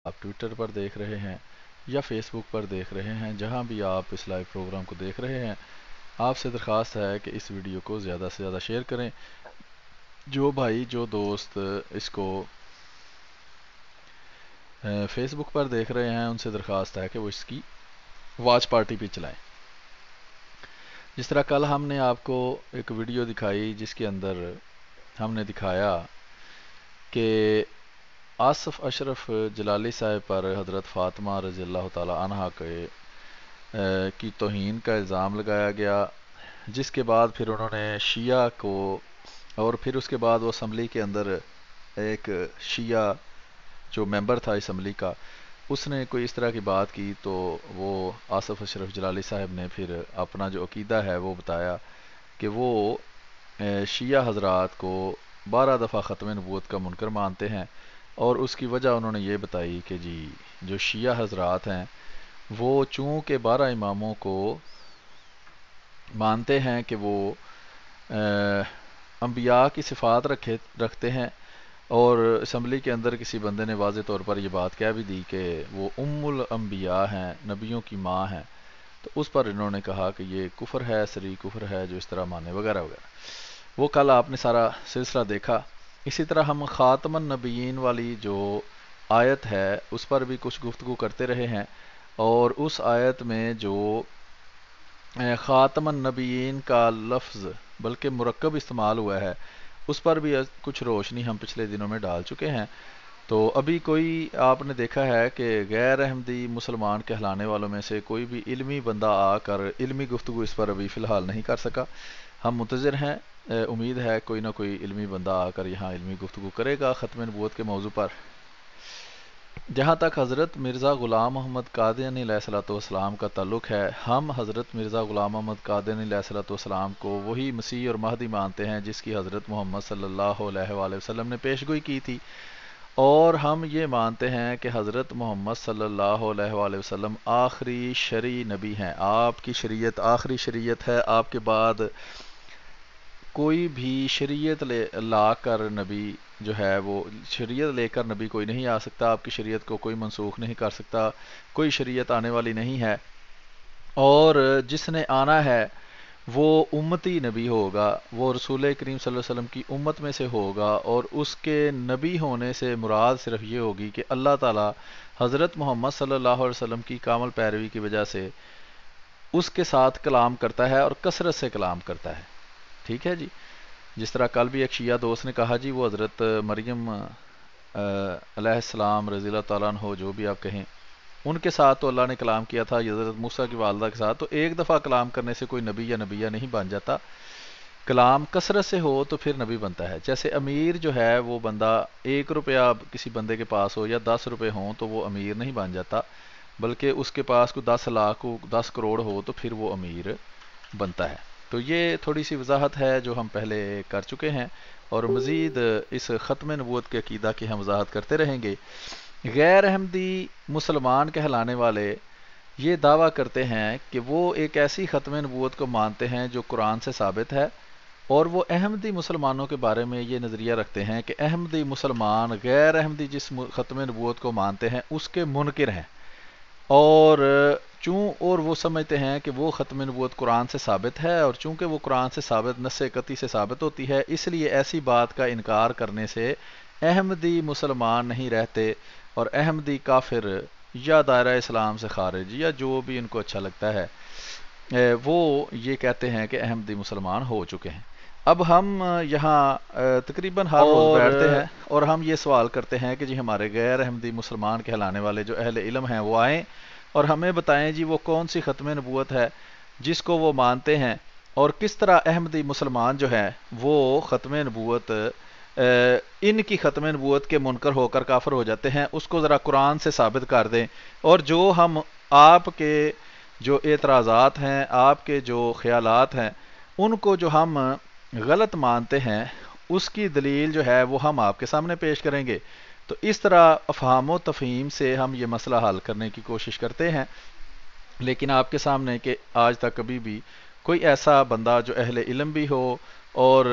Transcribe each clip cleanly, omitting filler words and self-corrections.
آپ ٹویٹر پر دیکھ رہے ہیں یا فیس بک پر دیکھ رہے ہیں، جہاں بھی آپ اس لائیو پروگرام کو دیکھ رہے ہیں، آپ سے درخواست ہے کہ اس ویڈیو کو زیادہ سے زیادہ شیئر کریں۔ جو بھائی جو دوست اس کو فیس بک پر دیکھ رہے ہیں، ان سے درخواست ہے کہ وہ اس کی واچ پارٹی پہ چلائیں۔ جس طرح کل ہم نے آپ کو ایک ویڈیو دکھائی جس کے اندر ہم نے دکھایا کہ آصف اشرف جلالی صاحب پر حضرت فاطمہ رضی اللہ تعالی عنہا کی توہین کا الزام لگایا گیا، جس کے بعد پھر انہوں نے شیعہ کو، اور پھر اس کے بعد وہ اسمبلی کے اندر ایک شیعہ جو ممبر تھا اسمبلی کا، اس نے کوئی اس طرح کی بات کی، تو وہ آصف اشرف جلالی صاحب نے پھر اپنا جو عقیدہ ہے وہ بتایا کہ وہ شیعہ حضرات کو 12 دفعہ ختم نبوت کا منکر مانتے ہیں، اور اس کی وجہ انہوں نے یہ بتائی کہ جی جو شیعہ حضرات ہیں وہ چونکہ 12 اماموں کو مانتے ہیں کہ وہ انبیاء کی صفات رکھتے ہیں، اور اسمبلی کے اندر کسی بندے نے واضح طور پر یہ بات کہہ بھی دی کہ وہ ام الانبیاء ہیں، نبیوں کی ماں ہیں، تو اس پر انہوں نے کہا کہ یہ کفر ہے، صریح کفر ہے جو اس طرح مانے وغیرہ وغیرہ۔ وہ کل آپ نے سارا سلسلہ دیکھا۔ اسی طرح ہم خاتم النبیین والی جو آیت ہے اس پر بھی کچھ گفتگو کرتے رہے ہیں، اور اس آیت میں جو خاتم النبیین کا لفظ بلکہ مرکب استعمال ہوا ہے اس پر بھی کچھ روشنی ہم پچھلے دنوں میں ڈال چکے ہیں۔ تو ابھی کوئی آپ نے دیکھا ہے کہ غیر احمدی مسلمان کہلانے والوں میں سے کوئی بھی علمی بندہ آ کر علمی گفتگو اس پر ابھی فی الحال نہیں کر سکا۔ ہم منتظر ہیں، امید ہے کوئی نہ کوئی علمی بندہ آ کر یہاں علمی گفتگو کرے گا ختم نبوت کے موضوع پر۔ جہاں تک حضرت مرزا غلام محمد قادیانی علیہ الصلوۃ والسلام کا تعلق ہے، ہم حضرت مرزا غلام محمد قادیانی علیہ الصلوۃ والسلام کو وہی مسیح اور مہدی مانتے ہیں جس کی حضرت محمد صلی اللہ علیہ وآلہ وسلم نے پیشگوئی کی تھی، اور ہم یہ مانتے ہیں کہ حضرت محمد صلی اللہ علیہ وآلہ وسلم آخری شرعی نبی ہیں، آپ کی شریعت آخری شریعت ہے، آپ کے بعد کوئی بھی شریعت لا کر نبی جو ہے وہ شریعت لے کر نبی کوئی نہیں آ سکتا، آپ کی شریعت کو کوئی منسوخ نہیں کر سکتا، کوئی شریعت آنے والی نہیں ہے، اور جس نے آنا ہے وہ امتی نبی ہوگا، وہ رسول کریم صلی اللہ علیہ وسلم کی امت میں سے ہوگا، اور اس کے نبی ہونے سے مراد صرف یہ ہوگی کہ اللہ تعالی حضرت محمد صلی اللہ علیہ وسلم کی کامل پیروی کی وجہ سے اس کے ساتھ کلام کرتا ہے اور کثرت سے کلام کرتا ہے۔ ٹھیک ہے جی، جس طرح کل بھی ایک شیعہ دوست نے کہا جی وہ حضرت مریم علیہ السلام رضی اللہ تعالیٰ عنہ جو بھی آپ کہیں، ان کے ساتھ تو اللہ نے کلام کیا تھا، حضرت موسیٰ کی والدہ کے ساتھ، تو ایک دفعہ کلام کرنے سے کوئی نبی یا نبیہ نہیں بن جاتا، کلام کثرت سے ہو تو پھر نبی بنتا ہے۔ جیسے امیر جو ہے وہ بندہ 1 روپیہ کسی بندے کے پاس ہو یا 10 روپے ہوں تو وہ امیر نہیں بن جاتا، بلکہ اس کے پاس کوئی 10 لاکھ 10 کروڑ ہو تو پھر وہ امیر بنتا ہے۔ تو یہ تھوڑی سی وضاحت ہے جو ہم پہلے کر چکے ہیں، اور مزید اس ختم نبوت کے عقیدہ کی ہم وضاحت کرتے رہیں گے۔ غیر احمدی مسلمان کہلانے والے یہ دعویٰ کرتے ہیں کہ وہ ایک ایسی ختم نبوت کو مانتے ہیں جو قرآن سے ثابت ہے، اور وہ احمدی مسلمانوں کے بارے میں یہ نظریہ رکھتے ہیں کہ احمدی مسلمان غیر احمدی جس ختم نبوت کو مانتے ہیں اس کے منکر ہیں، اور وہ سمجھتے ہیں کہ وہ ختم نبوت قرآن سے ثابت ہے، اور چونکہ وہ قرآن سے ثابت نص قطعی سے ثابت ہوتی ہے، اس لیے ایسی بات کا انکار کرنے سے احمدی مسلمان نہیں رہتے، اور احمدی کافر یا دائرہ اسلام سے خارج یا جو بھی ان کو اچھا لگتا ہے وہ یہ کہتے ہیں کہ احمدی مسلمان ہو چکے ہیں۔ اب ہم یہاں تقریباً ہر روز بیٹھتے ہیں اور ہم یہ سوال کرتے ہیں کہ جی ہمارے غیر احمدی مسلمان کہلانے والے جو اہل علم ہیں وہ آئیں اور ہمیں بتائیں جی وہ کون سی ختم نبوت ہے جس کو وہ مانتے ہیں، اور کس طرح احمدی مسلمان جو ہیں وہ ختم نبوت ان کی ختم نبوت کے منکر ہو کر کافر ہو جاتے ہیں، اس کو ذرا قرآن سے ثابت کر دیں، اور جو ہم آپ کے جو اعتراضات ہیں، آپ کے جو خیالات ہیں، ان کو جو ہم غلط مانتے ہیں اس کی دلیل جو ہے وہ ہم آپ کے سامنے پیش کریں گے۔ تو اس طرح افہام و تفہیم سے ہم یہ مسئلہ حل کرنے کی کوشش کرتے ہیں، لیکن آپ کے سامنے کہ آج تک کبھی بھی کوئی ایسا بندہ جو اہل علم بھی ہو اور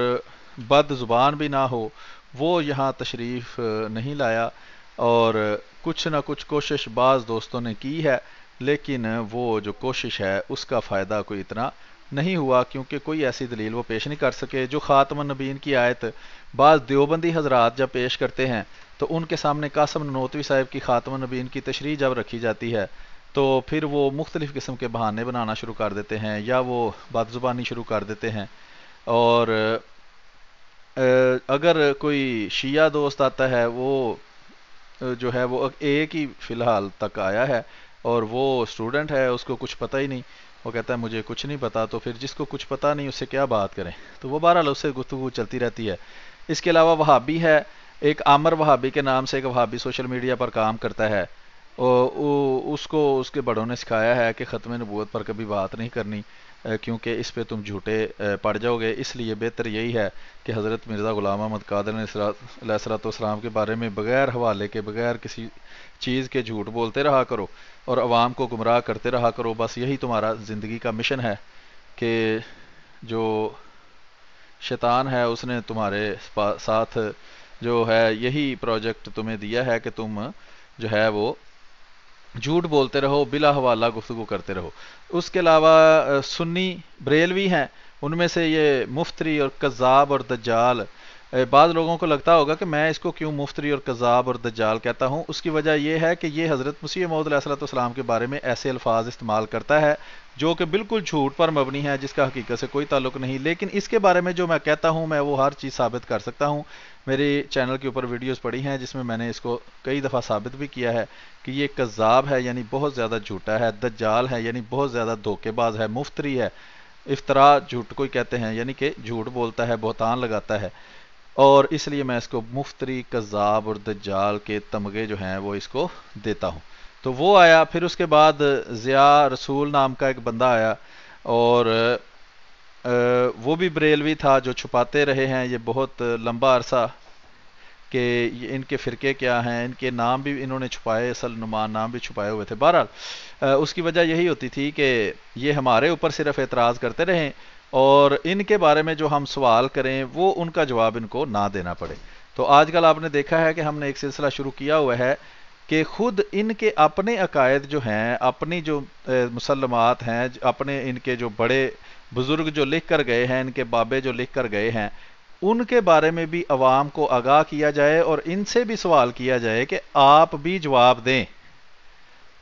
بد زبان بھی نہ ہو وہ یہاں تشریف نہیں لایا، اور کچھ نہ کچھ کوشش بعض دوستوں نے کی ہے، لیکن وہ جو کوشش ہے اس کا فائدہ کوئی اتنا نہیں ہوا، کیونکہ کوئی ایسی دلیل وہ پیش نہیں کر سکے۔ جو خاتم النبیین کی آیت بعض دیوبندی حضرات جب پیش کرتے ہیں تو ان کے سامنے قاسم نانوتوی صاحب کی خاتم النبیین کی تشریح جب رکھی جاتی ہے تو پھر وہ مختلف قسم کے بہانے بنانا شروع کر دیتے ہیں، یا وہ بد زبانی شروع کر دیتے ہیں۔ اور اگر کوئی شیعہ دوست آتا ہے، وہ جو ہے وہ ایک ہی فی الحال تک آیا ہے اور وہ اسٹوڈنٹ ہے، اس کو کچھ پتہ ہی نہیں، وہ کہتا ہے مجھے کچھ نہیں پتا، تو پھر جس کو کچھ پتا نہیں اس سے کیا بات کریں؟ تو وہ بہرحال اس سے گفتگو چلتی رہتی ہے۔ اس کے علاوہ وہابی ہے، ایک عامر وہابی کے نام سے ایک وہابی سوشل میڈیا پر کام کرتا ہے، اس کو اس کے بڑوں نے سکھایا ہے کہ ختم نبوت پر کبھی بات نہیں کرنی، کیونکہ اس پہ تم جھوٹے پڑ جاؤ گے، اس لیے بہتر یہی ہے کہ حضرت مرزا غلام احمد قادر علیہ السلام کے بارے میں بغیر حوالے کے، بغیر کسی چیز کے جھوٹ بولتے رہا کرو اور عوام کو گمراہ کرتے رہا کرو۔ بس یہی تمہارا زندگی کا مشن ہے، کہ جو شیطان ہے اس نے تمہارے ساتھ جو ہے یہی پروجیکٹ تمہیں دیا ہے کہ تم جو ہے وہ جھوٹ بولتے رہو، بلا حوالہ گفتگو کرتے رہو۔ اس کے علاوہ سنی بریلوی ہیں، ان میں سے یہ مفتری اور کذاب اور دجال، بعض لوگوں کو لگتا ہوگا کہ میں اس کو کیوں مفتری اور کذاب اور دجال کہتا ہوں۔ اس کی وجہ یہ ہے کہ یہ حضرت مسیح موعود علیہ السلام کے بارے میں ایسے الفاظ استعمال کرتا ہے جو کہ بالکل جھوٹ پر مبنی ہے، جس کا حقیقت سے کوئی تعلق نہیں، لیکن اس کے بارے میں جو میں کہتا ہوں میں وہ ہر چیز ثابت کر سکتا ہوں۔ میری چینل کے اوپر ویڈیوز پڑی ہیں جس میں میں نے اس کو کئی دفعہ ثابت بھی کیا ہے کہ یہ کذاب ہے، یعنی بہت زیادہ جھوٹا ہے، دجال ہے یعنی بہت زیادہ دھوکے باز ہے، مفتری ہے، افطرا جھوٹ کوئی کہتے ہیں، یعنی کہ جھوٹ بولتا ہے، بہتان لگاتا ہے، اور اس لیے میں اس کو مفتری، کذاب اور دجال کے تمغے جو ہیں وہ اس کو دیتا ہوں۔ تو وہ آیا، پھر اس کے بعد ضیاء رسول نام کا ایک بندہ آیا، اور وہ بھی بریلوی تھا، جو چھپاتے رہے ہیں یہ بہت لمبا عرصہ کہ ان کے فرقے کیا ہیں، ان کے نام بھی انہوں نے چھپائے، اصل نمان نام بھی چھپائے ہوئے تھے۔ بہرحال اس کی وجہ یہی ہوتی تھی کہ یہ ہمارے اوپر صرف اعتراض کرتے رہیں اور ان کے بارے میں جو ہم سوال کریں وہ ان کا جواب ان کو نہ دینا پڑے۔ تو آج کل آپ نے دیکھا ہے کہ ہم نے ایک سلسلہ شروع کیا ہوا ہے کہ خود ان کے اپنے عقائد جو ہیں، اپنی جو مسلمات ہیں، اپنے ان کے جو بڑے بزرگ جو لکھ کر گئے ہیں، ان کے بابے جو لکھ کر گئے ہیں، ان کے بارے میں بھی عوام کو آگاہ کیا جائے اور ان سے بھی سوال کیا جائے کہ آپ بھی جواب دیں۔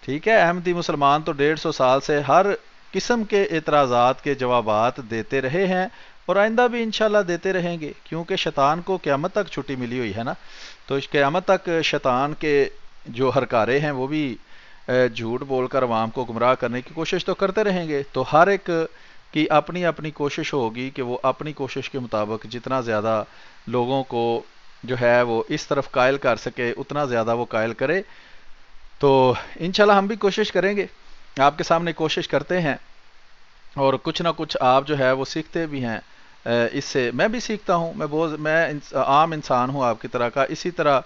ٹھیک ہے، احمدی مسلمان تو 150 سال سے ہر قسم کے اعتراضات کے جوابات دیتے رہے ہیں اور آئندہ بھی انشاءاللہ دیتے رہیں گے، کیونکہ شیطان کو قیامت تک چھٹی ملی ہوئی ہے نا، تو اس قیامت تک شیطان کے جو ہرکارے ہیں وہ بھی جھوٹ بول کر عوام کو گمراہ کرنے کی کوشش تو کرتے رہیں گے۔ تو ہر ایک کی اپنی اپنی کوشش ہوگی کہ وہ اپنی کوشش کے مطابق جتنا زیادہ لوگوں کو جو ہے وہ اس طرف قائل کر سکے اتنا زیادہ وہ قائل کرے۔ تو انشاءاللہ ہم بھی کوشش کریں گے، آپ کے سامنے کوشش کرتے ہیں، اور کچھ نہ کچھ آپ جو ہے وہ سیکھتے بھی ہیں اس سے۔ میں بھی سیکھتا ہوں، میں عام انسان ہوں آپ کی طرح کا، اسی طرح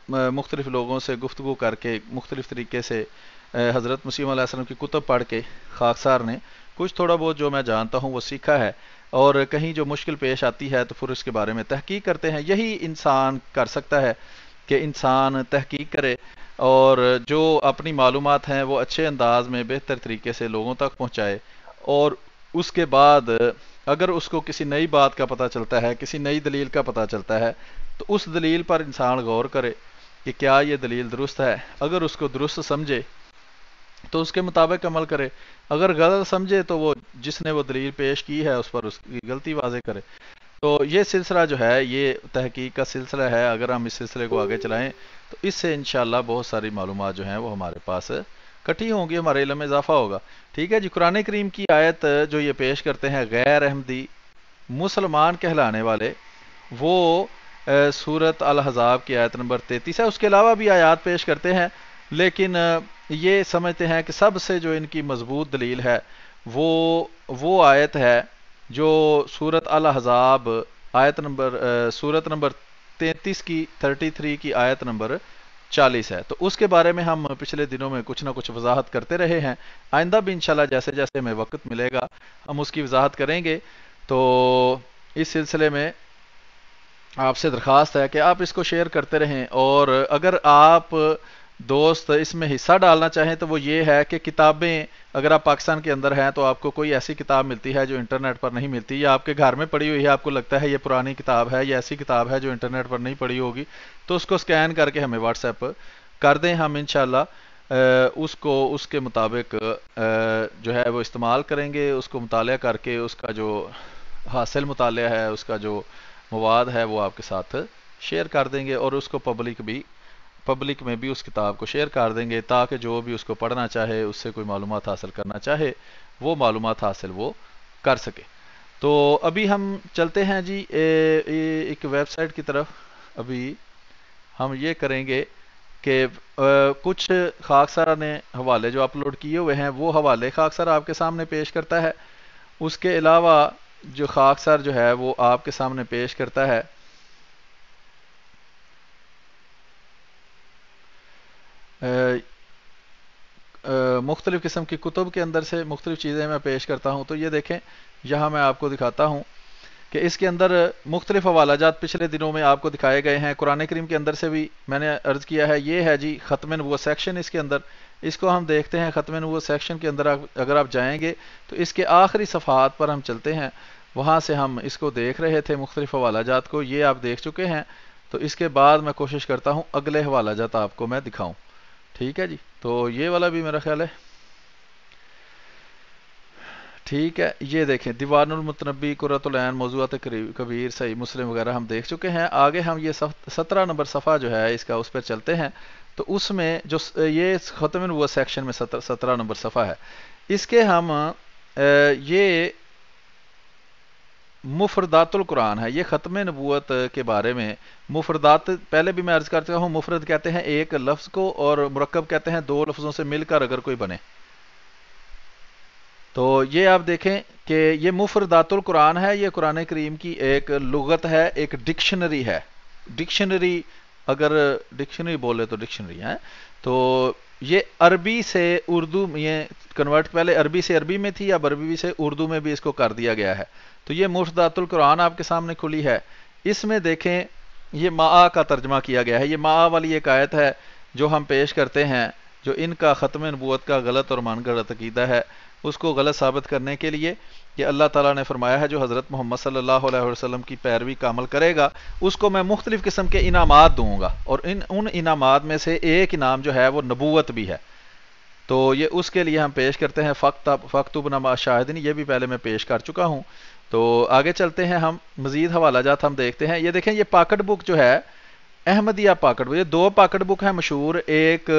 مختلف لوگوں سے گفتگو کر کے مختلف طریقے سے حضرت مسیح علیہ السلام کی کتب پڑھ کے خاکسار نے کچھ تھوڑا بہت جو میں جانتا ہوں وہ سیکھا ہے، اور کہیں جو مشکل پیش آتی ہے تو پھر اس کے بارے میں تحقیق کرتے ہیں۔ یہی انسان کر سکتا ہے کہ انسان تحقیق کرے اور جو اپنی معلومات ہیں وہ اچھے انداز میں بہتر طریقے سے لوگوں تک پہنچائے، اور اس کے بعد اگر اس کو کسی نئی بات کا پتہ چلتا ہے، کسی نئی دلیل کا پتہ چلتا ہے، تو اس دلیل پر انسان غور کرے کہ کیا یہ دلیل درست ہے، اگر اس کو درست سمجھے تو اس کے مطابق عمل کرے، اگر غلط سمجھے تو وہ جس نے وہ دلیل پیش کی ہے اس پر اس کی غلطی واضح کرے۔ تو یہ سلسلہ جو ہے یہ تحقیق کا سلسلہ ہے، اگر ہم اس سلسلے کو آگے چلائیں تو اس سے انشاءاللہ بہت ساری معلومات جو ہیں وہ ہمارے پاس کٹھی ہوں گی، ہمارے علم میں اضافہ ہوگا۔ ٹھیک ہے جی، قرآن کریم کی آیت جو یہ پیش کرتے ہیں غیر احمدی مسلمان کہلانے والے، وہ سورت الحزاب کی آیت نمبر 33 ہے، اس کے علاوہ بھی آیات پیش کرتے ہیں، لیکن یہ سمجھتے ہیں کہ سب سے جو ان کی مضبوط دلیل ہے وہ آیت ہے جو سورت الحزاب سورت نمبر 33 کی 33 کی آیت نمبر 40 ہے۔ تو اس کے بارے میں ہم پچھلے دنوں میں کچھ نہ کچھ وضاحت کرتے رہے ہیں، آئندہ بھی انشاءاللہ جیسے جیسے ہمیں وقت ملے گا ہم اس کی وضاحت کریں گے۔ تو اس سلسلے میں آپ سے درخواست ہے کہ آپ اس کو شیئر کرتے رہیں، اور اگر آپ دوست اس میں حصہ ڈالنا چاہیں تو وہ یہ ہے کہ کتابیں، اگر آپ پاکستان کے اندر ہیں تو آپ کو کوئی ایسی کتاب ملتی ہے جو انٹرنیٹ پر نہیں ملتی، یا آپ کے گھر میں پڑی ہوئی ہے، آپ کو لگتا ہے یہ پرانی کتاب ہے یا ایسی کتاب ہے جو انٹرنیٹ پر نہیں پڑی ہوگی، تو اس کو سکین کر کے ہمیں واٹس ایپ کر دیں، ہم انشاءاللہ اس کو اس کے مطابق جو ہے وہ استعمال کریں گے، اس کو مطالعہ کر کے اس کا جو حاصل مطالعہ ہے، اس کا جو مواد ہے وہ آپ کے ساتھ شیئر کر دیں گے، اور اس کو پبلک میں بھی اس کتاب کو شیئر کر دیں گے، تاکہ جو بھی اس کو پڑھنا چاہے، اس سے کوئی معلومات حاصل کرنا چاہے، وہ معلومات حاصل وہ کر سکے۔ تو ابھی ہم چلتے ہیں جی ایک ویب سائٹ کی طرف۔ ابھی ہم یہ کریں گے کہ کچھ خاکسارہ نے حوالے جو اپلوڈ کیے ہوئے ہیں وہ حوالے خاکسارہ آپ کے سامنے پیش کرتا ہے، اس کے علاوہ جو خاکسار جو ہے وہ آپ کے سامنے پیش کرتا ہے مختلف قسم کی کتب کے اندر سے مختلف چیزیں میں پیش کرتا ہوں۔ تو یہ دیکھیں، یہاں میں آپ کو دکھاتا ہوں کہ اس کے اندر مختلف حوالہ جات پچھلے دنوں میں آپ کو دکھائے گئے ہیں، قرآن کریم کے اندر سے بھی میں نے عرض کیا ہے۔ یہ ہے جی ختم نبوت سیکشن، اس کے اندر اس کو ہم دیکھتے ہیں۔ ختم نبوت سیکشن کے اندر اگر آپ جائیں گے تو اس کے آخری صفحات پر ہم چلتے ہیں، وہاں سے ہم اس کو دیکھ رہے تھے مختلف حوالہ جات کو، یہ آپ دیکھ چکے ہیں۔ تو اس کے بعد میں کوشش کرتا ہوں اگلے حوالہ جات آپ کو میں دکھاؤں، ٹھیک ہے جی۔ تو یہ والا بھی میرا خیال ہے ٹھیک ہے۔ یہ دیکھیں، دیوان المتنبی، قرۃ العین، موضوعات کبیر، صحیح مسلم وغیرہ ہم دیکھ چکے ہیں۔ آگے ہم یہ 17 نمبر صفحہ جو ہے اس کا، اس پر چلتے ہیں۔ تو اس میں جو یہ ختم نبوت سیکشن میں 17 نمبر صفحہ ہے، اس کے ہم یہ مفردات القرآن ہے، یہ ختم نبوت کے بارے میں مفردات، پہلے بھی میں عرض کر چکا ہوں، مفرد کہتے ہیں ایک لفظ کو، اور مرکب کہتے ہیں دو لفظوں سے مل کر اگر کوئی بنے۔ تو یہ آپ دیکھیں کہ یہ مفردات القرآن ہے، یہ قرآن کریم کی ایک لغت ہے، ایک ڈکشنری ہے۔ ڈکشنری، اگر ڈکشنری بولے تو ڈکشنری ہے۔ تو یہ عربی سے اردو میں یہ کنورٹ، پہلے عربی سے عربی میں تھی، اب عربی سے اردو میں بھی اس کو کر دیا گیا ہے۔ تو یہ مفردات القرآن آپ کے سامنے کھلی ہے۔ اس میں دیکھیں یہ معا کا ترجمہ کیا گیا ہے، یہ معا والی ایک آیت ہے جو ہم پیش کرتے ہیں، جو ان کا ختم نبوت کا غلط اور من گھڑت عقیدہ ہے، اس کو غلط ثابت کرنے کے لیے کہ اللہ تعالیٰ نے فرمایا ہے جو حضرت محمد صلی اللہ علیہ وسلم کی پیروی کا عمل کرے گا اس کو میں مختلف قسم کے انعامات دوں گا، اور ان انعامات میں سے ایک انعام جو ہے وہ نبوت بھی ہے۔ تو یہ اس کے لیے ہم پیش کرتے ہیں فاکتبنا مع الشاہدین، یہ بھی پہلے میں پیش کر چکا ہوں۔ تو آگے چلتے ہیں، ہم مزید حوالہ جات ہم دیکھتے ہیں۔ یہ دیکھیں، یہ پاکٹ بک جو ہے احمدیہ پاکٹ بک، یہ دو پاکٹ بک ہیں مشہور، ایک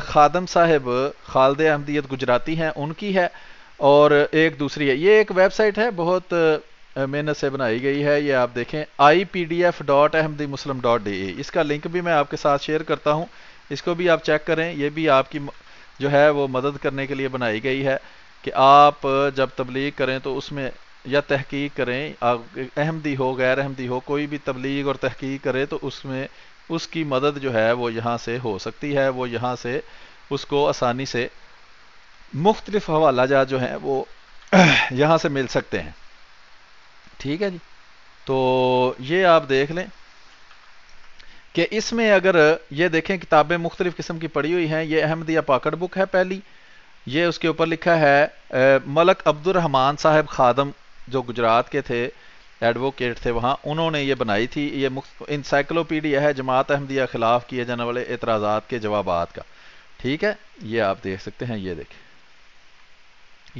خادم صاحب خالد احمدیت گجراتی ہیں ان کی ہے، اور ایک دوسری ہے، یہ ایک ویب سائٹ ہے بہت محنت سے بنائی گئی ہے، یہ آپ دیکھیں ipdf.ahmadimuslim.da، اس کا لنک بھی میں آپ کے ساتھ شیئر کرتا ہوں، اس کو بھی آپ چیک کریں، یہ بھی آپ کی جو ہے وہ مدد کرنے کے لیے بنائی گئی ہے کہ آپ جب تبلیغ کریں تو اس میں یا تحقیق کریں، احمدی ہو غیر احمدی ہو، کوئی بھی تبلیغ اور تحقیق کرے تو اس میں اس کی مدد جو ہے وہ یہاں سے ہو سکتی ہے، وہ یہاں سے اس کو آسانی سے مختلف حوالہ جات جو ہیں وہ یہاں سے مل سکتے ہیں، ٹھیک ہے جی۔ تو یہ آپ دیکھ لیں کہ اس میں اگر یہ دیکھیں کتابیں مختلف قسم کی پڑی ہوئی ہیں، یہ احمدیہ پاکٹ بک ہے پہلی، یہ اس کے اوپر لکھا ہے ملک عبد الرحمان صاحب خادم جو گجرات کے تھے، ایڈوکیٹ تھے وہاں، انہوں نے یہ بنائی تھی، یہ انسائکلوپیڈیا ہے جماعت احمدیہ خلاف کیے جانے والے اعتراضات کے جوابات کا، ٹھیک ہے، یہ آپ دیکھ سکتے ہیں، یہ دیکھیں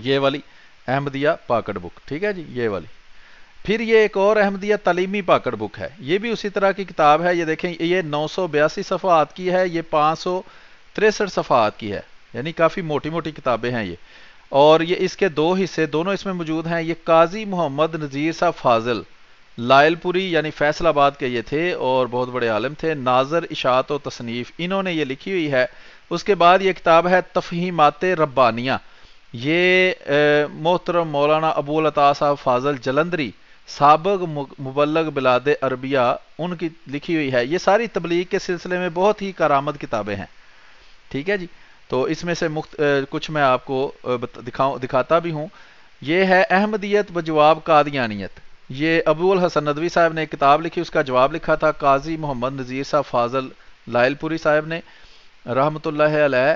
یہ والی احمدیہ پاکٹ بک، ٹھیک ہے جی، یہ والی۔ پھر یہ ایک اور احمدیہ تعلیمی پاکٹ بک ہے، یہ بھی اسی طرح کی کتاب ہے، یہ دیکھیں یہ 982 صفحات کی ہے، یہ 563 صفحات کی ہے، یعنی کافی موٹی موٹی کتابیں ہیں یہ، اور یہ اس کے دو حصے دونوں اس میں موجود ہیں۔ یہ قاضی محمد نذیر صاحب فاضل لائل پوری یعنی فیصل آباد کے یہ تھے اور بہت بڑے عالم تھے، ناظر اشاعت و تصنیف انہوں نے یہ لکھی ہوئی ہے۔ اس کے بعد یہ کتاب ہے تفہیمات ربانیہ، یہ محترم مولانا ابو العطا صاحب فاضل جلندری سابق مبلغ بلاد عربیہ ان کی لکھی ہوئی ہے، یہ ساری تبلیغ کے سلسلے میں بہت ہی کارآمد کتابیں ہیں، ٹھیک ہے جی۔ تو اس میں سے کچھ میں آپ کو دکھاتا بھی ہوں۔ یہ ہے احمدیت بجواب قادیانیت، یہ ابو الحسن ندوی صاحب نے ایک کتاب لکھی، اس کا جواب لکھا تھا قاضی محمد نذیر صاحب فاضل لائل پوری صاحب نے رحمۃ اللہ علیہ،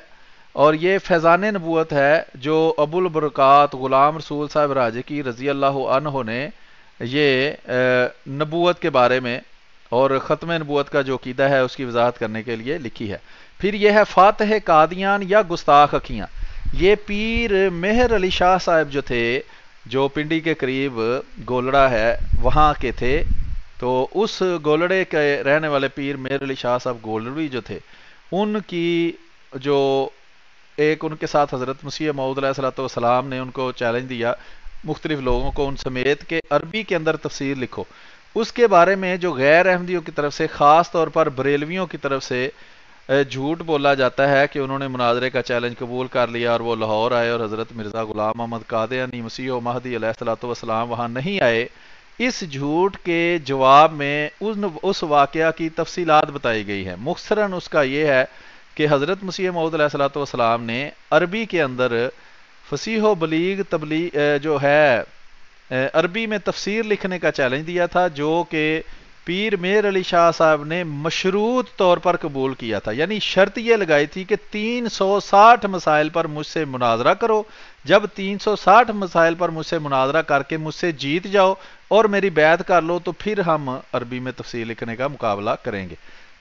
اور یہ فیضان نبوت ہے جو ابو البرکات غلام رسول صاحب راجکی رضی اللہ عنہ نے یہ نبوت کے بارے میں اور ختم نبوت کا جو عقیدہ ہے اس کی وضاحت کرنے کے لیے لکھی ہے۔ پھر یہ ہے فاتح قادیان یا گستاخ اکھیاں، یہ پیر مہر علی شاہ صاحب جو تھے، جو پنڈی کے قریب گولڑا ہے وہاں کے تھے، تو اس گولڑے کے رہنے والے پیر مہر علی شاہ صاحب گولڑوی جو تھے، ان کی جو ایک ان کے ساتھ حضرت مسیح موعود علیہ الصلوۃ والسلام نے ان کو چیلنج دیا مختلف لوگوں کو ان سمیت کہ عربی کے اندر تفسیر لکھو، اس کے بارے میں جو غیر احمدیوں کی طرف سے خاص طور پر بریلویوں کی طرف سے جھوٹ بولا جاتا ہے کہ انہوں نے مناظرے کا چیلنج قبول کر لیا اور وہ لاہور آئے اور حضرت مرزا غلام محمد قادیانی مسیح و مہدی علیہ الصلوۃ والسلام وہاں نہیں آئے، اس جھوٹ کے جواب میں اس واقعہ کی تفصیلات بتائی گئی ہیں۔ مختصراً اس کا یہ ہے کہ حضرت مسیح موعود علیہ الصلوۃ والسلام نے عربی کے اندر فصیح و بلیغ تبلیغ جو ہے عربی میں تفسیر لکھنے کا چیلنج دیا تھا، جو کہ پیر مہر علی شاہ صاحب نے مشروط طور پر قبول کیا تھا، یعنی شرط یہ لگائی تھی کہ 360 مسائل پر مجھ سے مناظرہ کرو، جب 360 مسائل پر مجھ سے مناظرہ کر کے مجھ سے جیت جاؤ اور میری بیعت کر لو تو پھر ہم عربی میں تفسیر لکھنے کا مقابلہ کریں گے۔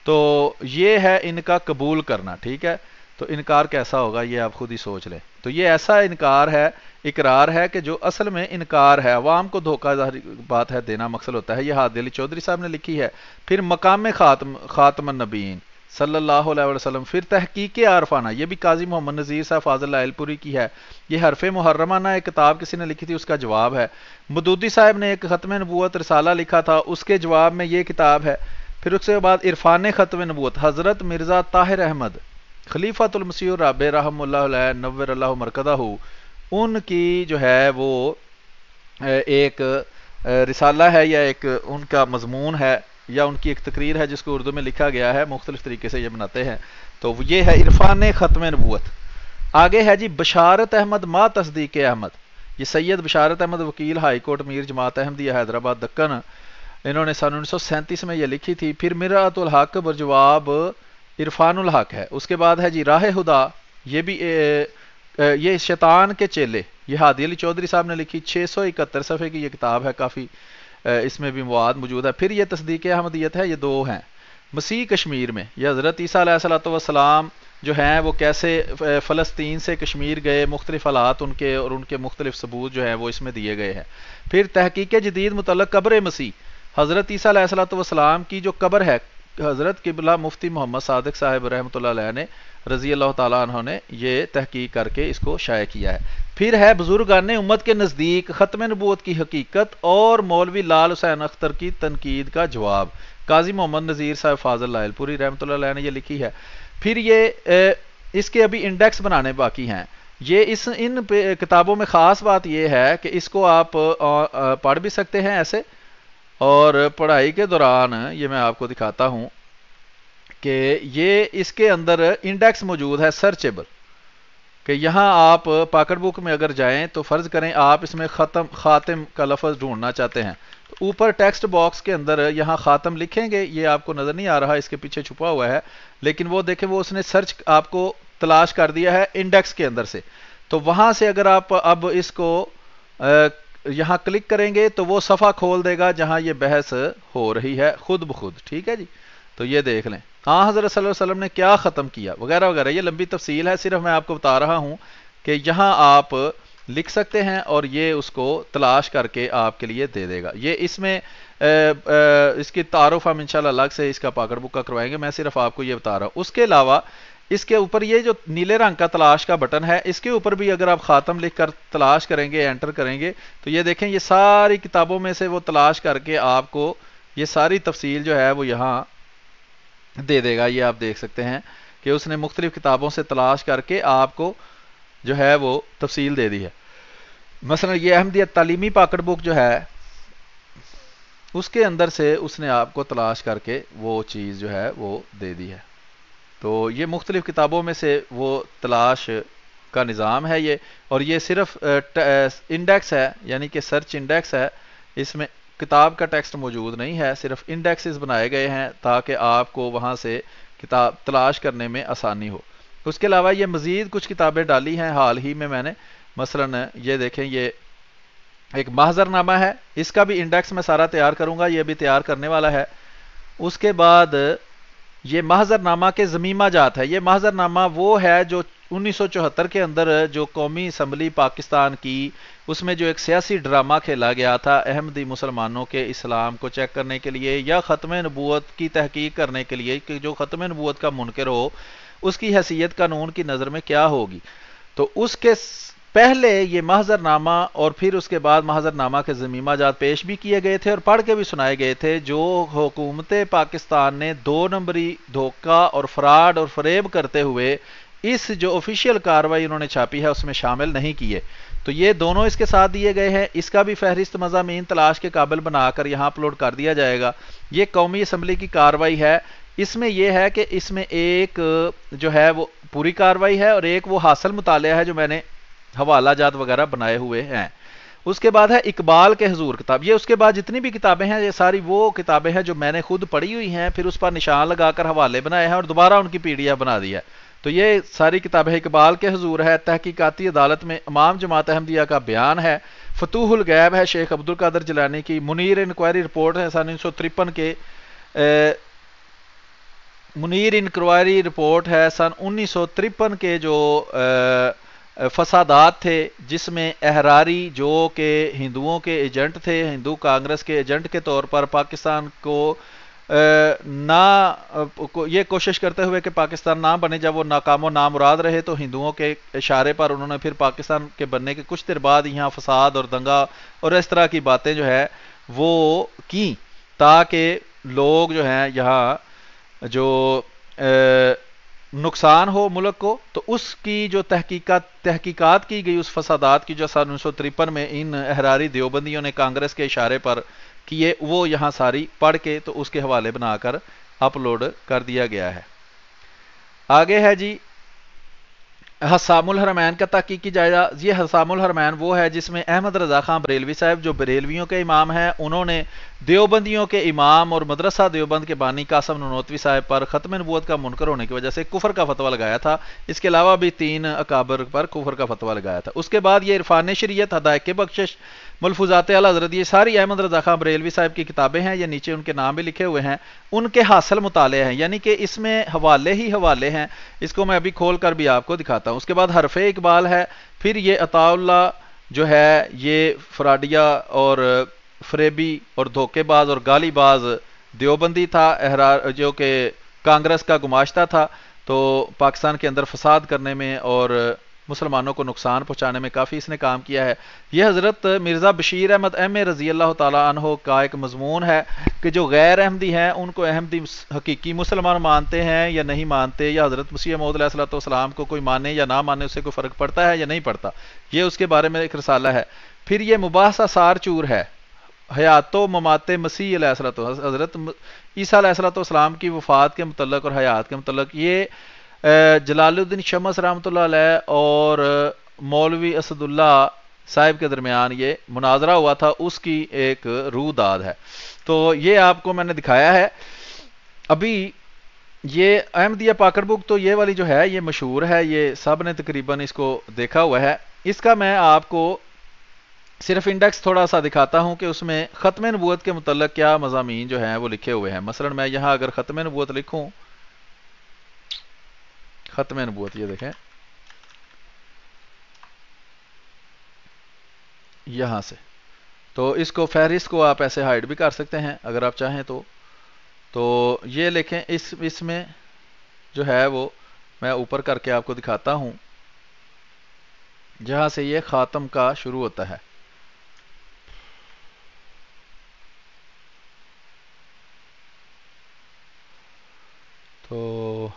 تو یہ ہے ان کا قبول کرنا، ٹھیک ہے۔ تو انکار کیسا ہوگا یہ آپ خود ہی سوچ لیں۔ تو یہ ایسا انکار ہے، اقرار ہے کہ جو اصل میں انکار ہے، عوام کو دھوکہ بات ہے دینا مقصد ہوتا ہے۔ یہ ہادی علی چودھری صاحب نے لکھی ہے۔ پھر مقام خاتم النبیین صلی اللہ علیہ وسلم، پھر تحقیق عارفانہ، یہ بھی قاضی محمد نذیر صاحب فاضل لائل پوری کی ہے۔ یہ حرف محرمانہ ایک کتاب کسی نے لکھی تھی، اس کا جواب ہے۔ مدودی صاحب نے ایک ختم نبوت رسالہ لکھا تھا، اس کے جواب میں یہ کتاب ہے۔ پھر اس کے بعد عرفان ختم نبوت، حضرت مرزا طاہر احمد خلیفۃ المسیح الرابع رحم اللہ علیہ نور اللہ مرکزہ، ان کی جو ہے وہ ایک رسالہ ہے یا ایک ان کا مضمون ہے یا ان کی ایک تقریر ہے جس کو اردو میں لکھا گیا ہے، مختلف طریقے سے یہ بناتے ہیں۔ تو یہ ہے عرفان ختم نبوت۔ آگے ہے جی بشارت احمد ما تصدیق احمد، یہ سید بشارت احمد وکیل ہائی کورٹ میر جماعت احمدیہ حیدرآباد دکن، انہوں نے سن 1937 میں یہ لکھی تھی۔ پھر مرآت الحق برجواب عرفان الحق ہے۔ اس کے بعد ہے جی راہ خدا، یہ بھی یہ شیطان کے چیلے، یہ ہادی علی چودھری صاحب نے لکھی، 671 صفحے کی یہ کتاب ہے، کافی اس میں بھی مواد موجود ہے۔ پھر یہ تصدیق احمدیت ہے، یہ دو ہیں۔ مسیح کشمیر میں، یہ حضرت عیسیٰ علیہ الصلوۃ والسلام جو ہیں وہ کیسے فلسطین سے کشمیر گئے، مختلف حالات ان کے اور ان کے مختلف ثبوت جو ہیں وہ اس میں دیے گئے ہیں۔ پھر تحقیق جدید متعلق قبر مسیح، حضرت عیسیٰ علیہ الصلوۃ والسلام کی جو قبر ہے، حضرت قبلہ مفتی محمد صادق صاحب رحمۃ اللہ علیہ نے رضی اللہ تعالیٰ عنہ نے یہ تحقیق کر کے اس کو شائع کیا ہے۔ پھر ہے بزرگان امت کے نزدیک ختم نبوت کی حقیقت اور مولوی لال حسین اختر کی تنقید کا جواب، قاضی محمد نذیر صاحب فاضل لائل پوری رحمۃ اللہ علیہ نے یہ لکھی ہے۔ پھر یہ اس کے ابھی انڈیکس بنانے باقی ہیں۔ یہ ان کتابوں میں خاص بات یہ ہے کہ اس کو آپ پڑھ بھی سکتے ہیں ایسے، اور پڑھائی کے دوران یہ میں آپ کو دکھاتا ہوں کہ یہ اس کے اندر انڈیکس موجود ہے سرچیبل، کہ یہاں آپ پاکٹ بک میں اگر جائیں تو فرض کریں آپ اس میں خاتم کا لفظ ڈھونڈنا چاہتے ہیں، تو اوپر ٹیکسٹ باکس کے اندر یہاں خاتم لکھیں گے، یہ آپ کو نظر نہیں آ رہا، اس کے پیچھے چھپا ہوا ہے، لیکن وہ دیکھیں وہ اس نے سرچ آپ کو تلاش کر دیا ہے انڈیکس کے اندر سے، تو وہاں سے اگر آپ اب اس کو یہاں کلک کریں گے تو وہ صفحہ کھول دے گا جہاں یہ بحث ہو رہی ہے خود بخود، ٹھیک ہے جی۔ تو یہ دیکھ لیں حضرت صلی اللہ علیہ وسلم نے کیا ختم کیا وغیرہ وغیرہ، یہ لمبی تفصیل ہے، صرف میں آپ کو بتا رہا ہوں کہ یہاں آپ لکھ سکتے ہیں اور یہ اس کو تلاش کر کے آپ کے لیے دے دے گا۔ یہ اس میں اس کی تعارف ہم انشاءاللہ الگ سے اس کا پاکٹ بک کا کروائیں گے، میں صرف آپ کو یہ بتا رہا ہوں۔ اس کے علاوہ اس کے اوپر یہ جو نیلے رنگ کا تلاش کا بٹن ہے، اس کے اوپر بھی اگر آپ خاتم لکھ کر تلاش کریں گے، انٹر کریں گے، تو یہ دیکھیں یہ ساری کتابوں میں سے وہ تلاش کر کے آپ کو یہ ساری تفصیل جو ہے وہ یہاں دے دے گا۔ یہ آپ دیکھ سکتے ہیں کہ اس نے مختلف کتابوں سے تلاش کر کے آپ کو جو ہے وہ تفصیل دے دی ہے۔ مثلا یہ احمدیت تعلیمی پاکٹ بک جو ہے اس کے اندر سے اس نے آپ کو تلاش کر کے وہ چیز جو ہے وہ دے دی ہے۔ تو یہ مختلف کتابوں میں سے وہ تلاش کا نظام ہے یہ، اور یہ صرف انڈیکس ہے، یعنی کہ سرچ انڈیکس ہے، اس میں کتاب کا ٹیکسٹ موجود نہیں ہے، صرف انڈیکسز بنائے گئے ہیں تاکہ آپ کو وہاں سے کتاب تلاش کرنے میں آسانی ہو۔ اس کے علاوہ یہ مزید کچھ کتابیں ڈالی ہیں حال ہی میں نے، مثلا یہ دیکھیں، یہ ایک محضر نامہ ہے، اس کا بھی انڈیکس میں سارا تیار کروں گا، یہ بھی تیار کرنے والا ہے۔ اس کے بعد یہ محضر نامہ کے ضمیمہ جات ہے۔ یہ محضر نامہ وہ ہے جو 1974 کے اندر جو قومی اسمبلی پاکستان کی، اس میں جو ایک سیاسی ڈرامہ کھیلا گیا تھا احمدی مسلمانوں کے اسلام کو چیک کرنے کے لیے یا ختم نبوت کی تحقیق کرنے کے لیے کہ جو ختم نبوت کا منکر ہو اس کی حیثیت قانون کی نظر میں کیا ہوگی، تو اس کے پہلے یہ محضر نامہ اور پھر اس کے بعد محضر نامہ کے ضمیمہ جات پیش بھی کیے گئے تھے اور پڑھ کے بھی سنائے گئے تھے، جو حکومت پاکستان نے 2 نمبری دھوکہ اور فراڈ اور فریب کرتے ہوئے اس جو آفیشیل کاروائی انہوں نے چھاپی ہے اس میں شامل نہیں کیے۔ تو یہ دونوں اس کے ساتھ دیے گئے ہیں، اس کا بھی فہرست مضامین تلاش کے قابل بنا کر یہاں اپلوڈ کر دیا جائے گا۔ یہ قومی اسمبلی کی کاروائی ہے، اس میں یہ ہے کہ اس میں ایک جو ہے وہ پوری کاروائی ہے اور ایک وہ حاصل مطالعہ ہے جو میں نے حوالہ جات وغیرہ بنائے ہوئے ہیں۔ اس کے بعد ہے اقبال کے حضور کتاب، یہ اس کے بعد جتنی بھی کتابیں ہیں یہ ساری وہ کتابیں ہیں جو میں نے خود پڑھی ہوئی ہیں، پھر اس پر نشان لگا کر حوالے بنائے ہیں اور دوبارہ ان کی PDF بنا دی ہے۔ تو یہ ساری کتابیں، اقبال کے حضور ہے، تحقیقاتی عدالت میں امام جماعت احمدیہ کا بیان ہے، فتوح الغیب ہے شیخ عبدالقادر جیلانی کی، منیر انکوائری رپورٹ ہے سن 1953 کے، منیر انکوائری رپورٹ ہے سن 1953 کے جو فسادات تھے جس میں احراری جو کہ ہندوؤں کے ایجنٹ تھے، ہندو کانگریس کے ایجنٹ کے طور پر پاکستان کو یہ کوشش کرتے ہوئے کہ پاکستان نہ بنے، جب وہ ناکام و نامراد رہے تو ہندوؤں کے اشارے پر انہوں نے پھر پاکستان کے بننے کے کچھ دیر بعد یہاں فساد اور دنگا اور اس طرح کی باتیں جو ہے وہ کی تاکہ لوگ جو ہیں یہاں جو نقصان ہو ملک کو، تو اس کی جو تحقیقات کی گئی اس فسادات کی جو سن 1953 میں ان احراری دیوبندیوں نے کانگریس کے اشارے پر کیے، وہ یہاں ساری پڑھ کے تو اس کے حوالے بنا کر اپلوڈ کر دیا گیا ہے۔ آگے ہے جی حسام الحرمین کا تحقیقی جائزہ۔ یہ حسام الحرمین وہ ہے جس میں احمد رضا خان بریلوی صاحب جو بریلویوں کے امام ہیں، انہوں نے دیوبندیوں کے امام اور مدرسہ دیوبند کے بانی قاسم ننوتوی صاحب پر ختم نبوت کا منکر ہونے کی وجہ سے کفر کا فتویٰ لگایا تھا۔ اس کے علاوہ بھی 3 اکابر پر کفر کا فتویٰ لگایا تھا۔ اس کے بعد یہ عرفان شریعت، ہدایت بخشش، ملفوظات اعلی حضرت، یہ ساری احمد رضا خان بریلوی صاحب کی کتابیں ہیں، یہ نیچے ان کے نام بھی لکھے ہوئے ہیں، ان کے حاصل مطالعے ہیں، یعنی کہ اس میں حوالے ہی حوالے ہیں۔ اس کو میں ابھی کھول کر بھی آپ کو دکھاتا ہوں۔ اس کے بعد حرف اقبال ہے، پھر یہ عطا اللہ جو ہے یہ فراڈیا اور فریبی اور دھوکے باز اور گالی باز دیوبندی تھا، جو کہ کانگریس کا گماشتہ تھا، تو پاکستان کے اندر فساد کرنے میں اور مسلمانوں کو نقصان پہنچانے میں کافی اس نے کام کیا ہے۔ یہ حضرت مرزا بشیر احمد ایم رضی اللہ تعالیٰ عنہ کا ایک مضمون ہے کہ جو غیر احمدی ہیں ان کو احمدی حقیقی مسلمان مانتے ہیں یا نہیں مانتے، یا حضرت مسیح موعود علیہ الصلوۃ والسلام کو کوئی مانے یا نہ مانے، اس سے کوئی فرق پڑتا ہے یا نہیں پڑتا، یہ اس کے بارے میں ایک رسالہ ہے۔ پھر یہ مباحثہ سار چور ہے، حیات و ممات مسیح علیہ الصلوۃ والسلام، حضرت عیسیٰ علیہ الصلوۃ والسلام کی وفات کے متعلق اور حیات کے متعلق، یہ جلال الدین شمس رحمۃ اللہ علیہ اور مولوی اسد اللہ صاحب کے درمیان یہ مناظرہ ہوا تھا، اس کی ایک روح داد ہے۔ تو یہ آپ کو میں نے دکھایا ہے۔ ابھی یہ احمدیہ پاکر بک تو یہ والی جو ہے یہ مشہور ہے، یہ سب نے تقریباً اس کو دیکھا ہوا ہے۔ اس کا میں آپ کو صرف انڈیکس تھوڑا سا دکھاتا ہوں کہ اس میں ختم نبوت کے متعلق کیا مضامین جو ہیں وہ لکھے ہوئے ہیں۔ مثلا میں یہاں اگر ختم نبوت لکھوں، ختم نبوت، یہ دیکھیں یہاں سے، تو اس کو فہرست کو آپ ایسے ہائڈ بھی کر سکتے ہیں اگر آپ چاہیں تو یہ لکھیں اس میں جو ہے وہ میں اوپر کر کے آپ کو دکھاتا ہوں جہاں سے یہ خاتم کا شروع ہوتا ہے۔ تو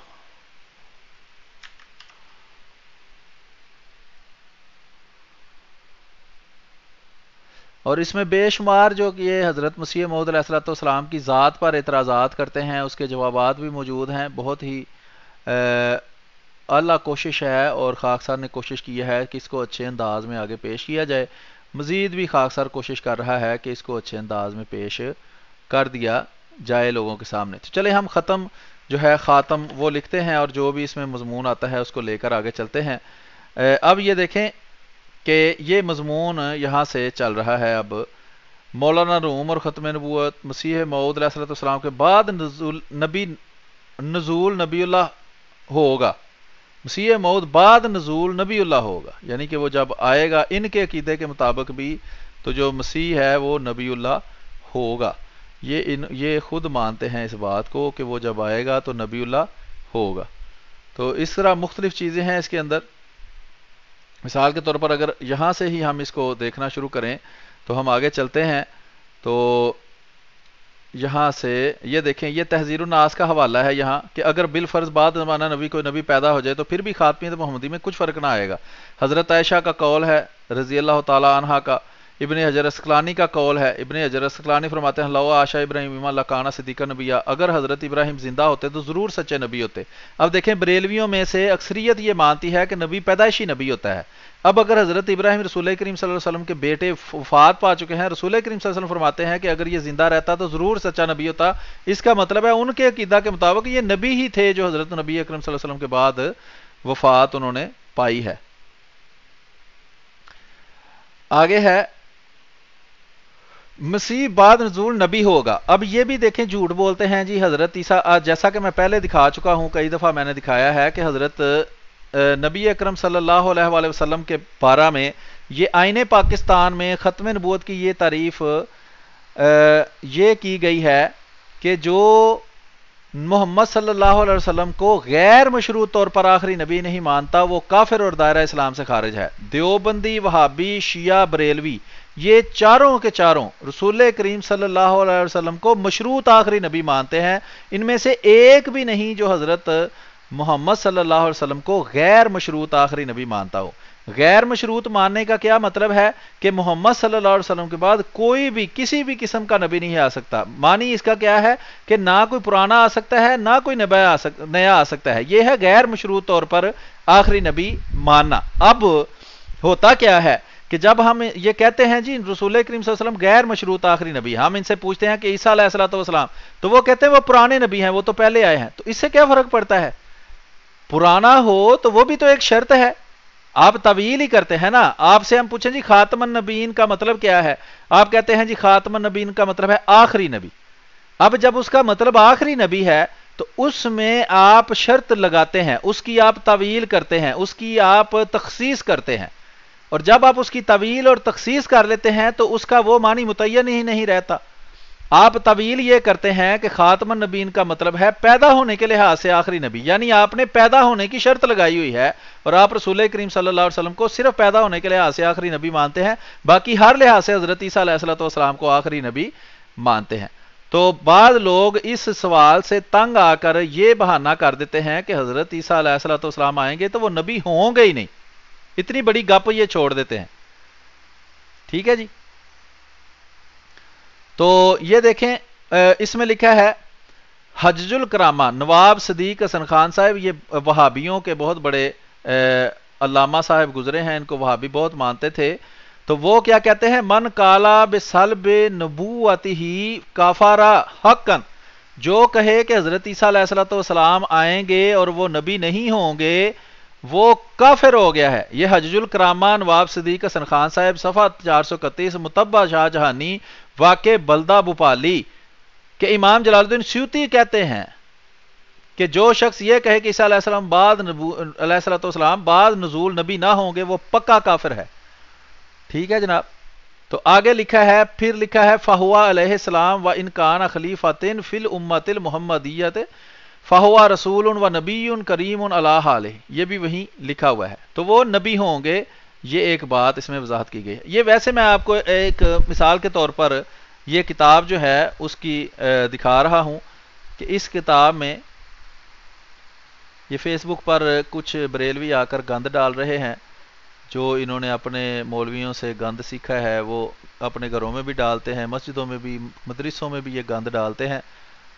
اور اس میں بے شمار جو کہ یہ حضرت مسیح موعود علیہ الصلوۃ والسلام کی ذات پر اعتراضات کرتے ہیں، اس کے جوابات بھی موجود ہیں۔ بہت ہی اعلیٰ کوشش ہے اور خاک صاحب نے کوشش کی ہے کہ اس کو اچھے انداز میں آگے پیش کیا جائے، مزید بھی خاکسار کوشش کر رہا ہے کہ اس کو اچھے انداز میں پیش کر دیا جائے لوگوں کے سامنے. تو چلے ہم ختم جو ہے خاتم وہ لکھتے ہیں اور جو بھی اس میں مضمون آتا ہے اس کو لے کر آگے چلتے ہیں. اب یہ دیکھیں کہ یہ مضمون یہاں سے چل رہا ہے. اب مولانا روم اور ختم نبوت مسیح موعود علیہ السلام کے بعد نزول نبی اللہ ہوگا. مسیح موعود بعد نزول نبی اللہ ہوگا، یعنی کہ وہ جب آئے گا ان کے عقیدے کے مطابق بھی تو جو مسیح ہے وہ نبی اللہ ہوگا. یہ خود مانتے ہیں اس بات کو کہ وہ جب آئے گا تو نبی اللہ ہوگا. تو اس طرح مختلف چیزیں ہیں اس کے اندر. مثال کے طور پر اگر یہاں سے ہی ہم اس کو دیکھنا شروع کریں تو ہم آگے چلتے ہیں. تو یہاں سے یہ دیکھیں، یہ تحذیر الناس کا حوالہ ہے یہاں کہ اگر بالفرض بعد زمانہ نبی کوئی نبی پیدا ہو جائے تو پھر بھی خاتمیت محمدی میں کچھ فرق نہ آئے گا. حضرت عائشہ کا قول ہے رضی اللہ تعالی عنہا کا. ابن حجر اسقلانی کا قول ہے. ابن حجر اسقلانی فرماتے ہیں لو عاشا ابراہیم لکانا صدیقہ نبیہ، اگر حضرت ابراہیم زندہ ہوتے تو ضرور سچے نبی ہوتے. اب دیکھیں بریلویوں میں سے اکثریت یہ مانتی ہے کہ نبی پیدائشی نبی ہوتا ہے. اب اگر حضرت ابراہیم رسول کریم صلی اللہ علیہ وسلم کے بیٹے وفات پا چکے ہیں، رسول کریم صلی اللہ علیہ وسلم فرماتے ہیں کہ اگر یہ زندہ رہتا تو ضرور سچا نبی ہوتا. اس کا مطلب ہے ان کے عقیدہ کے مطابق یہ نبی ہی تھے جو حضرت نبی اکرم صلی اللہ علیہ وسلم کے بعد وفات انہوں نے پائی ہے. آگے ہے مسیح بعد نزول نبی ہوگا. اب یہ بھی دیکھیں جھوٹ بولتے ہیں جی حضرت عیسیٰ، جیسا کہ میں پہلے دکھا چکا ہوں، کئی دفعہ میں نے دکھایا ہے کہ حضرت نبی اکرم صلی اللہ علیہ وآلہ وسلم کے بارہ میں یہ آئین پاکستان میں ختم نبوت کی یہ تعریف یہ کی گئی ہے کہ جو محمد صلی اللہ علیہ وسلم کو غیر مشروط طور پر آخری نبی نہیں مانتا وہ کافر اور دائرہ اسلام سے خارج ہے. دیوبندی، وہابی، شیعہ، بریلوی یہ چاروں کے چاروں رسول کریم صلی اللہ علیہ وسلم کو مشروط آخری نبی مانتے ہیں. ان میں سے ایک بھی نہیں جو حضرت محمد صلی اللہ علیہ وسلم کو غیر مشروط آخری نبی مانتا ہو. غیر مشروط ماننے کا کیا مطلب ہے کہ محمد صلی اللہ علیہ وسلم کے بعد کوئی بھی کسی بھی قسم کا نبی نہیں آ سکتا. معنی اس کا کیا ہے کہ نہ کوئی پرانا آ سکتا ہے نہ کوئی نیا آ سکتا ہے. یہ ہے غیر مشروط طور پر آخری نبی ماننا. اب ہوتا کیا ہے کہ جب ہم یہ کہتے ہیں جی رسول کریم صلی اللہ علیہ وسلم غیر مشروط آخری نبی، ہم ان سے پوچھتے ہیں کہ عیسیٰ علیہ السلام، تو وہ کہتے ہیں وہ پرانے نبی ہیں، وہ تو پہلے آئے ہیں. تو اس سے کیا فرق پڑتا ہے؟ پرانا ہو تو وہ بھی تو ایک شرط ہے. آپ طویل ہی کرتے ہیں نا. آپ سے ہم پوچھیں جی خاتم النبیین کا مطلب کیا ہے، آپ کہتے ہیں جی خاتم النبیین کا مطلب ہے آخری نبی. اب جب اس کا مطلب آخری نبی ہے تو اس میں آپ شرط لگاتے ہیں، اس کی آپ طویل کرتے ہیں، اس کی آپ تخصیص کرتے ہیں. اور جب آپ اس کی طویل اور تخصیص کر لیتے ہیں تو اس کا وہ معنی متعین ہی نہیں رہتا. آپ طویل یہ کرتے ہیں کہ خاتم النبیین کا مطلب ہے پیدا ہونے کے لحاظ سے آخری نبی، یعنی آپ نے پیدا ہونے کی شرط لگائی ہوئی ہے اور آپ رسول کریم صلی اللہ علیہ وسلم کو صرف پیدا ہونے کے لحاظ سے آخری نبی مانتے ہیں، باقی ہر لحاظ سے حضرت عیسیٰ علیہ السلام کو آخری نبی مانتے ہیں. تو بعض لوگ اس سوال سے تنگ آ کر یہ بہانہ کر دیتے ہیں کہ حضرت عیسیٰ علیہ السلام آئیں گے تو وہ نبی ہوں گے ہی نہیں. اتنی بڑی گپ یہ چھوڑ دیتے ہیں. ٹھیک ہے جی. تو یہ دیکھیں اس میں لکھا ہے حجج الکرامہ نواب صدیق حسن خان صاحب، یہ وہابیوں کے بہت بڑے علامہ صاحب گزرے ہیں، ان کو وہابی بہت مانتے تھے. تو وہ کیا کہتے ہیں من کالا بسلب نبوتہ کافارا حقن، جو کہے کہ حضرت عیسیٰ علیہ السلام آئیں گے اور وہ نبی نہیں ہوں گے وہ کافر ہو گیا ہے. یہ حجج الکرامہ نواب صدیق حسن خان صاحب صفحہ 431 متبع شاہ جہانی واقع بلدہ بھوپالی کہ امام جلال الدین سیوطی کہتے ہیں کہ جو شخص یہ کہے کہ عیسیٰ علیہ السلام بعد نزول نبی نہ ہوں گے وہ پکا کافر ہے. ٹھیک ہے جناب. تو آگے لکھا ہے، پھر لکھا ہے فہوا علیہ السلام و انکان خلیفتن فی الامت المحمدیت فہوا رسول و نبی کریم علی حالہ، یہ بھی وہیں لکھا ہوا ہے. تو وہ نبی ہوں گے، یہ ایک بات اس میں وضاحت کی گئی ہے. یہ ویسے میں آپ کو ایک مثال کے طور پر یہ کتاب جو ہے اس کی دکھا رہا ہوں کہ اس کتاب میں یہ فیس بک پر کچھ بریلوی آ کر گند ڈال رہے ہیں، جو انہوں نے اپنے مولویوں سے گند سیکھا ہے وہ اپنے گھروں میں بھی ڈالتے ہیں، مسجدوں میں بھی، مدرسوں میں بھی یہ گند ڈالتے ہیں.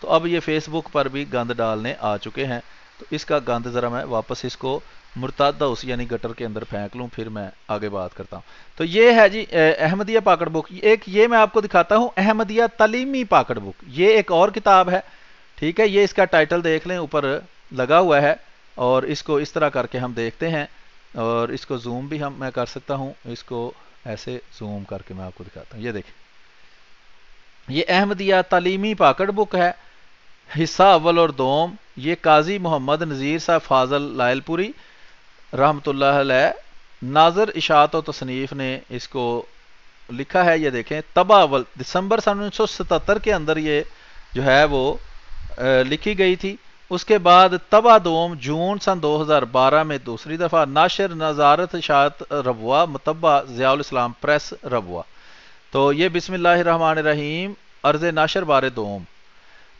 تو اب یہ فیس بک پر بھی گند ڈالنے آ چکے ہیں. تو اس کا گند ذرا میں واپس اس کو مرتادہ اس یعنی گٹر کے اندر پھینک لوں، پھر میں آگے بات کرتا ہوں۔ تو یہ ہے جی احمدیہ پاکٹ بک۔ ایک یہ میں آپ کو دکھاتا ہوں احمدیہ تعلیمی پاکٹ بک، یہ ایک اور کتاب ہے، ٹھیک ہے۔ یہ اس کا ٹائٹل دیکھ لیں، اوپر لگا ہوا ہے، اور اس کو اس طرح کر کے ہم دیکھتے ہیں، اور اس کو زوم بھی میں کر سکتا ہوں، اس کو ایسے زوم کر کے میں آپ کو دکھاتا ہوں۔ یہ دیکھیں، یہ احمدیہ تعلیمی پاکٹ بک ہے، حصہ اول اور دوم۔ یہ قاضی محمد نذیر صاحب فاضل لائل پوری رحمۃ اللہ علیہ ناظر اشاعت و تصنیف نے اس کو لکھا ہے۔ یہ دیکھیں، طبع اول دسمبر سن 1977 کے اندر یہ جو ہے وہ لکھی گئی تھی۔ اس کے بعد طبع دوم جون سن 2012 میں دوسری دفعہ، ناشر نظارت اشاعت ربوہ، مطبع ضیاء الاسلام پریس ربوہ۔ تو یہ بسم اللہ الرحمن الرحیم عرض ناشر بار دوم۔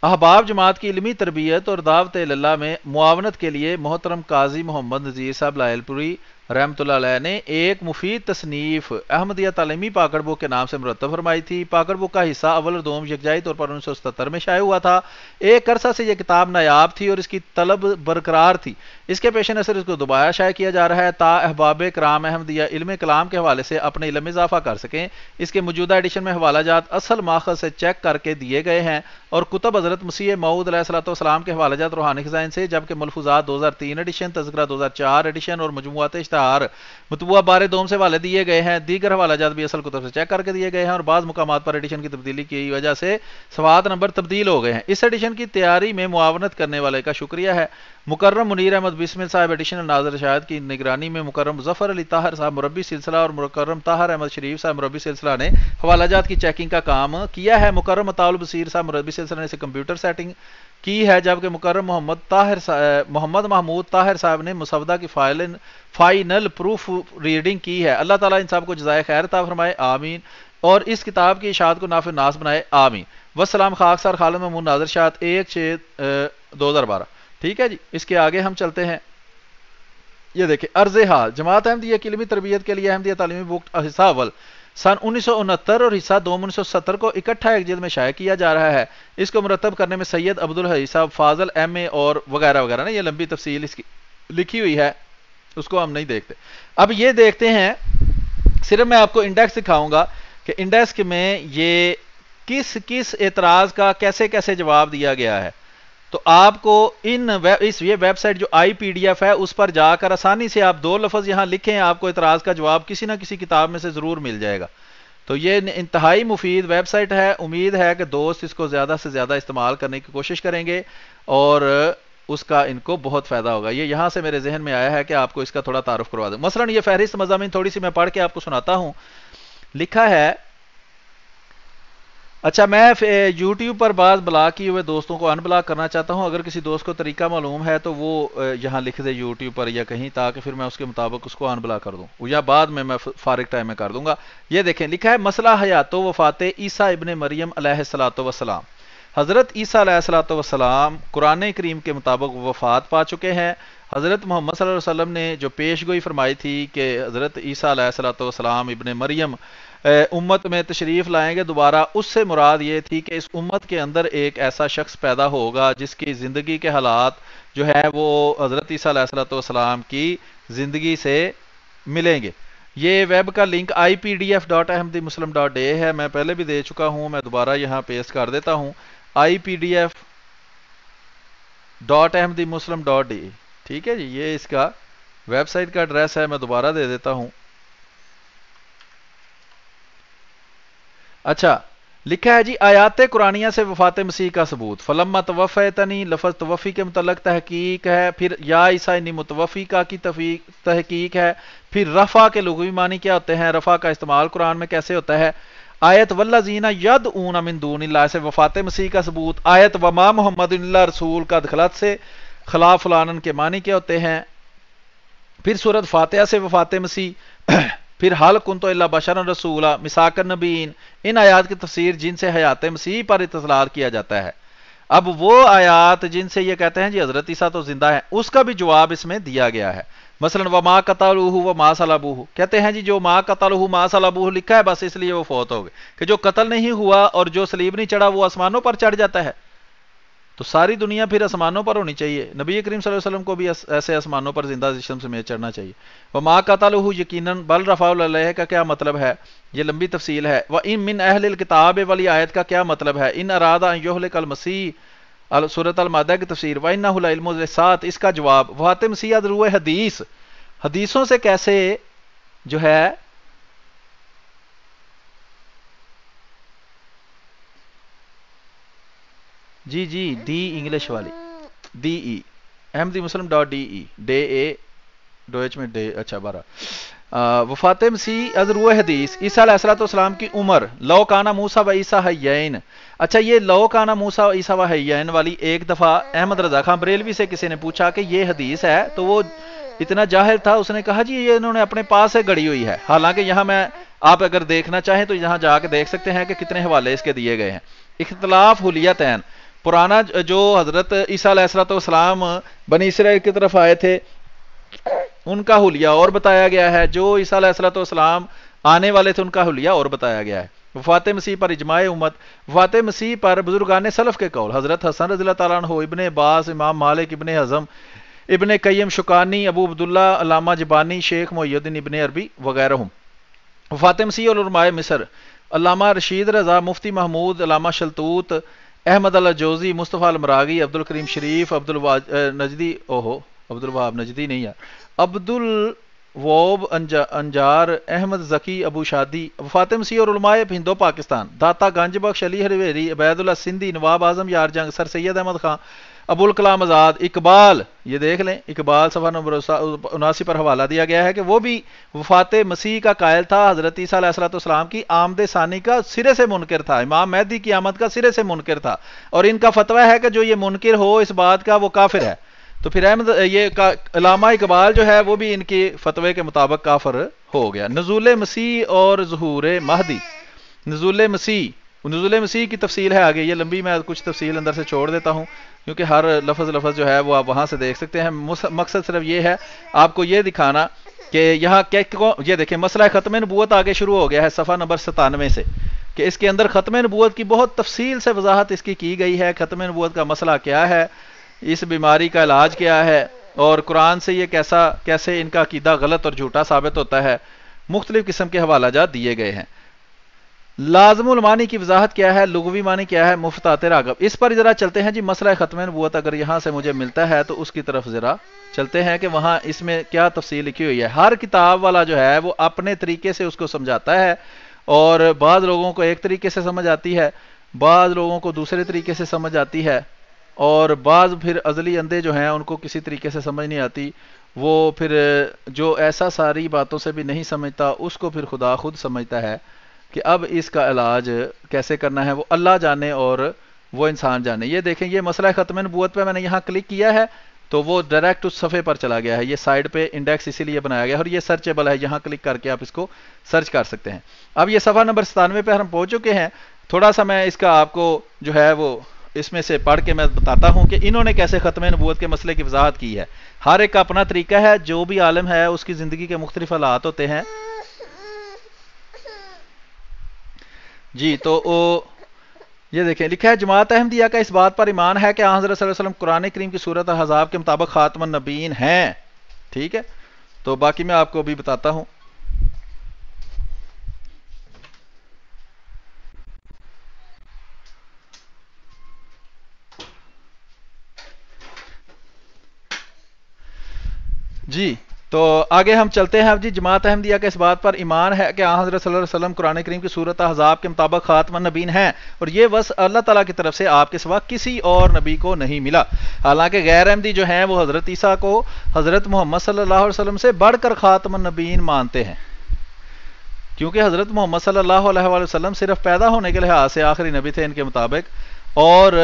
احباب جماعت کی علمی تربیت اور دعوت اللہ میں معاونت کے لیے محترم قاضی محمد نذیر صاحب لائل پوری رحمۃ اللہ علیہ نے ایک مفید تصنیف احمدیہ تعلیمی پاکٹ بک کے نام سے مرتب فرمائی تھی۔ پاکٹ بک کا حصہ اول اور دوم یکجائی طور پر 1977 میں شائع ہوا تھا۔ ایک عرصہ سے یہ کتاب نایاب تھی اور اس کی طلب برقرار تھی۔ اس کے پیش نظر اس کو دوبارہ شائع کیا جا رہا ہے تا احباب کرام احمدیہ علم کلام کے حوالے سے اپنے علم میں اضافہ کر سکیں۔ اس کے موجودہ ایڈیشن میں حوالہ جات اصل ماخذ سے چیک کر کے دیے گئے ہیں، اور کتب حضرت مسیح موعود علیہ الصلوۃ والسلام کے حوالہ جات روحانی خزائن سے، جبکہ ملفوظات 2003 ایڈیشن، تذکرہ 2004 ایڈیشن اور مجموعات اشتہار مطبوعہ بار دوم سے حوالے دیے گئے ہیں۔ دیگر حوالہ جات بھی اصل کتب سے چیک کر کے دیے گئے ہیں، اور بعض مقامات پر ایڈیشن کی تبدیلی کی وجہ سے صفحات نمبر تبدیل ہو گئے ہیں۔ اس ایڈیشن کی تیاری میں معاونت کرنے والے کا شکریہ ہے۔ مکرم منیر احمد بسمل صاحب ایڈیشنل ناظر اشاعت کی نگرانی میں مکرم مظفر علی طاہر صاحب مربی سلسلہ اور مکرم طاہر احمد شریف صاحب مربی سلسلہ نے حوالہ جات کی چیکنگ کا کام کیا ہے۔ مکرم عطاء البصیر صاحب مربی سلسلہ نے اسے کمپیوٹر سیٹنگ کی ہے، جبکہ مکرم محمد محمود طاہر صاحب نے مسودہ کی فائنل پروف ریڈنگ کی ہے۔ اللہ تعالیٰ ان سب کو جزائے خیر عطا فرمائے، آمین، اور اس کتاب کی اشاعت کو نافع ناس بنائے، آمین۔ والسلام۔ خاکسار خالد محمود ناظر اشاعت 1/6/2012۔ ٹھیک ہے جی، اس کے آگے ہم چلتے ہیں۔ یہ دیکھیں، عرض حال جماعت احمدیہ کی علمی تربیت کے لیے احمدیہ تعلیمی بک حصہ اول سن 1969 اور حصہ دوم 1970 کو اکٹھا ایک جلد میں شائع کیا جا رہا ہے۔ اس کو مرتب کرنے میں سید عبدالحی صاحب فاضل ایم اے اور وغیرہ وغیرہ نے، یہ لمبی تفصیل اس کی لکھی ہوئی ہے، اس کو ہم نہیں دیکھتے۔ اب یہ دیکھتے ہیں، صرف میں آپ کو انڈیکس دکھاؤں گا کہ انڈیکس میں یہ کس کس اعتراض کا کیسے کیسے جواب دیا گیا ہے۔ تو آپ کو یہ ویب سائٹ جو IPDF ہے اس پر جا کر آسانی سے آپ 2 لفظ یہاں لکھیں، آپ کو اعتراض کا جواب کسی نہ کسی کتاب میں سے ضرور مل جائے گا۔ تو یہ انتہائی مفید ویب سائٹ ہے، امید ہے کہ دوست اس کو زیادہ سے زیادہ استعمال کرنے کی کوشش کریں گے اور اس کا ان کو بہت فائدہ ہوگا۔ یہ یہاں سے میرے ذہن میں آیا ہے کہ آپ کو اس کا تھوڑا تعارف کروا دوں۔ مثلا یہ فہرست مضامین تھوڑی سی میں پڑھ کے آپ کو سناتا ہوں۔ لکھا ہے، اچھا میں یوٹیوب پر بعض بلاک کیے ہوئے دوستوں کو ان بلاک کرنا چاہتا ہوں، اگر کسی دوست کو طریقہ معلوم ہے تو وہ یہاں لکھ دے یوٹیوب پر یا کہیں، تاکہ پھر میں اس کے مطابق اس کو ان بلاک کر دوں، یا بعد میں فارغ ٹائم میں کر دوں گا۔ یہ دیکھیں، لکھا ہے مسئلہ حیات و وفات عیسیٰ ابن مریم علیہ الصلوۃ والسلام۔ حضرت عیسیٰ علیہ الصلوۃ والسلام قرآن کریم کے مطابق وفات پا چکے ہیں۔ حضرت محمد صلی اللہ علیہ وسلم نے جو پیش گوئی فرمائی تھی کہ حضرت عیسیٰ علیہ الصلوۃ والسلام ابن مریم امت میں تشریف لائیں گے دوبارہ، اس سے مراد یہ تھی کہ اس امت کے اندر ایک ایسا شخص پیدا ہوگا جس کی زندگی کے حالات جو ہے وہ حضرت عیسیٰ علیہ الصلوۃ والسلام کی زندگی سے ملیں گے۔ یہ ویب کا لنک IPDF.ahmadimuslim.a ہے، میں پہلے بھی دے چکا ہوں، میں دوبارہ یہاں پیسٹ کر دیتا ہوں، IPDF.ahmadimuslim.a۔ ٹھیک ہے جی، یہ اس کا ویب سائٹ کا ایڈریس ہے، میں دوبارہ دے دیتا ہوں۔ اچھا، لکھا ہے جی، آیات قرآنیہ سے وفات مسیح کا ثبوت۔ فلما توفیتنی، لفظ توفی کے متعلق تحقیق ہے، پھر یا عیسیٰ انی متوفی کا کی تحقیق ہے، پھر رفع کے لغوی معنی کیا ہوتے ہیں، رفع کا استعمال قرآن میں کیسے ہوتا ہے، آیت والذین یدعون من دون اللہ سے وفات مسیح کا ثبوت، آیت وما محمد اللہ رسول کا دخلت سے خلاف فلانن کے معنی کیا ہوتے ہیں، پھر سورۃ فاتحہ سے وفات مسیح، پھر حل کنتو الا بشرا رسولا، میثاق النبیین، ان آیات کی تفسیر جن سے حیات مسیح پر اتصالات کیا جاتا ہے۔ اب وہ آیات جن سے یہ کہتے ہیں جی حضرت عیسیٰ تو زندہ ہے، اس کا بھی جواب اس میں دیا گیا ہے۔ مثلا وما قتلوہ وما صلبوہ، کہتے ہیں جی جو ما قتلوہ ما صلبوہ لکھا ہے بس اس لیے وہ فوت ہو گئے، کہ جو قتل نہیں ہوا اور جو صلیب نہیں چڑھا وہ آسمانوں پر چڑھ جاتا ہے۔ تو ساری دنیا پھر آسمانوں پر ہونی چاہیے، نبی کریم صلی اللہ علیہ وسلم کو بھی ایسے آسمانوں پر زندہ جسم سمیت چڑھنا چاہیے۔ وما قتلہ یقیناً بل رفع علیہ کا کیا مطلب ہے؟ یہ لمبی تفصیل ہے۔ وَإِن مِّنْ أَهْلِ الْكِتَابِ والی آیت کا کیا مطلب ہے؟ ان اراد ان یہلک المسیح سورۃ المائدہ کی تفسیر وَإِنَّهُ لَعِلْمٌ لِلسَّاعَةِ، اس کا جواب وفات مسیح از روح حدیث، حدیثوں سے کیسے جو ہے جی جی ڈی انگلش والی ڈی ای احمدی مسلم ڈاٹ ڈی ای ڈے اے ڈویچ میں ڈے اچھا بارہ وفات مسیح از روح حدیث عیسیٰ علیہ السلام کی عمر لو کانا موسیٰ و عیسیٰ حیین۔ اچھا یہ لو کانا موسیٰ و عیسیٰ و حیین والی ایک دفعہ احمد رضا خان بریلوی سے کسی نے پوچھا کہ یہ حدیث ہے، تو وہ اتنا جاہل تھا، اس نے کہا جی یہ انہوں نے اپنے پاس سے گڑی ہوئی ہے، حالانکہ یہاں میں آپ اگر دیکھنا چاہیں تو یہاں جا کے دیکھ سکتے ہیں کہ کتنے حوالے اس کے دیے گئے ہیں۔ اختلاف حلیتین، پرانا جو حضرت عیسیٰ علیہ السلام بنی اسرائیل کی طرف آئے تھے ان کا حلیہ اور بتایا گیا ہے، جو عیسیٰ علیہ السلام آنے والے تھے ان کا حلیہ اور بتایا گیا ہے۔ وفات مسیح پر اجماع امت، وفات مسیح پر بزرگان سلف کے قول حضرت حسن رضی اللہ تعالیٰ عنہ، ابن عباس، امام مالک، ابن حزم، ابن قیم شکانی، ابو عبداللہ علامہ جبانی، شیخ محی الدین ابن عربی وغیرہ۔ وفات مسیح اور علماء مصر علامہ رشید رضا، مفتی محمود، علامہ شلتوت، احمد اللہ جوزی، مصطفیٰ المراغی، عبد الکریم شریف، نجدی، اوہو عبد الوہاب نجدی نہیں ہے، عبد الوہاب انجار، احمد ذکی، ابو شادی۔ وفات مسیح اور علماء ہندو پاکستان داتا گنج بخش، علی ہریویری، عبید اللہ سندھی، نواب اعظم یار جنگ، سر سید احمد خان، ابو الکلام آزاد، اقبال، یہ دیکھ لیں اقبال صفحہ نمبر 79 پر حوالہ دیا گیا ہے کہ وہ بھی وفات مسیح کا قائل تھا، حضرت عیسیٰ علیہ السلام کی آمد ثانی کا سرے سے منکر تھا، امام مہدی کی آمد کا سرے سے منکر تھا، اور ان کا فتویٰ ہے کہ جو یہ منکر ہو اس بات کا وہ کافر ہے۔ تو پھر یہ علامہ اقبال جو ہے وہ بھی ان کے فتوے کے مطابق کافر ہو گیا۔ نزول مسیح اور ظہور مہدی، نزول مسیح کی تفصیل ہے آگے، یہ لمبی میں کچھ تفصیل اندر سے چھوڑ دیتا ہوں کیونکہ ہر لفظ جو ہے وہ آپ وہاں سے دیکھ سکتے ہیں۔ مقصد صرف یہ ہے آپ کو یہ دکھانا کہ یہاں یہ دیکھیں مسئلہ ختم نبوت آگے شروع ہو گیا ہے صفحہ نمبر 97 سے، کہ اس کے اندر ختم نبوت کی بہت تفصیل سے وضاحت اس کی گئی ہے، ختم نبوت کا مسئلہ کیا ہے، اس بیماری کا علاج کیا ہے، اور قرآن سے یہ کیسے ان کا عقیدہ غلط اور جھوٹا ثابت ہوتا ہے، مختلف قسم کے حوالہ جات دیے گئے ہیں۔ لازم المانی کی وضاحت کیا ہے، لغوی معنی کیا ہے، مفتات راغب، اس پر ذرا چلتے ہیں جی۔ مسئلہ ختم نبوت اگر یہاں سے مجھے ملتا ہے تو اس کی طرف ذرا چلتے ہیں کہ وہاں اس میں کیا تفصیل لکھی ہوئی ہے۔ ہر کتاب والا جو ہے وہ اپنے طریقے سے اس کو سمجھاتا ہے، اور بعض لوگوں کو ایک طریقے سے سمجھ آتی ہے، بعض لوگوں کو دوسرے طریقے سے سمجھ آتی ہے، اور بعض پھر ازلی اندھے جو ہیں ان کو کسی طریقے سے سمجھ نہیں آتی، وہ پھر جو ایسا ساری باتوں سے بھی نہیں سمجھتا اس کو پھر خدا خود سمجھتا ہے کہ اب اس کا علاج کیسے کرنا ہے، وہ اللہ جانے اور وہ انسان جانے۔ یہ دیکھیں یہ مسئلہ ختم نبوت پہ میں نے یہاں کلک کیا ہے تو وہ ڈائریکٹ اس صفحے پر چلا گیا ہے، یہ سائڈ پہ انڈیکس اسی لیے بنایا گیا ہے، اور یہ سرچیبل ہے، یہاں کلک کر کے آپ اس کو سرچ کر سکتے ہیں۔ اب یہ صفحہ نمبر 97 پہ ہم پہنچ چکے ہیں، تھوڑا سا میں اس کا آپ کو جو ہے وہ اس میں سے پڑھ کے میں بتاتا ہوں کہ انہوں نے کیسے ختم نبوت کے مسئلے کی وضاحت کی ہے۔ ہر ایک کا اپنا طریقہ ہے، جو بھی عالم ہے اس کی زندگی کے مختلف حالات ہوتے ہیں جی۔ تو یہ دیکھیں لکھا ہے جماعت احمدیہ کا اس بات پر ایمان ہے کہ آن حضرت صلی اللہ علیہ وسلم قرآن کریم کی سورۃ احزاب کے مطابق خاتم النبیین ہیں، ٹھیک ہے، تو باقی میں آپ کو ابھی بتاتا ہوں۔ جی تو آگے ہم چلتے ہیں۔ اب جی جماعت احمدیہ کا اس بات پر ایمان ہے کہ آن حضرت صلی اللہ علیہ وسلم قرآن کریم کی سورۃ احزاب کے مطابق خاتم النبیین ہیں، اور یہ وصف اللہ تعالیٰ کی طرف سے آپ کے سوا کسی اور نبی کو نہیں ملا، حالانکہ غیر احمدی جو ہیں وہ حضرت عیسیٰ کو حضرت محمد صلی اللہ علیہ وسلم سے بڑھ کر خاتم النبیین مانتے ہیں، کیونکہ حضرت محمد صلی اللہ علیہ وآلہ وسلم صرف پیدا ہونے کے لحاظ سے آخری نبی تھے ان کے مطابق، اور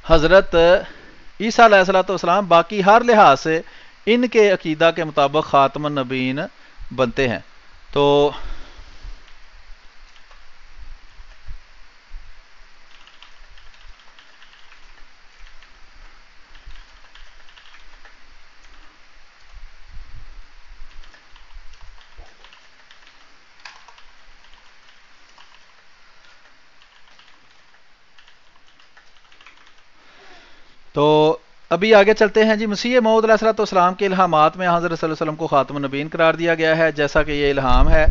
حضرت عیسیٰ علیہ السلام باقی ہر لحاظ سے ان کے عقیدہ کے مطابق خاتم النبیین بنتے ہیں۔ تو تو ابھی آگے چلتے ہیں جی. مسیح موعود علیہ السلام کے الہامات میں حضرت صلی اللہ علیہ وسلم کو خاتم النبیین قرار دیا گیا ہے. جیسا کہ یہ الہام ہے: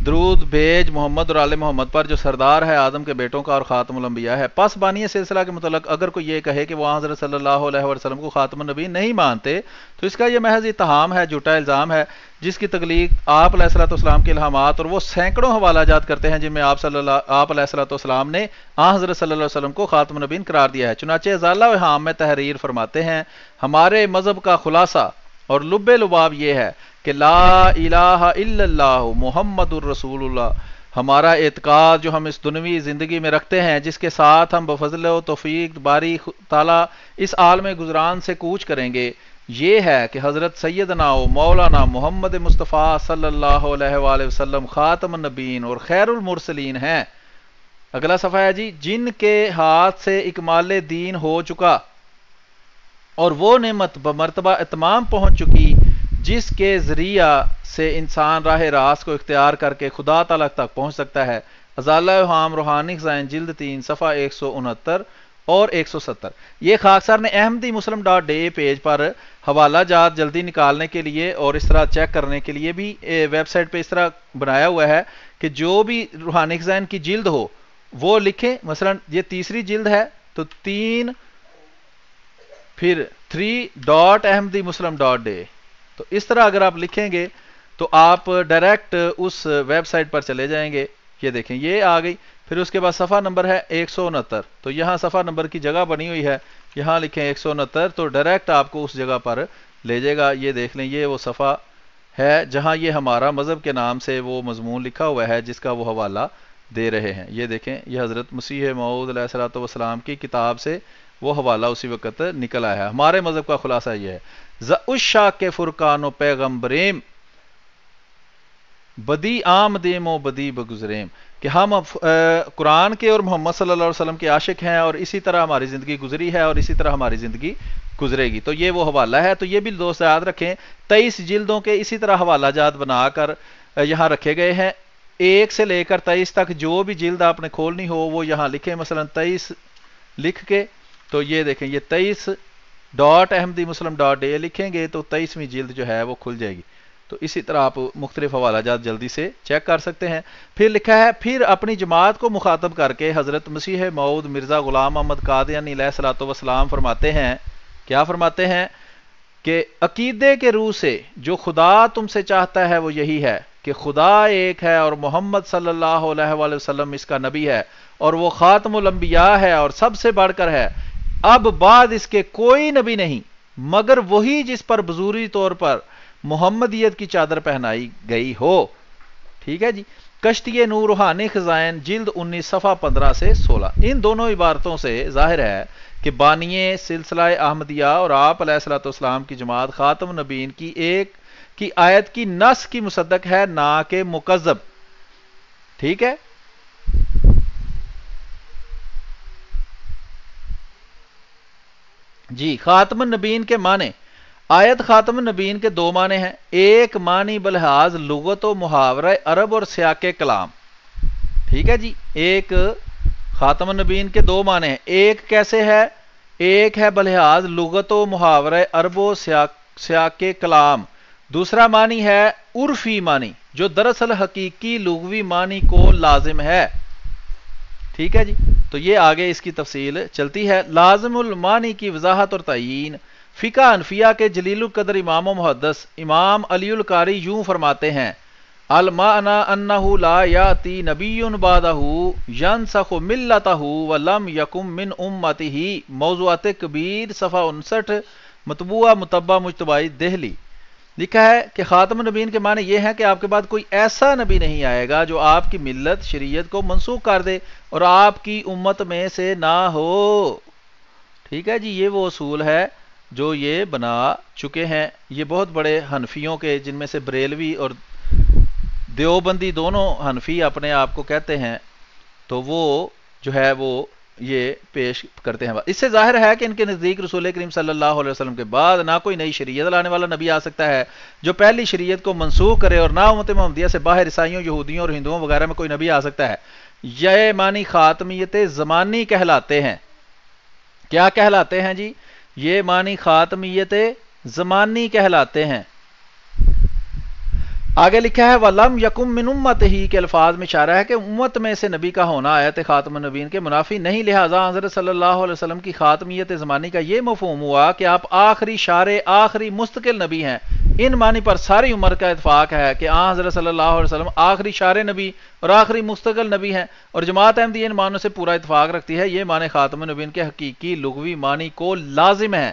درود بھیج محمد اور آل محمد پر جو سردار ہے آدم کے بیٹوں کا اور خاتم الانبیاء ہے. پس بانی سلسلہ کے متعلق اگر کوئی یہ کہے کہ وہ حضرت صلی اللہ علیہ وسلم کو خاتم النبیین نہیں مانتے تو اس کا یہ محض اتہام ہے، جھوٹا الزام ہے، جس کی تخلیق آپ علیہ السلام کے الہامات اور وہ سینکڑوں حوالہ جات کرتے ہیں جن میں آپ علیہ السلام نے حضرت صلی اللہ علیہ وسلم کو خاتم النبیین قرار دیا ہے. چنانچہ ازالہ وہام میں تحریر فرماتے ہیں: ہمارے مذہب کا خلاصہ اور لب لباب یہ ہے کہ لا الہ الا اللہ محمد الرسول اللہ. ہمارا اعتقاد جو ہم اس دنیوی زندگی میں رکھتے ہیں، جس کے ساتھ ہم بفضل و توفیق باری تعالیٰ اس عالم گزران سے کوچ کریں گے، یہ ہے کہ حضرت سیدنا و مولانا محمد مصطفیٰ صلی اللہ علیہ وآلہ وسلم خاتم النبیین اور خیر المرسلین ہیں. اگلا صفحہ ہے جی. جن کے ہاتھ سے اکمال دین ہو چکا اور وہ نعمت بمرتبہ اتمام پہنچ چکی جس کے ذریعہ سے انسان راہ راست کو اختیار کر کے خدا تعالیٰ تک پہنچ سکتا ہے. ازالہ وہام روحانی خزائن جلد 3 صفحہ 169 اور 170. یہ خاکسار نے احمدی مسلم ڈاٹ ڈے پیج پر حوالہ جات جلدی نکالنے کے لیے اور اس طرح چیک کرنے کے لیے بھی ویب سائٹ پہ اس طرح بنایا ہوا ہے کہ جو بھی روحانی خزائن کی جلد ہو وہ لکھیں. مثلا یہ تیسری جلد ہے تو 3 پھر 3.ahmadimuslim.day. تو اس طرح اگر آپ لکھیں گے تو آپ ڈائریکٹ اس ویب سائٹ پر چلے جائیں گے. یہ دیکھیں یہ آ گئی. پھر اس کے بعد صفحہ نمبر ہے 169. تو یہاں صفحہ نمبر کی جگہ بنی ہوئی ہے، یہاں لکھیں 169 تو ڈائریکٹ آپ کو اس جگہ پر لے جائے گا. یہ دیکھ لیں یہ وہ صفحہ ہے جہاں یہ ہمارا مذہب کے نام سے وہ مضمون لکھا ہوا ہے جس کا وہ حوالہ دے رہے ہیں. یہ دیکھیں یہ حضرت مسیح موعود علیہ السلام کی کتاب سے وہ حوالہ اسی وقت نکل آیا ہے. ہمارے مذہب کا خلاصہ یہ ہے: ذا کے فرقان و پیغمبریم بدی آمدیم و بدی بگزریم، کہ ہم قرآن کے اور محمد صلی اللہ علیہ وسلم کے عاشق ہیں اور اسی طرح ہماری زندگی گزری ہے اور اسی طرح ہماری زندگی گزرے گی. تو یہ وہ حوالہ ہے. تو یہ بھی دوست یاد رکھیں 23 جلدوں کے اسی طرح حوالہ جات بنا کر یہاں رکھے گئے ہیں. 1 سے لے کر 23 تک جو بھی جلد آپ نے کھولنی ہو وہ یہاں لکھیں. مثلا 23 لکھ کے تو یہ دیکھیں یہ 23.ahmadimuslim.day لکھیں گے تو 23ویں جلد جو ہے وہ کھل جائے گی. تو اسی طرح آپ مختلف حوالہ جات جلدی سے چیک کر سکتے ہیں. پھر لکھا ہے: پھر اپنی جماعت کو مخاطب کر کے حضرت مسیح موعود مرزا غلام محمد قادیانی علیہ الصلوۃ والسلام فرماتے ہیں، کیا فرماتے ہیں کہ عقیدے کے روح سے جو خدا تم سے چاہتا ہے وہ یہی ہے کہ خدا ایک ہے اور محمد صلی اللہ علیہ وآلہ وسلم اس کا نبی ہے اور وہ خاتم الانبیاء ہے اور سب سے بڑھ کر ہے. اب بعد اس کے کوئی نبی نہیں مگر وہی جس پر بذوری طور پر محمدیت کی چادر پہنائی گئی ہو. ٹھیک ہے جی. کشتی نور روحانی خزائن جلد 19 صفحہ 15 سے 16. ان دونوں عبارتوں سے ظاہر ہے کہ بانی سلسلہ احمدیہ اور آپ علیہ الصلوۃ والسلام کی جماعت خاتم النبیین کی آیت کی نص کی مصدق ہے، نہ کہ مکذب. ٹھیک ہے. جی. خاتم النبیین کے معنی. آیت خاتم النبیین کے 2 معنی ہیں. ایک معنی بلحاظ لغت و محاورہ عرب اور سیاق کلام. ٹھیک ہے جی. ایک خاتم النبیین کے 2 معنی ہیں. ایک کیسے ہے؟ ایک ہے بلحاظ لغت و محاورہ عرب و سیاق کلام. دوسرا معنی ہے عرفی معنی جو دراصل حقیقی لغوی معنی کو لازم ہے. ٹھیک ہے جی. تو یہ آگے اس کی تفصیل چلتی ہے. لازم المانی کی وضاحت اور تعیین. فقہ حنفیہ کے جلیل القدر امام و محدث امام علی القاری یوں فرماتے ہیں: المعنی انہ لا یاتی نبی بعدہ ینسخ ملتہ ولم یکم من امتہ. موضوعات کبیر صفحہ 59 مطبوعہ مطبع مجتبائی دہلی. لکھا ہے کہ خاتم النبیین کے معنی یہ ہے کہ آپ کے بعد کوئی ایسا نبی نہیں آئے گا جو آپ کی ملت شریعت کو منسوخ کر دے اور آپ کی امت میں سے نہ ہو. ٹھیک ہے جی. یہ وہ اصول ہے جو یہ بنا چکے ہیں. یہ بہت بڑے حنفیوں کے جن میں سے بریلوی اور دیوبندی دونوں حنفی اپنے آپ کو کہتے ہیں تو وہ جو ہے وہ یہ پیش کرتے ہیں. اس سے ظاہر ہے کہ ان کے نزدیک رسول کریم صلی اللہ علیہ وسلم کے بعد نہ کوئی نئی شریعت لانے والا نبی آ سکتا ہے جو پہلی شریعت کو منسوخ کرے اور نہ امت محمدیہ سے باہر عیسائیوں یہودیوں اور ہندوؤں وغیرہ میں کوئی نبی آ سکتا ہے. یہ معنی خاتمیت زمانی کہلاتے ہیں. کیا کہلاتے ہیں جی؟ یہ معنی خاتمیت زمانی کہلاتے ہیں۔ آگے لکھا ہے وَلَمْ يَكُمْ مِنْ أُمَّتِهِ کے الفاظ میں اشارہ ہے کہ امت میں سے نبی کا ہونا آیت خاتم النبیین کے منافی نہیں، لہٰذا حضرت صلی اللہ علیہ وسلم کی خاتمیت زمانی کا یہ مفہوم ہوا کہ آپ آخری شارع، آخری مستقل نبی ہیں۔ ان معنی پر ساری عمر کا اتفاق ہے کہ حضرت صلی اللہ علیہ وسلم آخری شارع نبی اور آخری مستقل نبی ہیں، اور جماعت احمدیہ ان معنوں سے پورا اتفاق رکھتی ہے۔ یہ معنی خاتم النبیین کے حقیقی لغوی معنی کو لازم ہے۔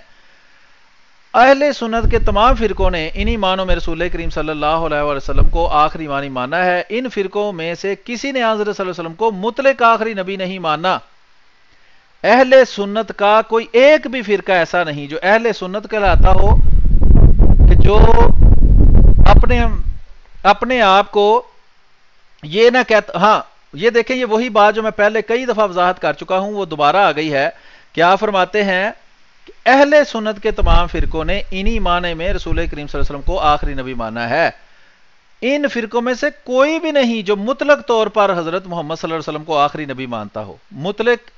اہل سنت کے تمام فرقوں نے انہی معنوں میں رسول کریم صلی اللہ علیہ وسلم کو آخری معنی مانا ہے۔ ان فرقوں میں سے کسی نے حضرت صلی اللہ علیہ وسلم کو مطلق آخری نبی نہیں مانا۔ اہل سنت کا کوئی ایک بھی فرقہ ایسا نہیں جو اہل سنت کہلاتا ہو کہ جو اپنے آپ کو یہ نہ کہتا۔ ہاں یہ دیکھیں، یہ وہی بات جو میں پہلے کئی دفعہ وضاحت کر چکا ہوں وہ دوبارہ آ گئی ہے۔ کیا فرماتے ہیں کہ اہل سنت کے تمام فرقوں نے انہی معنی میں رسول کریم صلی اللہ علیہ وسلم کو آخری نبی مانا ہے۔ ان فرقوں میں سے کوئی بھی نہیں جو مطلق طور پر حضرت محمد صلی اللہ علیہ وسلم کو آخری نبی مانتا ہو۔ مطلق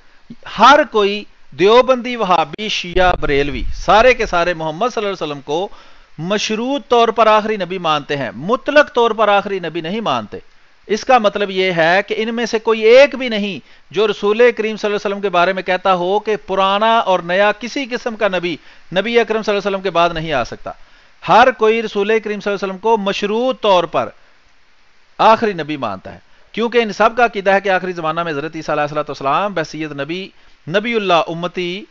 ہر کوئی، دیوبندی، وہابی، شیعہ، بریلوی، سارے کے سارے محمد صلی اللہ علیہ وسلم کو مشروط طور پر آخری نبی مانتے ہیں، مطلق طور پر آخری نبی نہیں مانتے۔ اس کا مطلب یہ ہے کہ ان میں سے کوئی ایک بھی نہیں جو رسول کریم صلی اللہ علیہ وسلم کے بارے میں کہتا ہو کہ پرانا اور نیا کسی قسم کا نبی اکرم صلی اللہ علیہ وسلم کے بعد نہیں آ سکتا۔ ہر کوئی رسول کریم صلی اللہ علیہ وسلم کو مشروط طور پر آخری نبی مانتا ہے، کیونکہ ان سب کا عقیدہ ہے کہ آخری زمانہ میں حضرت عیسیٰ علیہ السلام بحیثیت نبی اللہ امتی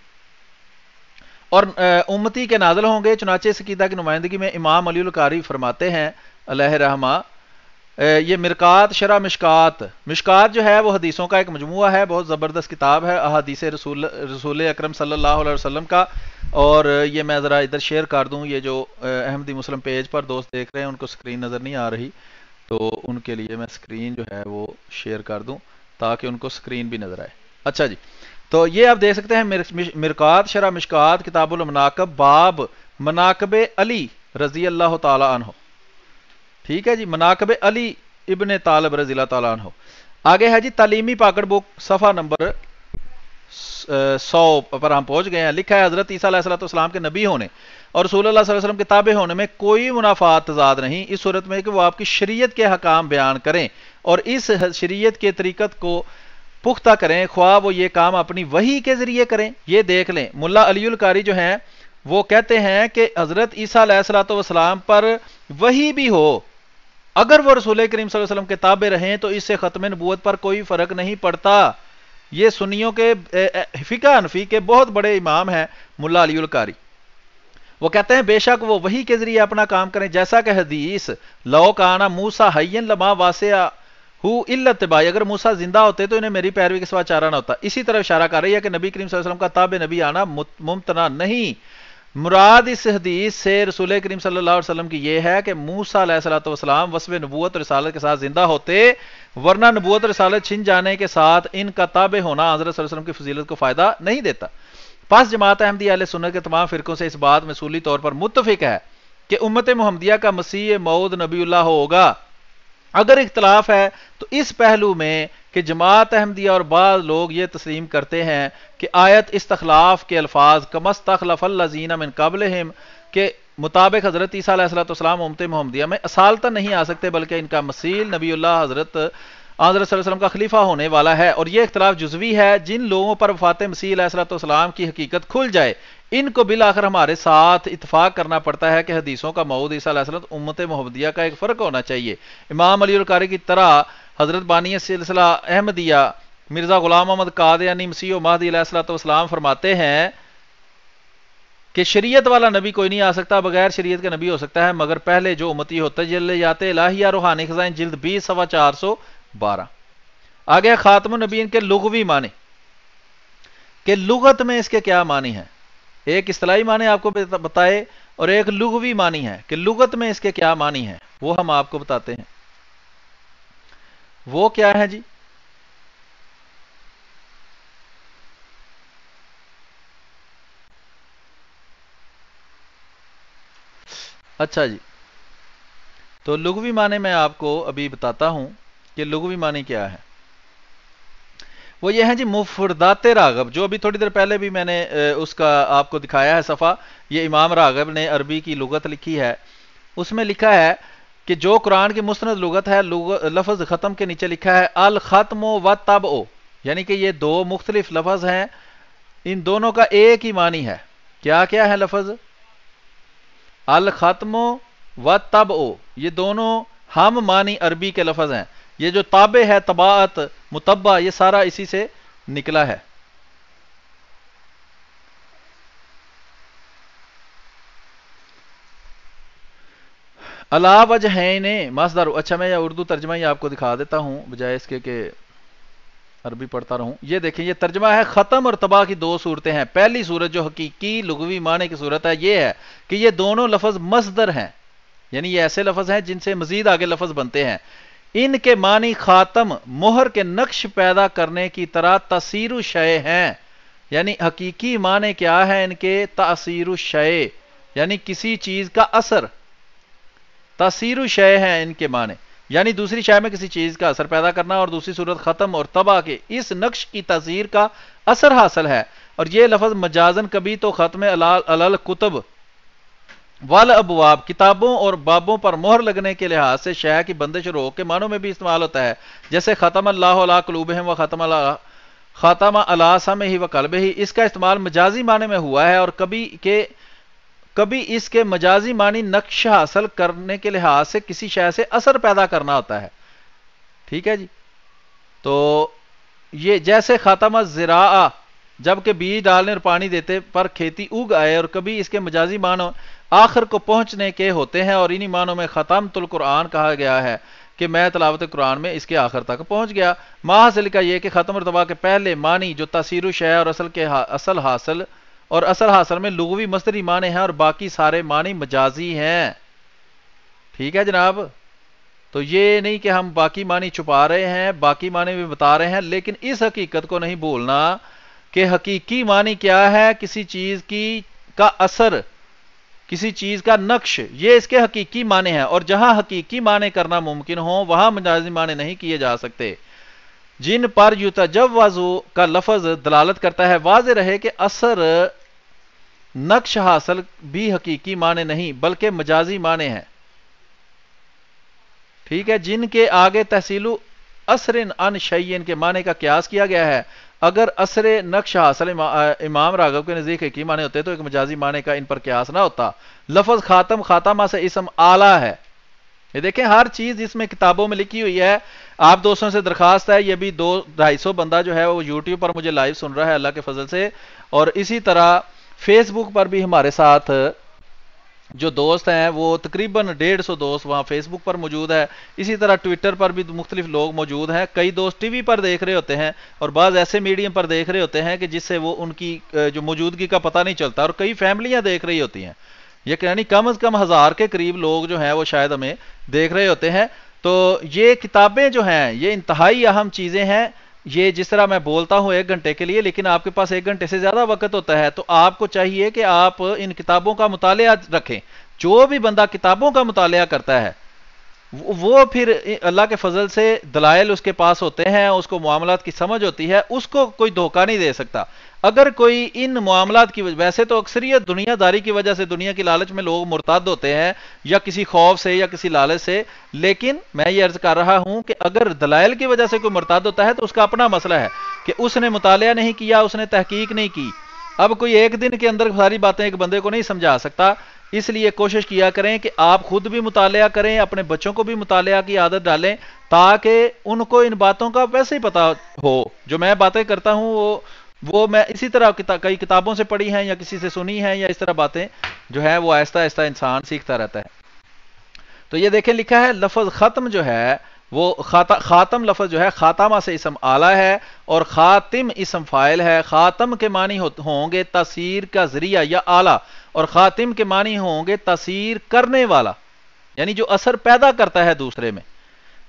اور امتی کے نازل ہوں گے۔ چنانچہ اس عقیدہ کی نمائندگی میں امام علی القاری فرماتے ہیں علیہ رحمہ، یہ مرکات شرح مشکات جو ہے وہ حدیثوں کا ایک مجموعہ ہے، بہت زبردست کتاب ہے احادیث رسول اکرم صلی اللہ علیہ وسلم کا۔ اور یہ میں ذرا ادھر شیئر کر دوں، یہ جو احمدی مسلم پیج پر دوست دیکھ رہے ہیں ان کو سکرین نظر نہیں آ رہی، تو ان کے لیے میں سکرین جو ہے وہ شیئر کر دوں تاکہ ان کو سکرین بھی نظر آئے۔ اچھا جی، تو یہ آپ دیکھ سکتے ہیں مرکات شرح مشکات کتاب المناقب، باب مناقب علی رضی اللہ تعالی عنہ۔ ٹھیک ہے جی، مناقب علی ابن طالب رضی اللہ تعالیٰ عنہ۔ آگے ہے جی تعلیمی پاکٹ بک صفحہ نمبر 100 پر ہم پہنچ گئے ہیں۔ لکھا ہے حضرت عیسیٰ علیہ السلام کے نبی ہونے اور رسول اللہ صلی اللہ علیہ وسلم کے تابع ہونے میں کوئی منافات تضاد نہیں، اس صورت میں کہ وہ آپ کی شریعت کے حکام بیان کریں اور اس شریعت کے طریقت کو پختہ کریں، خواہ وہ یہ کام اپنی وحی کے ذریعے کریں۔ یہ دیکھ لیں، ملا علی القاری جو ہیں وہ کہتے ہیں کہ حضرت عیسیٰ علیہ السلام پر وحی بھی ہو، اگر وہ رسول کریم صلی اللہ علیہ وسلم کے تابع رہیں تو اس سے ختم نبوت پر کوئی فرق نہیں پڑتا۔ یہ سنیوں کے فقہ حنفی کے بہت بڑے امام ہیں ملا علی القاری، وہ کہتے ہیں بے شک وہ وحی کے ذریعے اپنا کام کریں، جیسا کہ حدیث لو کانا موسیٰ حیًّا لما واسع ہو الا اتباعی، اگر موسیٰ زندہ ہوتے تو انہیں میری پیروی کے سوا چارہ نہ ہوتا۔ اسی طرح اشارہ کر رہی ہے کہ نبی کریم صلی اللہ علیہ وسلم کا تابع نبی آنا ممتنع نہیں۔ مراد اس حدیث سے رسول کریم صلی اللہ علیہ وسلم کی یہ ہے کہ موسیٰ علیہ السلام وصف نبوت اور رسالت کے ساتھ زندہ ہوتے، ورنہ نبوت اور رسالت چھن جانے کے ساتھ ان کا تابع ہونا حضرت صلی اللہ علیہ وسلم کی فضیلت کو فائدہ نہیں دیتا۔ پس جماعت احمدیہ اہل سنت کے تمام فرقوں سے اس بات میں اصولی طور پر متفق ہے کہ امت محمدیہ کا مسیح موعود نبی اللہ ہوگا۔ اگر اختلاف ہے تو اس پہلو میں کہ جماعت احمدیہ اور بعض لوگ یہ تسلیم کرتے ہیں کہ آیت استخلاف کے الفاظ کمستخلف الذین من قبلہم کے مطابق حضرت عیسیٰ علیہ السلام امت محمدیہ میں اصالتاً نہیں آ سکتے، بلکہ ان کا مسیل نبی اللہ حضرت صلی اللہ علیہ وسلم کا خلیفہ ہونے والا ہے، اور یہ اختلاف جزوی ہے۔ جن لوگوں پر وفات مسیح علیہ السلام کی حقیقت کھل جائے ان کو بالآخر ہمارے ساتھ اتفاق کرنا پڑتا ہے کہ حدیثوں کا موعود عیسیٰ علیہ السلام امت محمدیہ کا ایک فرق ہونا چاہیے۔ امام علی القاری کی طرح حضرت بانی سلسلہ احمدیہ مرزا غلام محمد قادیانی مسیح و مہدی علیہ السلام فرماتے ہیں کہ شریعت والا نبی کوئی نہیں آ سکتا، بغیر شریعت کے نبی ہو سکتا ہے مگر پہلے جو امتی ہو۔ تجلیات الہیہ روحانی خزائن جلد 20 صفحہ 412۔ آگے خاتم النبیین کے لغوی معنی کہ لغت میں اس کے کیا معنی ہیں، ایک اصطلاحی معنی آپ کو بتائے اور ایک لغوی معنی ہے کہ لغت میں اس کے کیا معنی ہیں، وہ ہم آپ کو بتاتے ہیں۔ وہ کیا ہے جی؟ اچھا جی، تو لغوی معنی میں آپ کو ابھی بتاتا ہوں کہ لغوی معنی کیا ہے۔ وہ یہ ہیں جی مفردات راغب، جو ابھی تھوڑی دیر پہلے بھی میں نے اس کا آپ کو دکھایا ہے صفحہ، یہ امام راغب نے عربی کی لغت لکھی ہے، اس میں لکھا ہے کہ جو قرآن کی مستند لغت ہے، لفظ ختم کے نیچے لکھا ہے الختم و تبع، یعنی کہ یہ دو مختلف لفظ ہیں، ان دونوں کا ایک ہی معنی ہے۔ کیا کیا ہے لفظ؟ الختم و تبع، یہ دونوں ہم معنی عربی کے لفظ ہیں۔ یہ جو تابع ہے، طباعت، متبع، یہ سارا اسی سے نکلا ہے۔ علا وجہین مصدر، اچھا میں یہ اردو ترجمہ ہی آپ کو دکھا دیتا ہوں بجائے اس کے کہ عربی پڑھتا رہوں۔ یہ دیکھیں، یہ ترجمہ ہے ختم اور تباہ کی دو صورتیں ہیں۔ پہلی صورت جو حقیقی لغوی معنی کی صورت ہے، یہ ہے کہ یہ دونوں لفظ مصدر ہیں، یعنی یہ ایسے لفظ ہیں جن سے مزید آگے لفظ بنتے ہیں۔ ان کے معنی خاتم، مہر کے نقش پیدا کرنے کی طرح تاثیر الشیء ہیں، یعنی حقیقی معنی کیا ہے ان کے؟ تاثیر الشیء، یعنی کسی چیز کا اثر، تاثیر الشیء ہیں ان کے معنی، یعنی دوسری شے میں کسی چیز کا اثر پیدا کرنا، اور دوسری صورت ختم اور تباہ کے اس نقش کی تاثیر کا اثر حاصل ہے۔ اور یہ لفظ مجازن کبھی تو ختم علل کتب والابواب، کتابوں اور بابوں پر مہر لگنے کے لحاظ سے شے کی بندش و روک کے معنوں میں بھی استعمال ہوتا ہے، جیسے ختم اللہ علی قلوبہم و ختم علی سمعہ و قلبہ، اس کا استعمال مجازی معنی میں ہوا ہے، اور کبھی اس کے مجازی معنی نقش حاصل کرنے کے لحاظ سے کسی شے سے اثر پیدا کرنا ہوتا ہے۔ ٹھیک ہے جی، تو یہ جیسے خاتمہ الزراعہ، جبکہ بیج ڈالنے اور پانی دیتے پر کھیتی اگ آئے، اور کبھی اس کے مجازی معنی آخر کو پہنچنے کے ہوتے ہیں، اور انہی معنوں میں ختمت القرآن کہا گیا ہے کہ میں تلاوت قرآن میں اس کے آخر تک پہنچ گیا۔ ماحصل کا یہ کہ ختم اور تباہ کے پہلے معنی جو تاثیر الشیء اور اصل حاصل میں لغوی مصدری معنی ہیں، اور باقی سارے معنی مجازی ہیں۔ ٹھیک ہے جناب، تو یہ نہیں کہ ہم باقی معنی چھپا رہے ہیں، باقی معنی بھی بتا رہے ہیں، لیکن اس حقیقت کو نہیں بھولنا کہ حقیقی معنی کیا ہے؟ کسی چیز کا اثر، کسی چیز کا نقش، یہ اس کے حقیقی معنی ہے، اور جہاں حقیقی معنی کرنا ممکن ہو وہاں مجازی معنی نہیں کیے جا سکتے۔ جن پر یتجوز کا لفظ دلالت کرتا ہے، واضح رہے کہ اثر، نقش حاصل بھی حقیقی معنی نہیں بلکہ مجازی معنی ہے۔ ٹھیک ہے، جن کے آگے تحصیل اثر ان شیئن کے معنی کا قیاس کیا گیا ہے، اگر اثر نقش حاصل امام راغب کے نزدیک حقیقی معنی ہوتے تو ایک مجازی معنی کا ان پر قیاس نہ ہوتا۔ لفظ خاتم، خاتمہ سے اسم اعلیٰ ہے۔ یہ دیکھیں، ہر چیز اس میں کتابوں میں لکھی ہوئی ہے۔ آپ دوستوں سے درخواست ہے، یہ بھی 200-250 بندہ جو ہے وہ یوٹیوب پر مجھے لائیو سن رہا ہے اللہ کے فضل سے، اور اسی طرح فیس بک پر بھی ہمارے ساتھ جو دوست ہیں وہ تقریباً 150 دوست وہاں فیس بک پر موجود ہے، اسی طرح ٹویٹر پر بھی مختلف لوگ موجود ہیں، کئی دوست ٹی وی پر دیکھ رہے ہوتے ہیں، اور بعض ایسے میڈیم پر دیکھ رہے ہوتے ہیں کہ جس سے وہ ان کی جو موجودگی کا پتہ نہیں چلتا، اور کئی فیملیاں دیکھ رہی ہوتی ہیں، یعنی کم از کم 1000 کے قریب لوگ جو ہیں وہ شاید ہمیں دیکھ رہے ہوتے ہیں۔ تو یہ کتابیں جو ہیں یہ انتہائی اہم چیزیں ہیں۔ یہ جس طرح میں بولتا ہوں 1 گھنٹے کے لیے، لیکن آپ کے پاس 1 گھنٹے سے زیادہ وقت ہوتا ہے، تو آپ کو چاہیے کہ آپ ان کتابوں کا مطالعہ رکھیں۔ جو بھی بندہ کتابوں کا مطالعہ کرتا ہے وہ پھر اللہ کے فضل سے دلائل اس کے پاس ہوتے ہیں، اس کو معاملات کی سمجھ ہوتی ہے، اس کو کوئی دھوکہ نہیں دے سکتا۔ اگر کوئی ان معاملات کی ویسے تو اکثریت دنیا داری کی وجہ سے، دنیا کی لالچ میں لوگ مرتد ہوتے ہیں، یا کسی خوف سے یا کسی لالچ سے، لیکن میں یہ عرض کر رہا ہوں کہ اگر دلائل کی وجہ سے کوئی مرتد ہوتا ہے تو اس کا اپنا مسئلہ ہے کہ اس نے مطالعہ نہیں کیا، اس نے تحقیق نہیں کی۔ اب کوئی ایک دن کے اندر ساری باتیں ایک بندے کو نہیں سمجھا سکتا، اس لیے کوشش کیا کریں کہ آپ خود بھی مطالعہ کریں، اپنے بچوں کو بھی مطالعہ کی عادت ڈالیں، تاکہ ان کو ان باتوں کا ویسے ہی پتا ہو۔ جو میں باتیں کرتا ہوں وہ میں اسی طرح کئی کتابوں سے پڑھی ہیں یا کسی سے سنی ہیں، یا اس طرح باتیں جو ہے وہ آہستہ آہستہ انسان سیکھتا رہتا ہے۔ تو یہ دیکھیں لکھا ہے لفظ ختم جو ہے وہ خاتم لفظ جو ہے خاتمہ سے اسم اعلیٰ ہے، اور خاتم اسم فاعل ہے۔ خاتم کے معنی ہوں گے تاثیر کا ذریعہ یا آلہ، اور خاتم کے معنی ہوں گے تاثیر کرنے والا، یعنی جو اثر پیدا کرتا ہے دوسرے میں۔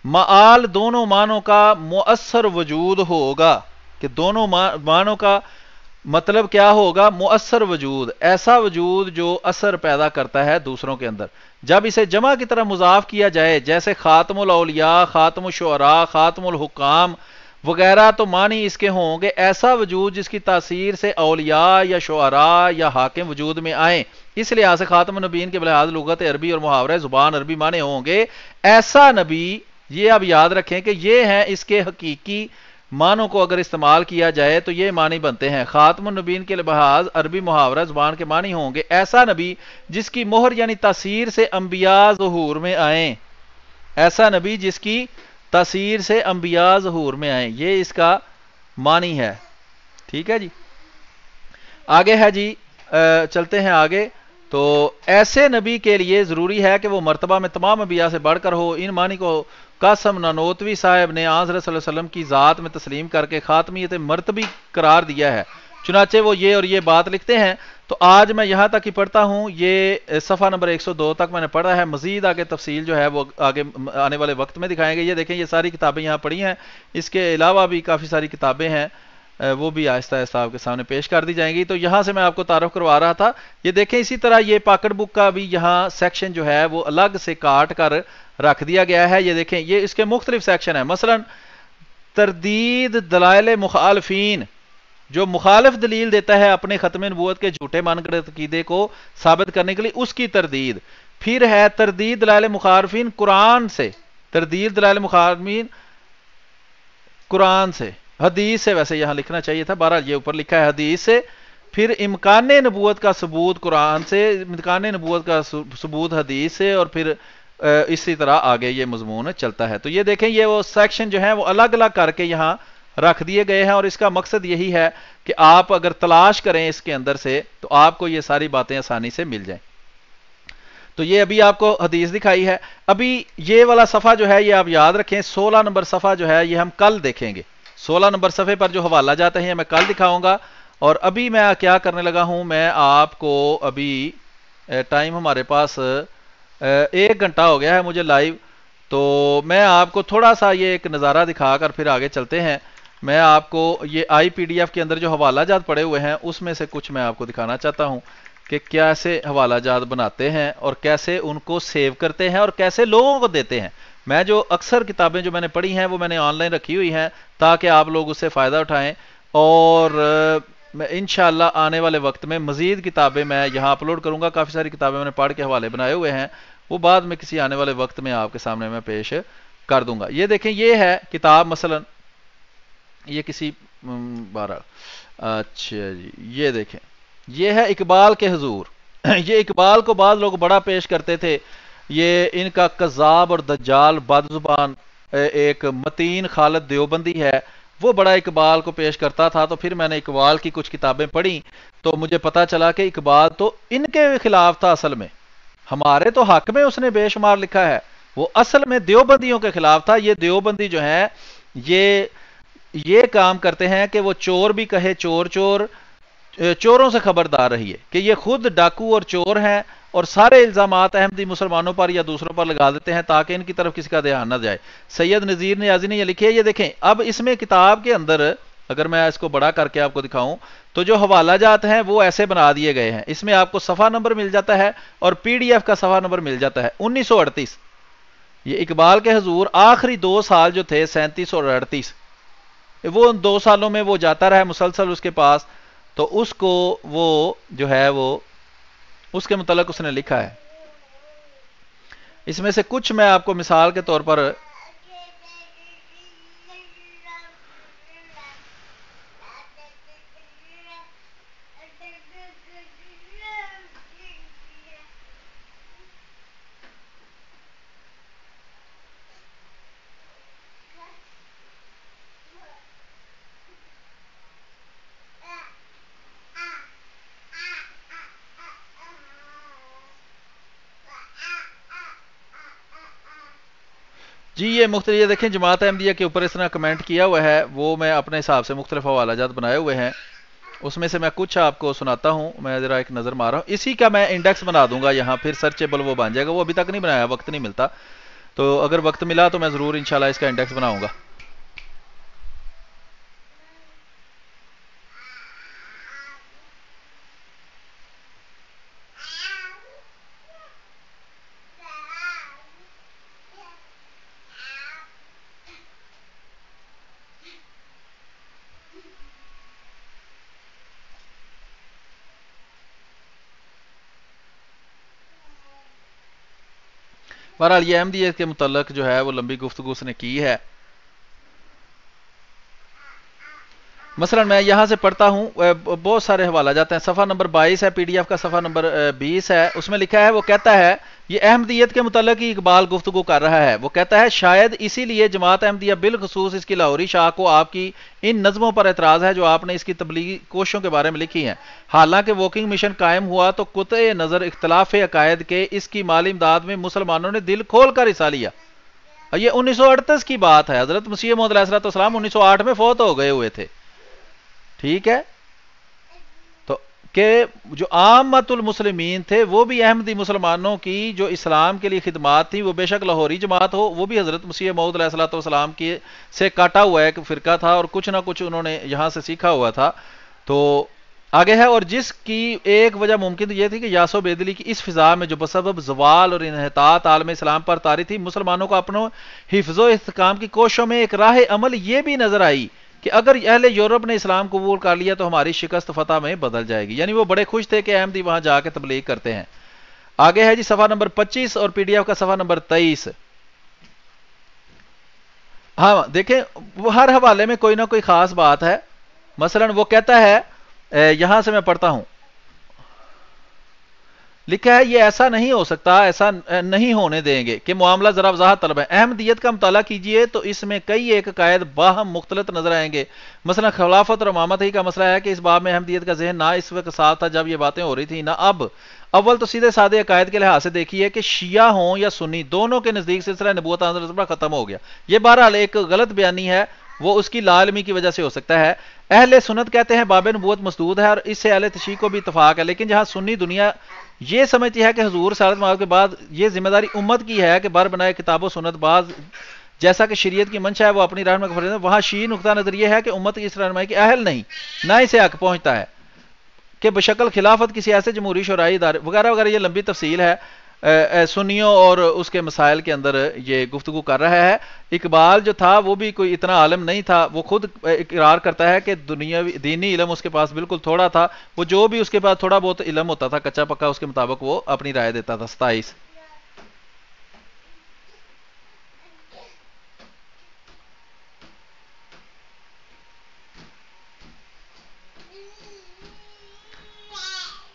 معال دونوں معنوں کا مؤثر وجود ہوگا، کہ دونوں معنوں کا مطلب کیا ہوگا؟ مؤثر وجود، ایسا وجود جو اثر پیدا کرتا ہے دوسروں کے اندر۔ جب اسے جمع کی طرح مضاف کیا جائے، جیسے خاتم الاولیاء، خاتم الشعراء، خاتم الحکام، وغیرہ تو معنی اس کے ہوں گے ایسا وجود جس کی تاثیر سے اولیاء یا شعراء یا حاکم وجود میں آئیں، اس لحاظ سے خاتم النبیین کے بلحاظ لغت عربی اور محاورہ زبان عربی معنی ہوں گے ایسا نبی۔ یہ اب یاد رکھیں کہ یہ ہیں اس کے حقیقی معنوں کو اگر استعمال کیا جائے تو یہ معنی بنتے ہیں۔ خاتم النبیین کے لحاظ عربی محاورہ زبان کے معنی ہوں گے ایسا نبی جس کی مہر یعنی تاثیر سے انبیاء ظہور میں آئیں، ایسا نبی جس کی تاثیر سے انبیاء ظہور میں آئیں، یہ اس کا معنی ہے۔ ٹھیک ہے جی، آگے ہے جی، چلتے ہیں آگے۔ تو ایسے نبی کے لیے ضروری ہے کہ وہ مرتبہ میں تمام انبیاء سے بڑھ کر ہو۔ ان معنی کو قاسم نانوتوی صاحب نے آن حضرت صلی اللہ علیہ وسلم کی ذات میں تسلیم کر کے خاتمیت مرتبی قرار دیا ہے، چنانچہ وہ یہ اور یہ بات لکھتے ہیں۔ تو آج میں یہاں تک ہی پڑھتا ہوں، یہ صفحہ نمبر 102 تک میں نے پڑھا ہے، مزید آگے تفصیل جو ہے وہ آگے آنے والے وقت میں دکھائیں گے۔ یہ دیکھیں یہ ساری کتابیں یہاں پڑھی ہیں، اس کے علاوہ بھی کافی ساری کتابیں ہیں، وہ بھی آہستہ آہستہ آپ کے سامنے پیش کر دی جائیں گی۔ تو یہاں سے میں آپ کو تعارف کروا رہا تھا، یہ دیکھیں اسی طرح یہ پاکٹ بک کا بھی یہاں سیکشن جو ہے وہ الگ سے کاٹ کر رکھ دیا گیا ہے۔ یہ دیکھیں یہ اس کے مختلف سیکشن ہیں، مثلا تردید دلائل مخالفین، جو مخالف دلیل دیتا ہے اپنے ختم نبوت کے جھوٹے مان گڑت عقیدے کو ثابت کرنے کے لیے، اس کی تردید۔ پھر ہے تردید دلائل مخالفین قرآن سے، تردید دلائل مخالفین قرآن سے، حدیث سے، ویسے یہاں لکھنا چاہیے تھا، بہرحال یہ اوپر لکھا ہے حدیث سے۔ پھر امکان نبوت کا ثبوت قرآن سے، امکان نبوت کا ثبوت حدیث سے، اور پھر اسی طرح آگے یہ مضمون چلتا ہے۔ تو یہ دیکھیں یہ وہ سیکشن جو ہیں وہ الگ الگ کر کے یہاں رکھ دیے گئے ہیں، اور اس کا مقصد یہی ہے کہ آپ اگر تلاش کریں اس کے اندر سے تو آپ کو یہ ساری باتیں آسانی سے مل جائیں۔ تو یہ ابھی آپ کو حدیث دکھائی ہے۔ ابھی یہ والا صفحہ جو ہے یہ آپ یاد رکھیں، 16 نمبر صفحہ جو ہے یہ ہم کل دیکھیں گے۔ 16 نمبر صفحے پر جو حوالہ جاتے ہیں میں کل دکھاؤں گا۔ اور ابھی میں کیا کرنے لگا ہوں، میں آپ کو ابھی ٹائم ہمارے پاس 1 گھنٹہ ہو گیا ہے مجھے لائیو، تو میں آپ کو تھوڑا سا یہ ایک نظارہ دکھا کر پھر آگے چلتے ہیں۔ میں آپ کو یہ آئی پی ڈی ایف کے اندر جو حوالہ جات پڑے ہوئے ہیں اس میں سے کچھ میں آپ کو دکھانا چاہتا ہوں کہ کیسے حوالہ جات بناتے ہیں اور کیسے ان کو سیو کرتے ہیں اور کیسے لوگوں کو دیتے ہیں۔ میں جو اکثر کتابیں جو میں نے پڑھی ہیں وہ میں نے آن لائن رکھی ہوئی ہیں تاکہ آپ لوگ اس سے فائدہ اٹھائیں، اور میں انشاءاللہ آنے والے وقت میں مزید کتابیں میں یہاں اپلوڈ کروں گا۔ کافی ساری کتابیں میں نے پڑھ کے حوالے بنائے ہوئے ہیں، وہ بعد میں کسی آنے والے وقت میں آپ کے سامنے میں پیش کر دوں گا۔ یہ دیکھیں یہ ہے کتاب، مثلا یہ کسی بارہ، اچھا جی یہ دیکھیں یہ ہے اقبال کے حضور۔ یہ اقبال کو بعض لوگ بڑا پیش کرتے تھے، یہ ان کا کذاب اور دجال بد زبان ایک متین خالد دیوبندی ہے، وہ بڑا اقبال کو پیش کرتا تھا۔ تو پھر میں نے اقبال کی کچھ کتابیں پڑھی تو مجھے پتا چلا کہ اقبال تو ان کے خلاف تھا، اصل میں ہمارے تو حق میں اس نے بے شمار لکھا ہے، وہ اصل میں دیوبندیوں کے خلاف تھا۔ یہ دیوبندی جو ہیں یہ کام کرتے ہیں کہ وہ چور بھی کہے چور چور، چوروں سے خبردار رہیے کہ یہ خود ڈاکو اور چور ہیں، اور سارے الزامات احمدی مسلمانوں پر یا دوسروں پر لگا دیتے ہیں تاکہ ان کی طرف کسی کا دھیان نہ جائے۔ سید نذیر نیازی نے یہ لکھی ہے، یہ دیکھیں اب اس میں کتاب کے اندر اگر میں اس کو بڑا کر کے آپ کو دکھاؤں تو جو حوالہ جات ہیں وہ ایسے بنا دیے گئے ہیں، اس میں آپ کو صفحہ نمبر مل جاتا ہے اور پی ڈی ایف کا صفحہ نمبر مل جاتا ہے 1938۔ یہ اقبال کے حضور آخری 2 سال جو تھے 37 اور 38، وہ ان 2 سالوں میں وہ جاتا رہا مسلسل اس کے پاس، تو اس کو وہ جو ہے وہ اس کے متعلق اس نے لکھا ہے۔ اس میں سے کچھ میں آپ کو مثال کے طور پر جی یہ مختلف، یہ دیکھیں جماعت احمدیہ کے اوپر اس طرح کمنٹ کیا ہوا ہے، وہ میں اپنے حساب سے مختلف حوالہ جات بنائے ہوئے ہیں، اس میں سے میں کچھ آپ کو سناتا ہوں۔ میں ذرا ایک نظر مار رہا ہوں، اسی کا میں انڈیکس بنا دوں گا یہاں، پھر سرچیبل وہ بن جائے گا، وہ ابھی تک نہیں بنایا، وقت نہیں ملتا، تو اگر وقت ملا تو میں ضرور انشاءاللہ اس کا انڈیکس بناؤں گا۔ بہرحال یہ احمدیت کے متعلق جو ہے وہ لمبی گفتگو اس نے کی ہے. مثلا میں یہاں سے پڑھتا ہوں، بہت سارے حوالہ جاتے ہیں. صفحہ نمبر 22 ہے پی ڈی ایف کا، صفحہ نمبر 20 ہے. اس میں لکھا ہے، وہ کہتا ہے، یہ احمدیت کے متعلق ہی اقبال گفتگو کر رہا ہے. وہ کہتا ہے شاید اسی لیے جماعت احمدیہ بالخصوص اس کی لاہوری شاخ کو آپ کی ان نظموں پر اعتراض ہے جو آپ نے اس کی تبلیغی کوششوں کے بارے میں لکھی ہیں. حالانکہ ورکنگ مشن قائم ہوا تو قطع نظر اختلاف عقائد کے اس کی مالی امداد میں مسلمانوں نے دل کھول کر حصہ لیا. اور یہ 1938 کی بات ہے. حضرت مسیح موعود علیہ السلام 1908 میں فوت ہو گئے ہوئے تھے. ٹھیک ہے، تو کہ جو عامت المسلمین تھے وہ بھی احمدی مسلمانوں کی جو اسلام کے لیے خدمات تھی، وہ بے شک لاہوری جماعت ہو، وہ بھی حضرت مسیح موعود علیہ السلام کی سے کاٹا ہوا ایک فرقہ تھا، اور کچھ نہ کچھ انہوں نے یہاں سے سیکھا ہوا تھا. تو آگے ہے، اور جس کی ایک وجہ ممکن یہ تھی کہ یاسو بیدلی کی اس فضا میں جو بسبب زوال اور انحطاط عالم اسلام پر طاری تھی، مسلمانوں کو اپنوں حفظ و استحکام کی کوششوں میں ایک راہ عمل یہ بھی نظر آئی کہ اگر اہل یورپ نے اسلام قبول کر لیا تو ہماری شکست فتح میں بدل جائے گی. یعنی وہ بڑے خوش تھے کہ احمدی وہاں جا کے تبلیغ کرتے ہیں. آگے ہے جی صفحہ نمبر 25 اور پی ڈی ایف کا صفحہ نمبر 23. ہاں دیکھیں، وہ ہر حوالے میں کوئی نہ کوئی خاص بات ہے. مثلا وہ کہتا ہے، یہاں سے میں پڑھتا ہوں، لکھا ہے، یہ ایسا نہیں ہو سکتا، ایسا نہیں ہونے دیں گے کہ معاملہ ذرا وضاحت طلب ہے. احمدیت کا مطالعہ کیجئے تو اس میں کئی ایک عقائد باہم مختلط نظر آئیں گے. مثلا خلافت اور امامت ہی کا مسئلہ ہے کہ اس باب میں احمدیت کا ذہن نہ اس وقت ساتھ تھا جب یہ باتیں ہو رہی تھی، نہ اب. اول تو سیدھے سادے عقائد کے لحاظ سے دیکھیے کہ شیعہ ہوں یا سنی، دونوں کے نزدیک سلسلہ نبوت ختم ہو گیا. یہ بہرحال ایک غلط بیانی ہے، وہ اس کی لا علمی کی وجہ سے ہو سکتا ہے. اہل سنت کہتے ہیں باب نبوت مسدود ہے، اور اس سے اہل تشیع کو بھی اتفاق ہے. لیکن جہاں سنی دنیا یہ سمجھتی ہے کہ حضور صلی اللہ علیہ وسلم کے بعد یہ ذمہ داری امت کی ہے کہ بر بنائے کتاب و سنت باز جیسا کہ شریعت کی منشا ہے وہ اپنی رہنمائی کا فرض ہے، وہاں شیعی نقطہ نظر یہ ہے کہ امت کی اس رہنمائی کی اہل نہیں، نہ اسے حق پہنچتا ہے کہ بشکل خلافت کسی ایسے جمہوری شورائی ادارے وغیرہ وغیرہ. یہ لمبی تفصیل ہے، سنیوں اور اس کے مسائل کے اندر یہ گفتگو کر رہا ہے. اقبال جو تھا وہ بھی کوئی اتنا عالم نہیں تھا، وہ خود اقرار کرتا ہے کہ دنیاوی دینی علم اس کے پاس بالکل تھوڑا تھا. وہ جو بھی اس کے پاس تھوڑا بہت علم ہوتا تھا کچا پکا، اس کے مطابق وہ اپنی رائے دیتا تھا. 27.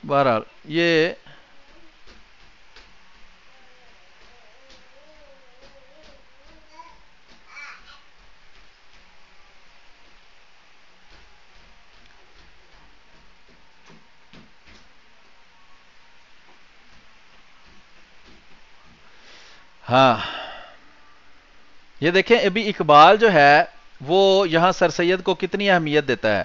بہرحال یہ ہاں، یہ دیکھیں ابھی اقبال جو ہے وہ یہاں سر سید کو کتنی اہمیت دیتا ہے،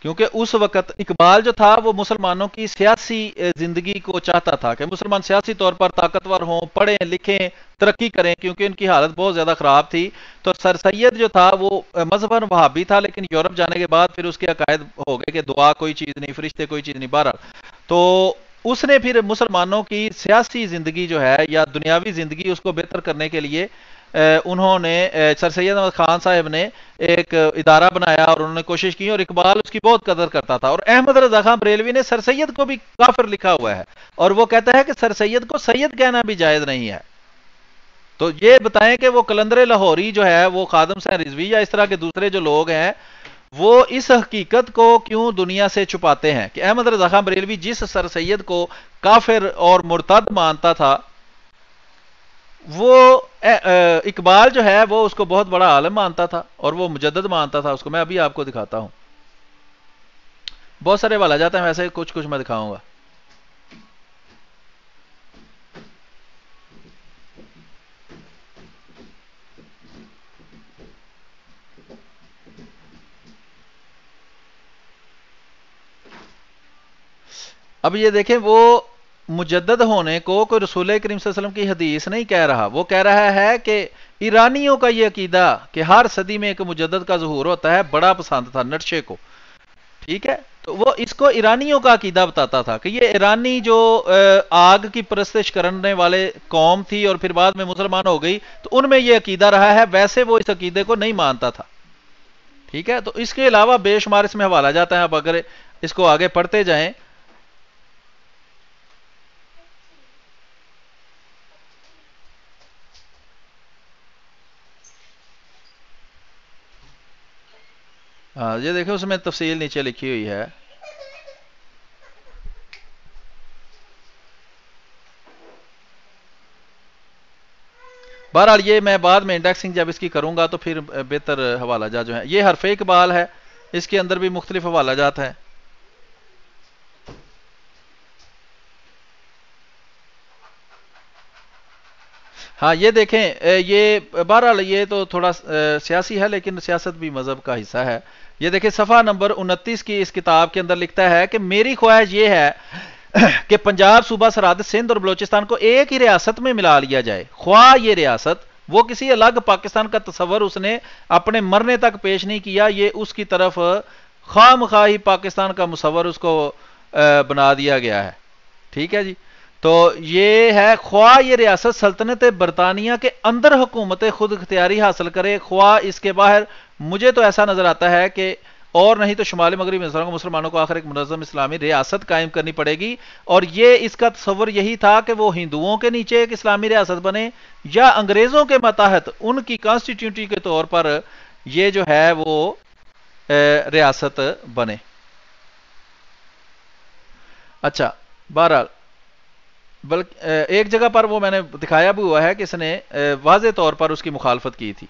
کیونکہ اس وقت اقبال جو تھا وہ مسلمانوں کی سیاسی زندگی کو چاہتا تھا کہ مسلمان سیاسی طور پر طاقتور ہوں، پڑھیں لکھیں، ترقی کریں، کیونکہ ان کی حالت بہت زیادہ خراب تھی. تو سر سید جو تھا وہ مذہباً وہابی تھا، لیکن یورپ جانے کے بعد پھر اس کے عقائد ہو گئے کہ دعا کوئی چیز نہیں، فرشتے کوئی چیز نہیں. بہرحال تو اس نے پھر مسلمانوں کی سیاسی زندگی جو ہے یا دنیاوی زندگی اس کو بہتر کرنے کے لیے انہوں نے سر سید احمد خان صاحب نے ایک ادارہ بنایا اور انہوں نے کوشش کی، اور اقبال اس کی بہت قدر کرتا تھا. اور احمد رضا خان بریلوی نے سر سید کو بھی کافر لکھا ہوا ہے، اور وہ کہتا ہے کہ سر سید کو سید کہنا بھی جائز نہیں ہے. تو یہ بتائیں کہ وہ قلندر لاہوری جو ہے، وہ خادم حسین رضوی یا اس طرح کے دوسرے جو لوگ ہیں، وہ اس حقیقت کو کیوں دنیا سے چھپاتے ہیں کہ احمد رضا خان بریلوی جس سر سید کو کافر اور مرتد مانتا تھا، وہ اقبال جو ہے وہ اس کو بہت بڑا عالم مانتا تھا اور وہ مجدد مانتا تھا اس کو. میں ابھی آپ کو دکھاتا ہوں، بہت سارے والا جاتے ہیں، ویسے کچھ کچھ میں دکھاؤں گا. اب یہ دیکھیں، وہ مجدد ہونے کو کوئی رسول کریم صلی اللہ علیہ وسلم کی حدیث نہیں کہہ رہا، وہ کہہ رہا ہے کہ ایرانیوں کا یہ عقیدہ کہ ہر صدی میں ایک مجدد کا ظہور ہوتا ہے بڑا پسند تھا نرشے کو. ٹھیک ہے، تو وہ اس کو ایرانیوں کا عقیدہ بتاتا تھا کہ یہ ایرانی جو آگ کی پرستش کرنے والے قوم تھی اور پھر بعد میں مسلمان ہو گئی، تو ان میں یہ عقیدہ رہا ہے، ویسے وہ اس عقیدے کو نہیں مانتا تھا. ٹھیک ہے، تو اس کے علاوہ بے شمار اس میں حوالہ جاتا ہے. اب اگر اس کو آگے پڑھتے جائیں، ہاں یہ دیکھیں اس میں تفصیل نیچے لکھی ہوئی ہے. بہرحال یہ میں بعد میں انڈیکسنگ جب اس کی کروں گا تو پھر بہتر حوالہ جات جو ہیں. یہ حرف اقبال ہے، اس کے اندر بھی مختلف حوالہ جات ہیں. ہاں یہ دیکھیں یہ بہرحال یہ تو تھوڑا سیاسی ہے، لیکن سیاست بھی مذہب کا حصہ ہے. یہ دیکھیں صفحہ نمبر 29 کی اس کتاب کے اندر لکھتا ہے کہ میری خواہش یہ ہے کہ پنجاب صوبہ سرحد سندھ اور بلوچستان کو ایک ہی ریاست میں ملا لیا جائے. خواہ یہ ریاست، وہ کسی الگ پاکستان کا تصور اس نے اپنے مرنے تک پیش نہیں کیا، یہ اس کی طرف خواہ مخواہ پاکستان کا مصور اس کو بنا دیا گیا ہے. ٹھیک ہے جی. تو یہ ہے خواہ یہ ریاست سلطنت برطانیہ کے اندر حکومت خود اختیاری حاصل کرے، خواہ اس کے باہر. مجھے تو ایسا نظر آتا ہے کہ اور نہیں تو شمالی مغربی ہندوستان کو مسلمانوں کو آخر ایک منظم اسلامی ریاست قائم کرنی پڑے گی. اور یہ اس کا تصور یہی تھا کہ وہ ہندوؤں کے نیچے ایک اسلامی ریاست بنے یا انگریزوں کے ماتحت ان کی کانسٹیٹیوٹی کے طور پر یہ جو ہے وہ ریاست بنے. اچھا بہرحال بلکہ ایک جگہ پر وہ میں نے دکھایا بھی ہوا ہے کہ اس نے واضح طور پر اس کی مخالفت کی تھی.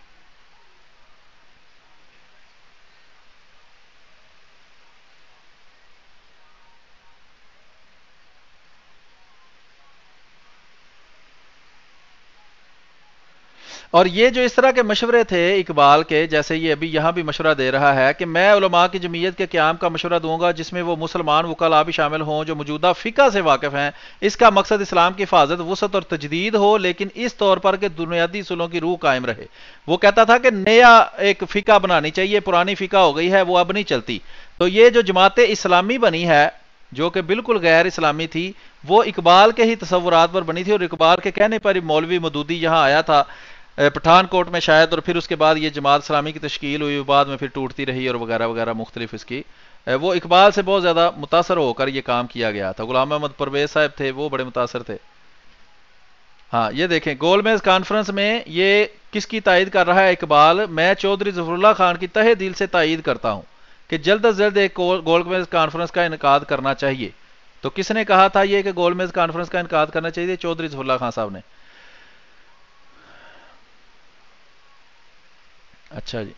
اور یہ جو اس طرح کے مشورے تھے اقبال کے، جیسے یہ ابھی یہاں بھی مشورہ دے رہا ہے کہ میں علماء کی جمعیت کے قیام کا مشورہ دوں گا جس میں وہ مسلمان وکلاء بھی شامل ہوں جو موجودہ فقہ سے واقف ہیں. اس کا مقصد اسلام کی حفاظت، وسعت اور تجدید ہو، لیکن اس طور پر کہ بنیادی اصولوں کی روح قائم رہے. وہ کہتا تھا کہ نیا ایک فقہ بنانی چاہیے، پرانی فقہ ہو گئی ہے وہ اب نہیں چلتی. تو یہ جو جماعت اسلامی بنی ہے جو کہ بالکل غیر اسلامی تھی، وہ اقبال کے ہی تصورات پر بنی تھی، اور اقبال کے کہنے پر مولوی مودودی یہاں آیا تھا پٹھان کوٹ میں شاید، اور پھر اس کے بعد یہ جماعت اسلامی کی تشکیل ہوئی، بعد میں پھر ٹوٹتی رہی اور وغیرہ وغیرہ مختلف اس کی. وہ اقبال سے بہت زیادہ متاثر ہو کر یہ کام کیا گیا تھا. غلام محمد پرویز صاحب تھے، وہ بڑے متاثر تھے. ہاں یہ دیکھیں گول میز کانفرنس میں یہ کس کی تائید کر رہا ہے اقبال؟ میں چودھری ظفر اللہ خان کی تہہ دل سے تائید کرتا ہوں کہ جلد از جلد ایک گول میز کانفرنس کا انعقاد کرنا چاہیے. تو کس نے کہا تھا یہ کہ گول میز کانفرنس کا انعقاد کرنا چاہیے؟ چودھری ظفر اللہ خان صاحب نے. اچھا جی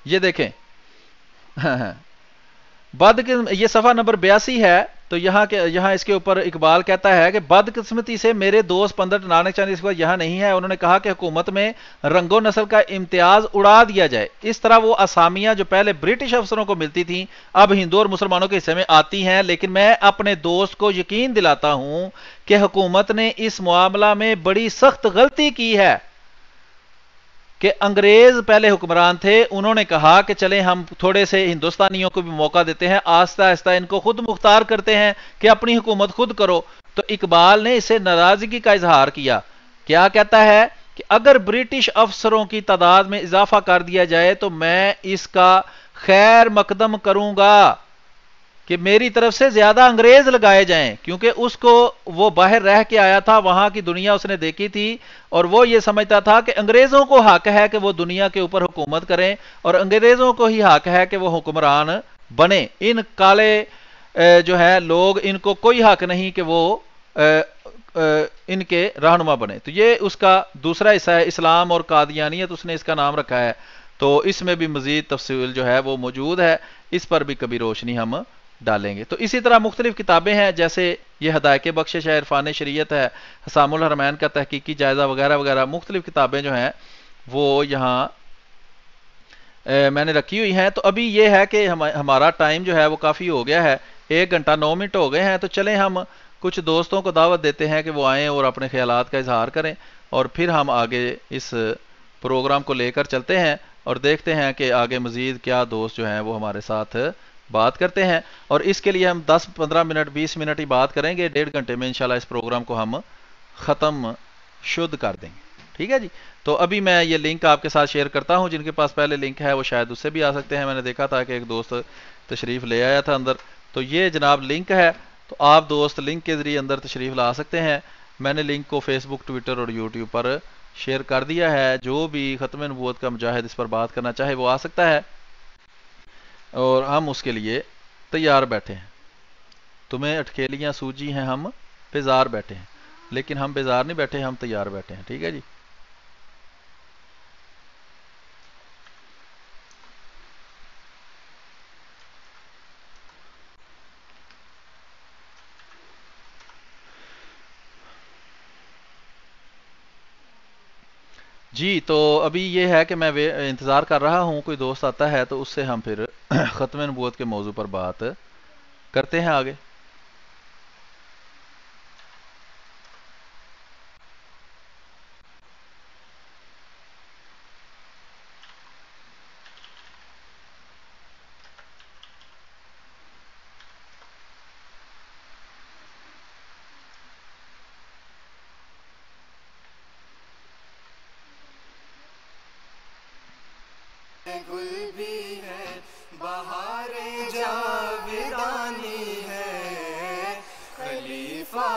یہ دیکھیں یہ صفحہ نمبر 82 ہے. تو یہاں اس کے اوپر اقبال کہتا ہے کہ بدقسمتی سے میرے دوست پنڈت نانک چاند اس وقت یہاں نہیں ہے. انہوں نے کہا کہ حکومت میں رنگ و نسل کا امتیاز اڑا دیا جائے. اس طرح وہ اسامیاں جو پہلے برٹش افسروں کو ملتی تھیں اب ہندو اور مسلمانوں کے حصے میں آتی ہیں. لیکن میں اپنے دوست کو یقین دلاتا ہوں کہ حکومت نے اس معاملہ میں بڑی سخت غلطی کی ہے کہ انگریز پہلے حکمران تھے، انہوں نے کہا کہ چلیں ہم تھوڑے سے ہندوستانیوں کو بھی موقع دیتے ہیں، آہستہ آہستہ ان کو خود مختار کرتے ہیں کہ اپنی حکومت خود کرو. تو اقبال نے اسے ناراضگی کا اظہار کیا. کیا کہتا ہے کہ اگر برٹش افسروں کی تعداد میں اضافہ کر دیا جائے تو میں اس کا خیر مقدم کروں گا کہ میری طرف سے زیادہ انگریز لگائے جائیں، کیونکہ اس کو وہ باہر رہ کے آیا تھا، وہاں کی دنیا اس نے دیکھی تھی، اور وہ یہ سمجھتا تھا کہ انگریزوں کو حق ہے کہ وہ دنیا کے اوپر حکومت کریں اور انگریزوں کو ہی حق ہے کہ وہ حکمران بنے. ان کالے جو ہے لوگ، ان کو کوئی حق نہیں کہ وہ ان کے رہنما بنے. تو یہ اس کا دوسرا حصہ ہے، اسلام اور قادیانیت اس نے اس کا نام رکھا ہے. تو اس میں بھی مزید تفصیل جو ہے وہ موجود ہے، اس پر بھی کبھی روشنی ہم ڈالیں گے. تو اسی طرح مختلف کتابیں ہیں، جیسے یہ ہدایت بخشش ہے، عرفان شریعت ہے، حسام الحرمین کا تحقیقی جائزہ وغیرہ وغیرہ. مختلف کتابیں جو ہیں وہ یہاں میں نے رکھی ہوئی ہیں. تو ابھی یہ ہے کہ ہمارا ٹائم جو ہے وہ کافی ہو گیا ہے، 1 گھنٹہ 9 منٹ ہو گئے ہیں. تو چلیں ہم کچھ دوستوں کو دعوت دیتے ہیں کہ وہ آئیں اور اپنے خیالات کا اظہار کریں، اور پھر ہم آگے اس پروگرام کو لے کر چلتے ہیں اور دیکھتے ہیں کہ آگے مزید کیا دوست جو ہیں وہ ہمارے ساتھ بات کرتے ہیں. اور اس کے لیے ہم 10-15 منٹ 20 منٹ ہی بات کریں گے، 1.5 گھنٹے میں انشاءاللہ اس پروگرام کو ہم ختم شد کر دیں گے. ٹھیک ہے جی. تو ابھی میں یہ لنک آپ کے ساتھ شیئر کرتا ہوں، جن کے پاس پہلے لنک ہے وہ شاید اس سے بھی آ سکتے ہیں. میں نے دیکھا تھا کہ ایک دوست تشریف لے آیا تھا اندر. تو یہ جناب لنک ہے، تو آپ دوست لنک کے ذریعے اندر تشریف لا سکتے ہیں. میں نے لنک کو فیس بک، ٹویٹر اور یوٹیوب پر شیئر کر دیا ہے، جو بھی ختم نبوت کا مجاہد اس پر بات کرنا چاہے وہ آ سکتا ہے، اور ہم اس کے لیے تیار بیٹھے ہیں۔ تمہیں اٹکیلیاں سوجی ہیں، ہم بیزار بیٹھے ہیں، لیکن ہم بیزار نہیں بیٹھے، ہم تیار بیٹھے ہیں، ٹھیک ہے جی۔ جی تو ابھی یہ ہے کہ میں انتظار کر رہا ہوں کوئی دوست آتا ہے تو اس سے ہم پھر ختم نبوت کے موضوع پر بات کرتے ہیں آگے۔ گل بھی ہے، بہار جاویدانی ہے، خلیفہ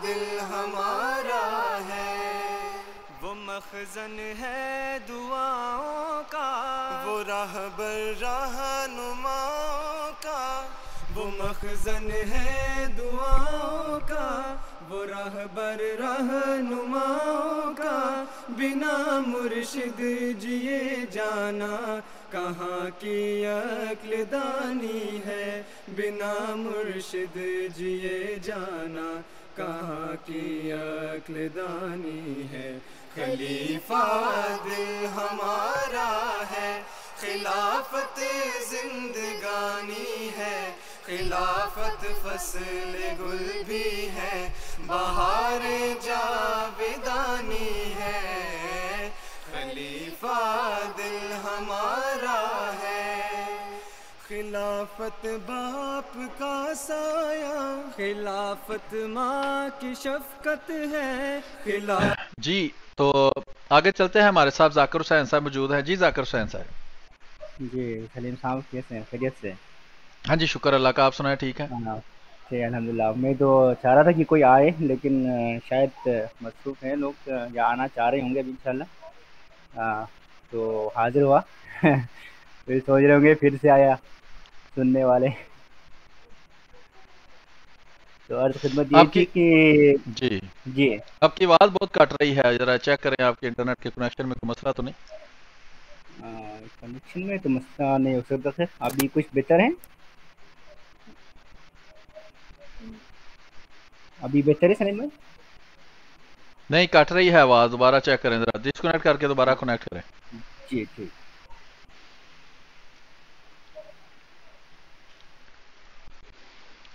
دل ہمارا ہے، وہ مخزن ہے دعاؤں کا، وہ راہبر رہنماؤں کا، وہ مخزن ہے دعاؤں کا، وہ راہبر رہنماؤں کا، بنا مرشد جیے جانا کہاں کی عقل دانی ہے، بنا مرشد جیے جانا کہاں کی عقل دانی ہے، خلیفہ دل ہمارا ہے، خلافت زندگانی ہے، خلافت فصل گل بھی ہے، بہار جاویدانی ہے، خلیفہ دل ہمارا ہے، خلافت باپ کا سایہ، خلافت ماں کی شفقت ہے، جی تو آگے چلتے ہیں، ہمارے صاحب ذاکر حسین صاحب موجود ہیں۔ جی ذاکر حسین صاحب۔ جی سلیم صاحب کیسے ہیں؟ خیریت سے؟ ہاں جی شکر اللہ کا، آپ سنائیں ٹھیک ہے؟ ہاں ٹھیک الحمد للہ۔ میں تو چاہ رہا تھا کہ کوئی آئے، لیکن شاید مصروف ہیں لوگ، یا آنا چاہ رہے ہوں گے ابھی انشاءاللہ۔ تو حاضر ہوا پھر سوچ رہے ہوں گے پھر سے آیا سننے والے۔ تو عرض خدمت یہی آپ کی تھی کہ جی جی آپ کی آواز بہت کٹ رہی ہے، ذرا چیک کریں آپ کے انٹرنیٹ کے کنیکشن میں کوئی مسئلہ تو نہیں؟ کنیکشن میں تو مسئلہ نہیں ہو سکتا ہے، ابھی کچھ بہتر ہیں؟ ابھی بہتر ہے سلیم بھائی؟ نہیں کٹ رہی ہے آواز، دوبارہ چیک کریں، ذرا ڈسکنیکٹ کر کے دوبارہ کنیکٹ کریں۔ جی ٹھیک۔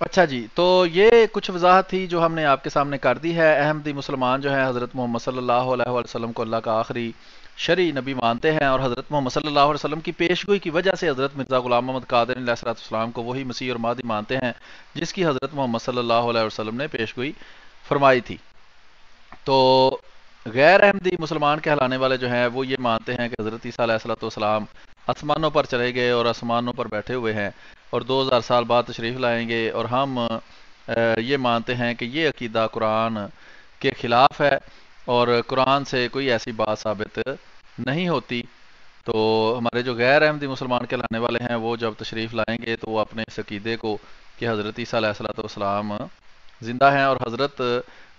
اچھا جی، تو یہ کچھ وضاحت تھی جو ہم نے آپ کے سامنے کر دی ہے۔ احمدی مسلمان جو ہیں حضرت محمد صلی اللہ علیہ وسلم کو اللہ کا آخری شرعی نبی مانتے ہیں، اور حضرت محمد صلی اللہ علیہ وسلم کی پیشگوئی کی وجہ سے حضرت مرزا غلام محمد قادری علیہ السلام کو وہی مسیح اور مہدی مانتے ہیں جس کی حضرت محمد صلی اللہ علیہ وسلم نے پیشگوئی فرمائی تھی۔ تو غیر احمدی مسلمان کہلانے والے جو ہیں وہ یہ مانتے ہیں کہ حضرت عیسیٰ علیہ السلام آسمانوں پر چلے گئے اور آسمانوں پر بیٹھے ہوئے ہیں اور 2000 سال بعد تشریف لائیں گے، اور ہم یہ مانتے ہیں کہ یہ عقیدہ قرآن کے خلاف ہے اور قرآن سے کوئی ایسی بات ثابت نہیں ہوتی۔ تو ہمارے جو غیر احمدی مسلمان کہلانے والے ہیں وہ جب تشریف لائیں گے تو وہ اپنے اس عقیدے کو کہ حضرت عیسیٰ علیہ السلام زندہ ہیں اور حضرت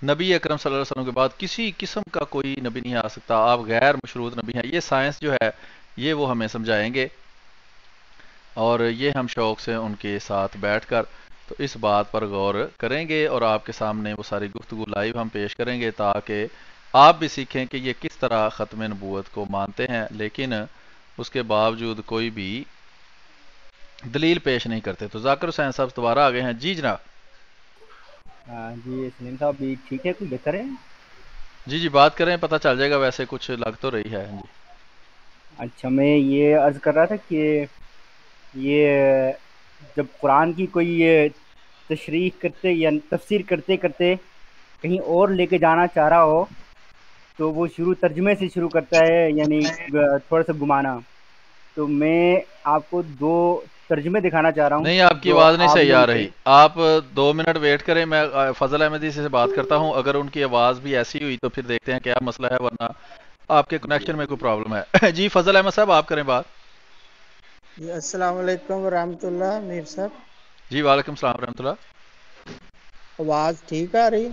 نبی اکرم صلی اللہ علیہ وسلم کے بعد کسی قسم کا کوئی نبی نہیں آ سکتا، آپ غیر مشروط نبی ہیں، یہ سائنس جو ہے یہ وہ ہمیں سمجھائیں گے، اور یہ ہم شوق سے ان کے ساتھ بیٹھ کر تو اس بات پر غور کریں گے اور آپ کے سامنے وہ ساری گفتگو لائیو ہم پیش کریں گے تاکہ آپ بھی سیکھیں کہ یہ کس طرح ختم نبوت کو مانتے ہیں لیکن اس کے باوجود کوئی بھی دلیل پیش نہیں کرتے۔ تو ذاکر حسین صاحب دوبارہ آ گئے ہیں۔ جی جناب۔ جی سلیم صاحب ابھی ٹھیک ہے؟ کچھ بہتر ہے؟ جی جی بات کریں، پتہ چل جائے گا، ویسے کچھ لگ تو رہی ہے۔ جی اچھا، میں یہ عرض کر رہا تھا کہ یہ جب قرآن کی کوئی یہ تشریح کرتے یا تفسیر کرتے کرتے کہیں اور لے کے جانا چاہ رہا ہو تو وہ ترجمے سے شروع کرتا ہے، یعنی تھوڑا سا گھمانا۔ تو میں آپ کو دو ترجمے دکھانا چاہ رہا ہوں نہیں، آپ کی جو آواز نہیں آپ صحیح لوگوں آ سے۔ رہی، آپ 2 منٹ ویٹ کریں، میں فضل احمدی سے بات کرتا ہوں، اگر ان کی آواز بھی ایسی ہوئی تو پھر دیکھتے ہیں کیا مسئلہ ہے، ورنہ آپ کے کنیکشن میں کوئی پرابلم ہے. جی فضل احمد صاحب آپ کریں بات. جی السلام علیکم ورحمۃ اللہ میر صاحب. جی وعلیکم السلام ورحمۃ اللہ. آواز ٹھیک آ رہی؟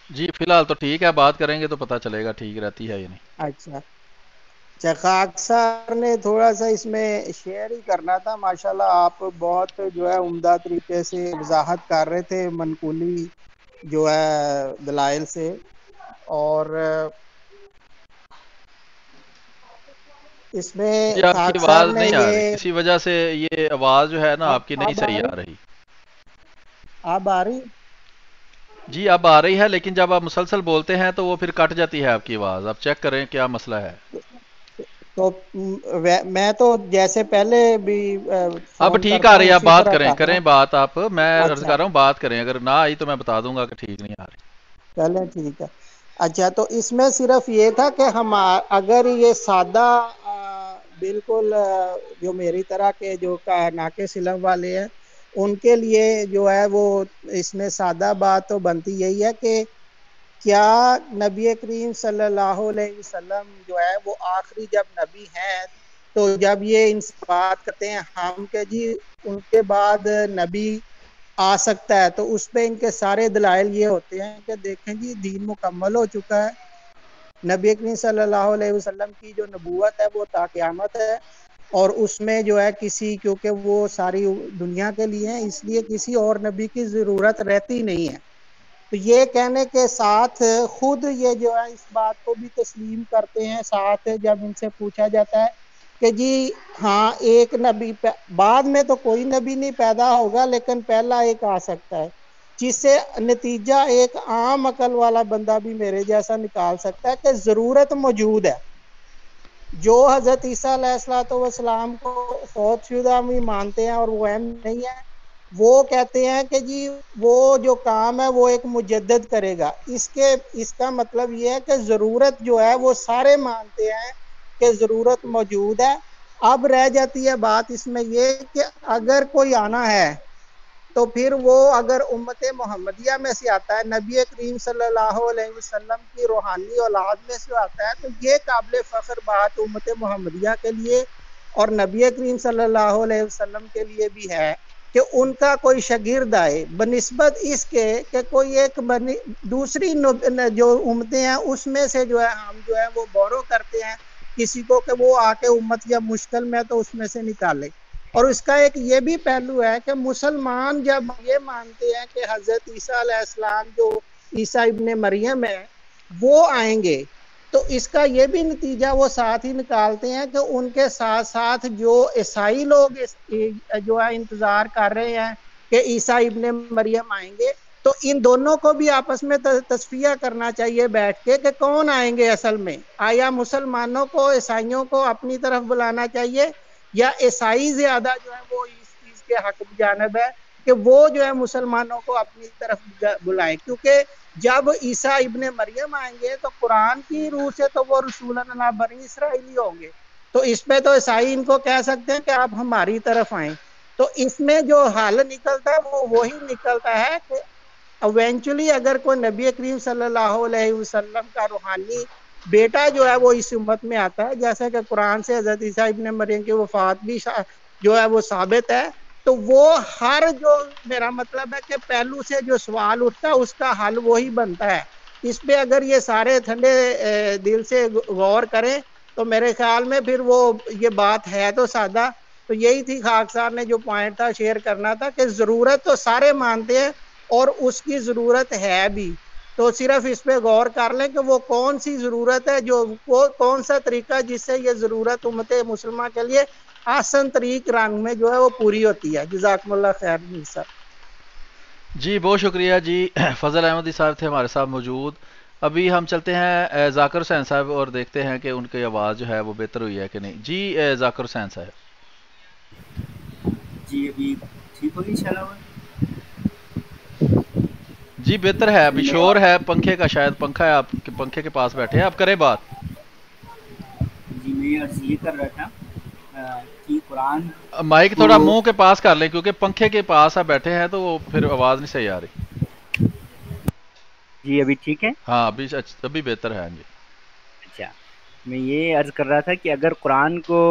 جی فی الحال تو ٹھیک ہے, بات کریں گے تو پتہ چلے گا ٹھیک رہتی ہے یا نہیں. اچھا اچھا, خاکسار نے تھوڑا سا اس میں شیئر ہی کرنا تھا. ماشاءاللہ آپ بہت جو ہے عمدہ طریقے سے وضاحت کر رہے تھے منقولی جو ہے دلائل سے, اور اس میں جی آپ کی خاکسار آواز نے نہیں آ رہی, یہ اسی وجہ سے یہ آواز جو ہے نا آپ کی نہیں اب صحیح آ رہی. آ رہی جی اب آ رہی ہے, لیکن جب آپ مسلسل بولتے ہیں تو وہ پھر کٹ جاتی ہے آپ کی آواز. آپ چیک کریں کیا مسئلہ ہے. تو میں تو جیسے پہلے بھی اب فون ٹھیک آ کرتا رہی ہوں ہے, آپ اسی بات طرح کریں کر رہا کریں ہوں. بات آپ, میں عرض اچھا کر رہا ہوں بات کریں, اگر نہ آئی تو میں بتا دوں گا کہ ٹھیک نہیں آ رہی. چلیں ٹھیک ہے. اچھا تو اس میں صرف یہ تھا کہ ہم اگر یہ سادہ بالکل جو میری طرح کے جو ناقص علم والے ہیں ان کے لیے جو ہے وہ اس میں سادہ بات تو بنتی یہی ہے کہ کیا نبی کریم صلی اللہ علیہ وسلم جو ہے وہ آخری جب نبی ہیں, تو جب یہ ان سے بات کرتے ہیں ہم کہ جی ان کے بعد نبی آ سکتا ہے, تو اس پہ ان کے سارے دلائل یہ ہوتے ہیں کہ دیکھیں جی دین مکمل ہو چکا ہے, نبی کریم صلی اللہ علیہ وسلم کی جو نبوت ہے وہ تا قیامت ہے, اور اس میں جو ہے کسی, کیونکہ وہ ساری دنیا کے لیے ہیں اس لیے کسی اور نبی کی ضرورت رہتی نہیں ہے. تو یہ کہنے کے ساتھ خود یہ جو ہے اس بات کو بھی تسلیم کرتے ہیں ساتھ, جب ان سے پوچھا جاتا ہے کہ جی ہاں ایک نبی بعد میں تو کوئی نبی نہیں پیدا ہوگا لیکن پہلا ایک آ سکتا ہے, جس سے نتیجہ ایک عام عقل والا بندہ بھی میرے جیسا نکال سکتا ہے کہ ضرورت موجود ہے. جو حضرت عیسیٰ علیہ الصلوۃ والسلام کو فوت شدہ بھی مانتے ہیں اور وہ اہم نہیں ہے, وہ کہتے ہیں کہ جی وہ جو کام ہے وہ ایک مجدد کرے گا. اس کا مطلب یہ ہے کہ ضرورت جو ہے وہ سارے مانتے ہیں کہ ضرورت موجود ہے. اب رہ جاتی ہے بات اس میں یہ کہ اگر کوئی آنا ہے تو پھر وہ اگر امت محمدیہ میں سے آتا ہے, نبی کریم صلی اللہ علیہ وسلم کی روحانی اولاد میں سے آتا ہے, تو یہ قابل فخر بات امت محمدیہ کے لیے اور نبی کریم صلی اللہ علیہ وسلم کے لیے بھی ہے کہ ان کا کوئی شاگرد آئے, بنسبت اس کے کہ کوئی ایک دوسری جو امتیں ہیں اس میں سے جو ہے ہم جو ہے وہ بورو کرتے ہیں کسی کو کہ وہ آ کے امت جب مشکل میں تو اس میں سے نکالے. اور اس کا ایک یہ بھی پہلو ہے کہ مسلمان جب یہ مانتے ہیں کہ حضرت عیسیٰ علیہ السلام جو عیسیٰ ابن مریم ہے وہ آئیں گے, تو اس کا یہ بھی نتیجہ وہ ساتھ ہی نکالتے ہیں کہ ان کے ساتھ ساتھ جو عیسائی لوگ جو ہے انتظار کر رہے ہیں کہ عیسیٰ ابن مریم آئیں گے, تو ان دونوں کو بھی آپس میں تصفیہ کرنا چاہیے بیٹھ کے کہ کون آئیں گے اصل میں. آیا مسلمانوں کو عیسائیوں کو اپنی طرف بلانا چاہیے, یا عیسائی زیادہ جو ہے وہ اس چیز کے حق جانب ہے کہ وہ جو ہے مسلمانوں کو اپنی طرف بلائیں, کیونکہ جب عیسیٰ ابن مریم آئیں گے تو قرآن کی روح سے تو وہ رسول اللہ بنی اسرائیلی ہوں گے, تو اس پہ تو عیسائی ان کو کہہ سکتے ہیں کہ آپ ہماری طرف آئیں. تو اس میں جو حل نکلتا ہے وہ وہی نکلتا ہے کہ ایونچولی اگر کوئی نبی کریم صلی اللہ علیہ وسلم کا روحانی بیٹا جو ہے وہ اس امت میں آتا ہے, جیسا کہ قرآن سے حضرت عیسیٰ ابن مریم کی وفات بھی جو ہے وہ ثابت ہے, تو وہ ہر جو میرا مطلب ہے کہ پہلو سے جو سوال اٹھتا ہے اس کا حل وہی بنتا ہے. اس پہ اگر یہ سارے ٹھنڈے دل سے غور کریں تو میرے خیال میں پھر وہ یہ بات ہے تو سادہ. تو یہی تھی خاکسار نے جو پوائنٹ تھا شیئر کرنا تھا کہ ضرورت تو سارے مانتے ہیں اور اس کی ضرورت ہے بھی, تو صرف اس پہ غور کر لیں کہ وہ کون سی ضرورت ہے, جو وہ کون سا طریقہ جس سے یہ ضرورت امت مسلمہ کے لیے آسان طریق رنگ میں جو ہے وہ پوری ہوتی ہے. جزاکم اللہ خیر. صاحب جی بہت شکریہ جی. فضل احمدی صاحب تھے ہمارے ساتھ موجود. ابھی ہم چلتے ہیں ذاکر حسین صاحب اور دیکھتے ہیں کہ ان کی آواز جو ہے وہ بہتر ہوئی ہے کہ نہیں. جی ذاکر حسین صاحب. جی ابھی ٹھیک ہوگی انشاءاللہ. جی بہتر ہے, ابھی شور ہے پنکھے کا, شاید پنکھا ہے, آپ کے پنکھے کے پاس بیٹھے ہیں, آپ کریں بات. جی میں عرض یہ کر رہا تھا کہ قرآن مائک کو تھوڑا منہ کے پاس کر لیں کیونکہ پنکھے کے پاس آپ بیٹھے ہیں تو وہ پھر آواز نہیں صحیح آ رہی. جی ابھی ٹھیک ہے. ہاں ابھی بہتر ہے. جی اچھا میں یہ عرض کر رہا تھا کہ اگر قرآن کو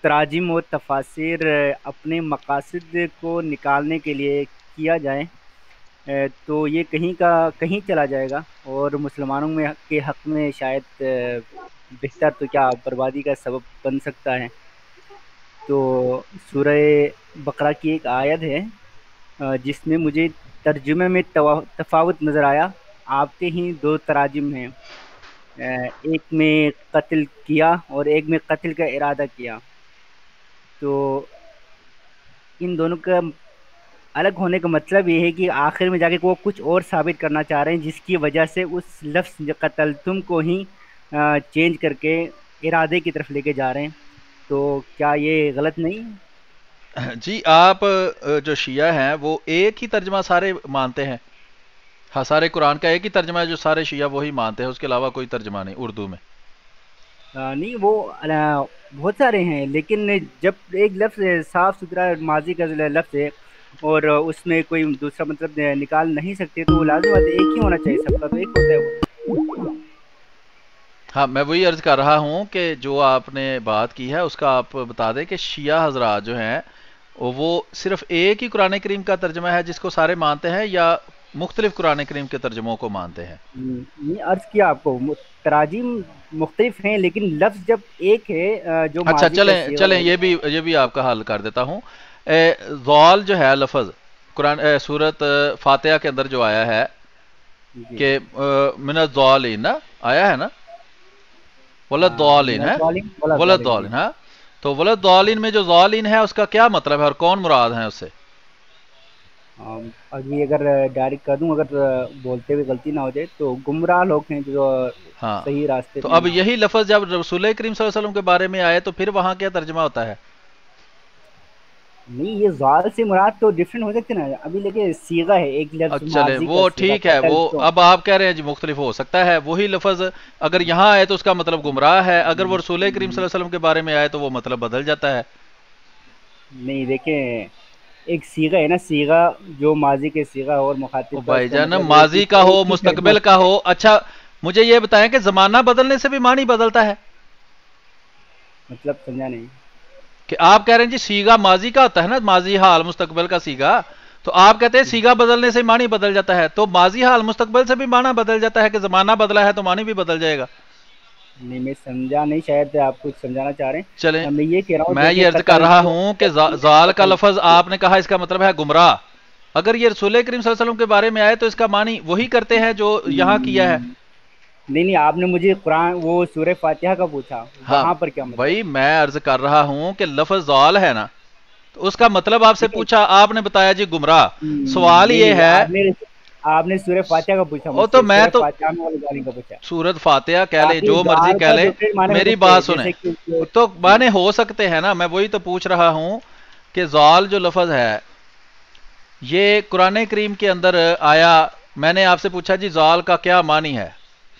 تراجم و تفاسیر اپنے مقاصد کو نکالنے کے لیے کیا جائے تو یہ کہیں کا کہیں چلا جائے گا، اور مسلمانوں میں کے حق میں شاید بہتر تو کیا بربادی کا سبب بن سکتا ہے۔ تو سورہ بقرہ کی ایک آیت ہے جس میں مجھے ترجمے میں تفاوت نظر آیا۔ آپ کے ہی دو تراجم ہیں، ایک میں قتل کیا اور ایک میں قتل کا ارادہ کیا، تو ان دونوں کا الگ ہونے کا مطلب یہ ہے کہ آخر میں جا کے وہ کچھ اور ثابت کرنا چاہ رہے ہیں، جس کی وجہ سے اس لفظ جو قتل تم کو ہی چینج کر کے ارادے کی طرف لے کے جا رہے ہیں۔ تو کیا یہ غلط نہیں؟ جی آپ جو شیعہ ہیں وہ ایک ہی ترجمہ سارے مانتے ہیں؟ ہاں، سارے قرآن کا ایک ہی ترجمہ ہے جو سارے شیعہ وہی مانتے ہیں، اس کے علاوہ کوئی ترجمہ نہیں اردو میں؟ نہیں، وہ بہت سارے ہیں، لیکن جب ایک لفظ صاف ستھرا ماضی کا لفظ ہے اور اس میں کوئی دوسرا مطلب نکال نہیں سکتے، تو لازم بات ہے ایک ہی ہونا چاہیے، سب کا تو ایک ہوتا ہے وہ۔ ہاں، میں وہی عرض کر رہا ہوں کہ جو آپ نے بات کی ہے اس کا آپ بتا دیں کہ شیعہ حضرات جو ہیں وہ صرف ایک ہی قرآن کریم کا ترجمہ ہے جس کو سارے مانتے ہیں، یا مختلف قرآن کریم کے ترجموں کو مانتے ہیں؟ یہ عرض کیا آپ کو، تراجیم مختلف ہیں لیکن لفظ جب ایک ہے جو اچھا، ماضی کا صیغہ چلیں ہے۔ یہ بھی آپ کا حل کر دیتا ہوں۔ ضال جو ہے لفظ قرآن سورت فاتحہ کے اندر جو آیا ہے جی، کہ من الضالین نا آیا ہے نا، ولد من ہے، الظالم ولا ولد ظالم، جی۔ ہاں، تو ولد میں جو ضالین ہے اس کا کیا مطلب ہے اور کون مراد ہے اس سے؟ ابھی اگر ڈائریکٹ کر دوں، اگر بولتے ہوئے غلطی نہ ہو جائے، تو گمراہ لوگ ہیں جو ہاں، صحیح راستے تو پہ اب نہیں۔ یہی لفظ جب رسول کریم صلی اللہ علیہ وسلم کے بارے میں آئے تو پھر وہاں کیا ترجمہ ہوتا ہے؟ نہیں، یہ زال سے مراد تو ڈفرینٹ ہو سکتے نا، ابھی لیکن صیغہ ہے، ایک لفظ اچھا چلیں، ماضی کا وہ صیغہ ٹھیک ہے، قتل وہ تو۔ اب آپ کہہ رہے ہیں جی مختلف ہو سکتا ہے، وہی لفظ اگر یہاں آئے تو اس کا مطلب گمراہ ہے، اگر وہ رسول کریم صلی اللہ علیہ وسلم کے بارے میں آئے تو وہ مطلب بدل جاتا ہے۔ نہیں دیکھیں، ایک صیغہ ہے نا، صیغہ جو ماضی کے صیغہ اور او مخاطب کا، اس بھائی کا جان، مطلب ماضی کا ہو ایک ہی ترجمہ مستقبل کا ہو، اچھا مجھے یہ بتائیں کہ زمانہ بدلنے سے بھی معنی بدلتا ہے؟ مطلب سمجھا نہیں۔ کہ آپ کہہ رہے ہیں جی سیگا ماضی کا ہوتا ہے نا، ماضی حال مستقبل کا سیگا، تو آپ کہتے ہیں سیگا بدلنے سے معنی بدل جاتا ہے، تو ماضی حال مستقبل سے بھی معنی بدل جاتا ہے کہ زمانہ بدلا ہے تو معنی بھی بدل جائے گا؟ نہیں، میں سمجھا نہیں، شاید آپ کچھ سمجھانا چاہ رہے چلیں، ہیں۔ میں یہ کہہ رہا ہوں، میں دیکھیں یہ عرض کر قتل رہا تو ہوں کہ زال کا قتل، لفظ آپ نے کہا اس کا مطلب ہے گمراہ، اگر یہ رسول کریم صلی اللہ علیہ وسلم کے بارے میں آئے تو اس کا معنی وہی کرتے ہیں جو یہاں کیا ہے؟ نہیں نہیں، آپ نے مجھے قرآن وہ سورہ فاتحہ کا پوچھا، ہاں وہاں پر کیا مطلب؟ بھائی، میں عرض کر رہا ہوں کہ لفظ زال ہے نا، تو اس کا مطلب آپ سے دیکھیں، پوچھا، آپ نے بتایا جی گمراہ، سوال نہیں یہ نہیں، ہے، آپ نے سورہ فاتحہ کا پوچھا او مجھ تو سے، میں سورہ تو فاتحہ میں والے گانے کا پوچھا۔ سورت فاتحہ کہہ لیں، باقی جو مرضی زال کہہ کا لیں، ڈفرینٹ معنی ہو میری سکتے ہیں، بات سنیں، جیسے کہ تو جی معنی ہو سکتے ہیں نا، میں وہی تو پوچھ رہا ہوں کہ زال جو لفظ ہے یہ قرآن کریم کے اندر آیا، میں نے آپ سے پوچھا جی زال کا کیا معنی ہے،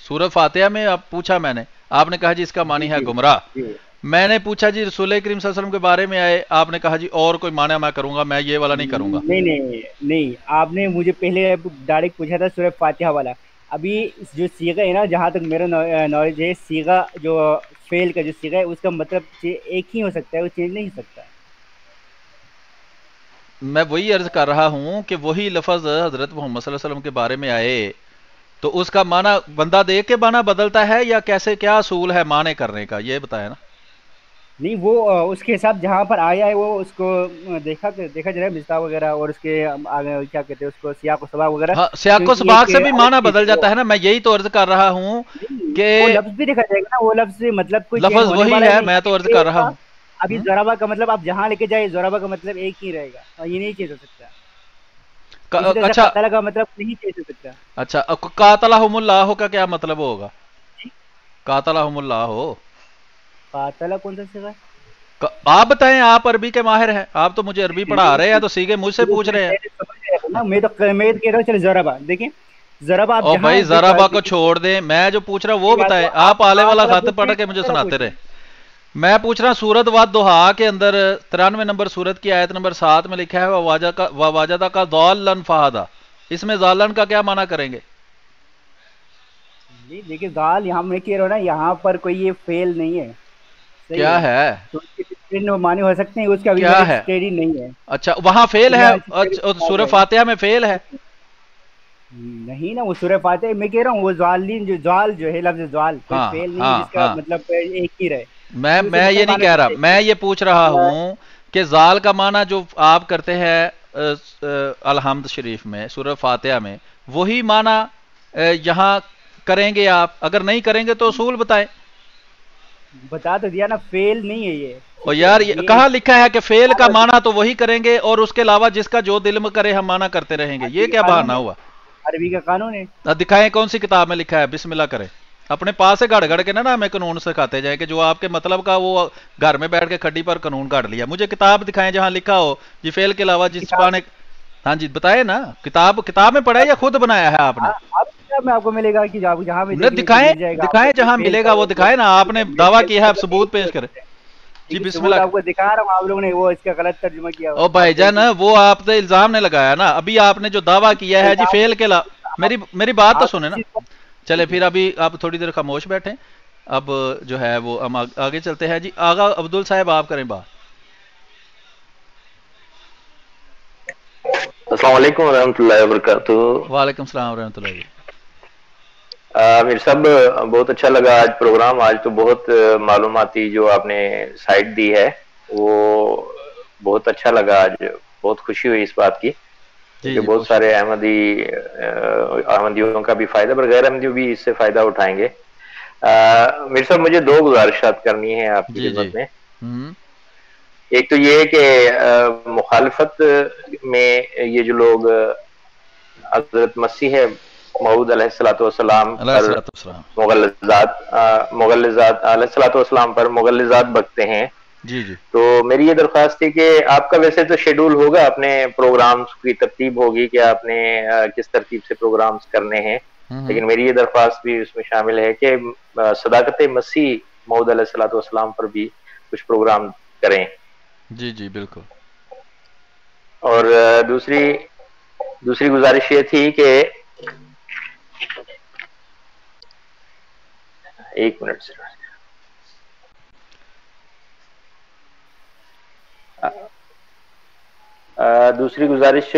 سورت فاتحہ میں آپ پوچھا، میں نے، آپ نے کہا جی اس کا جی معنی ہے جی گمراہ، جی میں نے پوچھا جی رسول کریم صلی اللہ علیہ وسلم کے بارے میں آئے، آپ نے کہا جی اور کوئی معنی میں کروں گا، میں یہ والا نہیں کروں گا۔ نہیں نہیں نہیں، آپ نے مجھے پہلے ڈائریکٹ پوچھا تھا سورہ فاتحہ والا۔ ابھی جو صیغہ ہے نا، جہاں تک میرا نالج ہے، صیغہ جو فعل کا جو صیغہ ہے اس کا مطلب ایک ہی ہو سکتا ہے، وہ چینج نہیں ہو سکتا۔ میں وہی عرض کر رہا ہوں کہ وہی لفظ حضرت محمد صلی اللہ علیہ وسلم کے بارے میں آئے تو اس کا معنی بندہ دیکھ کے معنی بدلتا ہے یا کیسے، کیا اصول ہے معنی کرنے کا، یہ بتائیں نا۔ نہیں، وہ اس کے حساب جہاں پر آیا ہے وہ اس کو دیکھا جائے مصداق وغیرہ، اور اس کے آگے کیا کہتے ہیں اس کو، سیاق و سباق وغیرہ، ہاں، سیاق و کیونکہ ایک سباق سے بھی الگ معنی چیز بدل ہے وہ۔ جاتا ہے نا، میں یہی تو عرض کر رہا ہوں نہیں، کہ وہ لفظ بھی دیکھا جائے گا نا، وہ لفظ سے مطلب کوئی چینج لفظ ہونے وہی والا ہی ہے، نہیں میں تو عرض ہے کر ایک رہا کا۔ ہوں۔ ابھی ہم؟ ضربہ کا مطلب آپ جہاں لے کے جائے، ضربہ کا مطلب ایک ہی رہے گا، اور یہ نہیں چینج ہو سکتا۔ اسی طرح سے اچھا قتل کا مطلب نہیں چینج ہو سکتا۔ اچھا، قاتلہم اللہ کا کیا مطلب ہوگا؟ جی، قاتلہم اللہ ہو، قاتل کون سا صیغہ ہے؟ آپ بتائیں، آپ عربی کے ماہر ہیں، آپ تو مجھے عربی پڑھا رہے ہیں تو سیگے مجھ سے پوچھ رہے ہیں۔ میں تو کہہ رہا ہوں، چلے ضربہ دیکھیں، ضربہ آپ او جہاں بھائی ذرابا کو چھوڑ دیں، میں جو پوچھ رہا ہوں وہ بتائیں، آپ آلے والا خط پڑھ کے مجھے سناتے رہے۔ میں پوچھ رہا ہوں سورت والضحیٰ کے اندر 93 نمبر سورت کی آیت نمبر 7 میں لکھا ہے وَوَجَدَكَ ضَالًّا فَہَدَىٰ، اس میں ضالن کا کیا معنی کریں گے؟ جی دیکھیے زال یہاں میں کہہ رہا ہوں نا، یہاں پر کوئی یہ فیل نہیں ہے، صحیح کیا ہے، ہے؟ تو اس کے ڈفرینٹ معنی ہو سکتے ہیں، اس کا ابھی کیا میرے ہے؟ اسٹڈی نہیں ہے، اچھا وہاں تو فیل ہے؟ میں اسی طرح اچھا بتا سورہ دیا فاتحہ میں فیل ہے؟ نہیں نا، وہ سورہ فاتح میں کہہ رہا ہوں، وہ زوالین جو زوال جو ہے، لفظ زوال کوئی ہاں فیل نہیں ہے ہاں جس کا ہاں، مطلب ایک ہی رہے، میں تو اسے میں یہ نہیں مسلمانوں کہہ رہا، کے میں یہ پوچھ رہا ہوں کہ زال کا معنی جو آپ کرتے ہیں الحمد شریف میں سورہ فاتحہ میں، وہی معنی یہاں کریں گے آپ؟ اگر نہیں کریں گے تو اصول بتائیں۔ بتا تو دیا نا، فیل نہیں ہے یہ، اور ٹھیک ہے، یار یہ کہاں لکھا ہے کہ فعل کا عربی معنی تو وہی کریں گے اور اس کے علاوہ جس کا جو دل میں کرے ہم معنی کرتے رہیں گے؟ یہ کا کیا قانون بہانہ ہے، ہوا؟ عربی کا قانون ہے۔ دکھائیں کون سی کتاب میں لکھا ہے، بسم اللہ کریں، اپنے پاس سے گڑ گڑ کے نا ہمیں قانون سکھاتے جائیں کہ جو آپ کے مطلب کا وہ گھر میں بیٹھ کے کھڈی پر قانون کاٹ لیا۔ مجھے کتاب دکھائیں جہاں لکھا ہو جی فعل کے علاوہ جس کتاب پانے۔ ہاں جی بتائیں نا، کتاب میں پڑھا ہے یا خود بنایا ہے آپ نے؟ آپ کتاب میں آپ کو ملے گا کہ آپ جہاں بھی نہ دیکھیں گے کہ دکھائیں، مل جائے گا آپ کو دکھائیں کہ جہاں فیل ملے کا گا وہ دکھائیں نا، آپ نے یہ دعویٰ فیل کیا کا ہے، اب مطلب یہی ثبوت پیش کریں ہوتا ہے۔ جی ٹھیک ہے، بسم ثبوت اللہ۔ آپ کو دکھا رہا ہوں، آپ لوگوں نے وہ اس کا غلط ترجمہ کیا ہوا او ہے، بھائی آپ دیکھ جان لیجیے۔ وہ آپ نے الزام نے لگایا نا، ابھی آپ نے جو دعویٰ کیا ہے جی فعل کے علاوہ، میری بات تو آپ سنیں نا۔ کسی چلے پھر ابھی آپ تھوڑی دیر خاموش بیٹھیں، اب جو ہے وہ ہم آگے چلتے ہیں جی۔ آغا عبدال صاحب آپ کریں بات۔ السلام علیکم ورحمۃ اللہ وبرکاتہ۔ وعلیکم السلام ورحمۃ اللہ جی۔ میر صاحب بہت اچھا لگا آج پروگرام، آج تو بہت معلوماتی جو آپ نے سائٹ دی ہے وہ بہت اچھا لگا، آج بہت خوشی ہوئی اس بات کی، جی کیونکہ جی بہت بہت سارے شکریہ۔ احمدیوں کا بھی فائدہ، بغیر احمدیوں بھی اس سے فائدہ اٹھائیں گے۔ میر صاحب مجھے دو گزارشات کرنی ہیں آپ کی جی جی خدمت میں۔ ہوں ایک تو یہ کہ مخالفت میں یہ جو لوگ حضرت مسیح موعود علیہ الصلوۃ والسلام علیہ پر الصلوۃ والسلام۔ مغلظات علیہ الصلوۃ والسلام پر مغلظات بکتے ہیں، جی جی تو میری یہ درخواست تھی کہ آپ کا ویسے تو شیڈول ہوگا، اپنے پروگرامز کی ترتیب ہوگی کہ آپ نے کس ترتیب سے پروگرامز کرنے ہیں، ہوں لیکن میری یہ درخواست بھی اس میں شامل ہے کہ صداقت مسیح موعود علیہ الصلوۃ والسلام پر بھی کچھ پروگرام کریں۔ جی جی بالکل۔ اور دوسری گزارش یہ تھی کہ ایک منٹ سے دوسری گزارش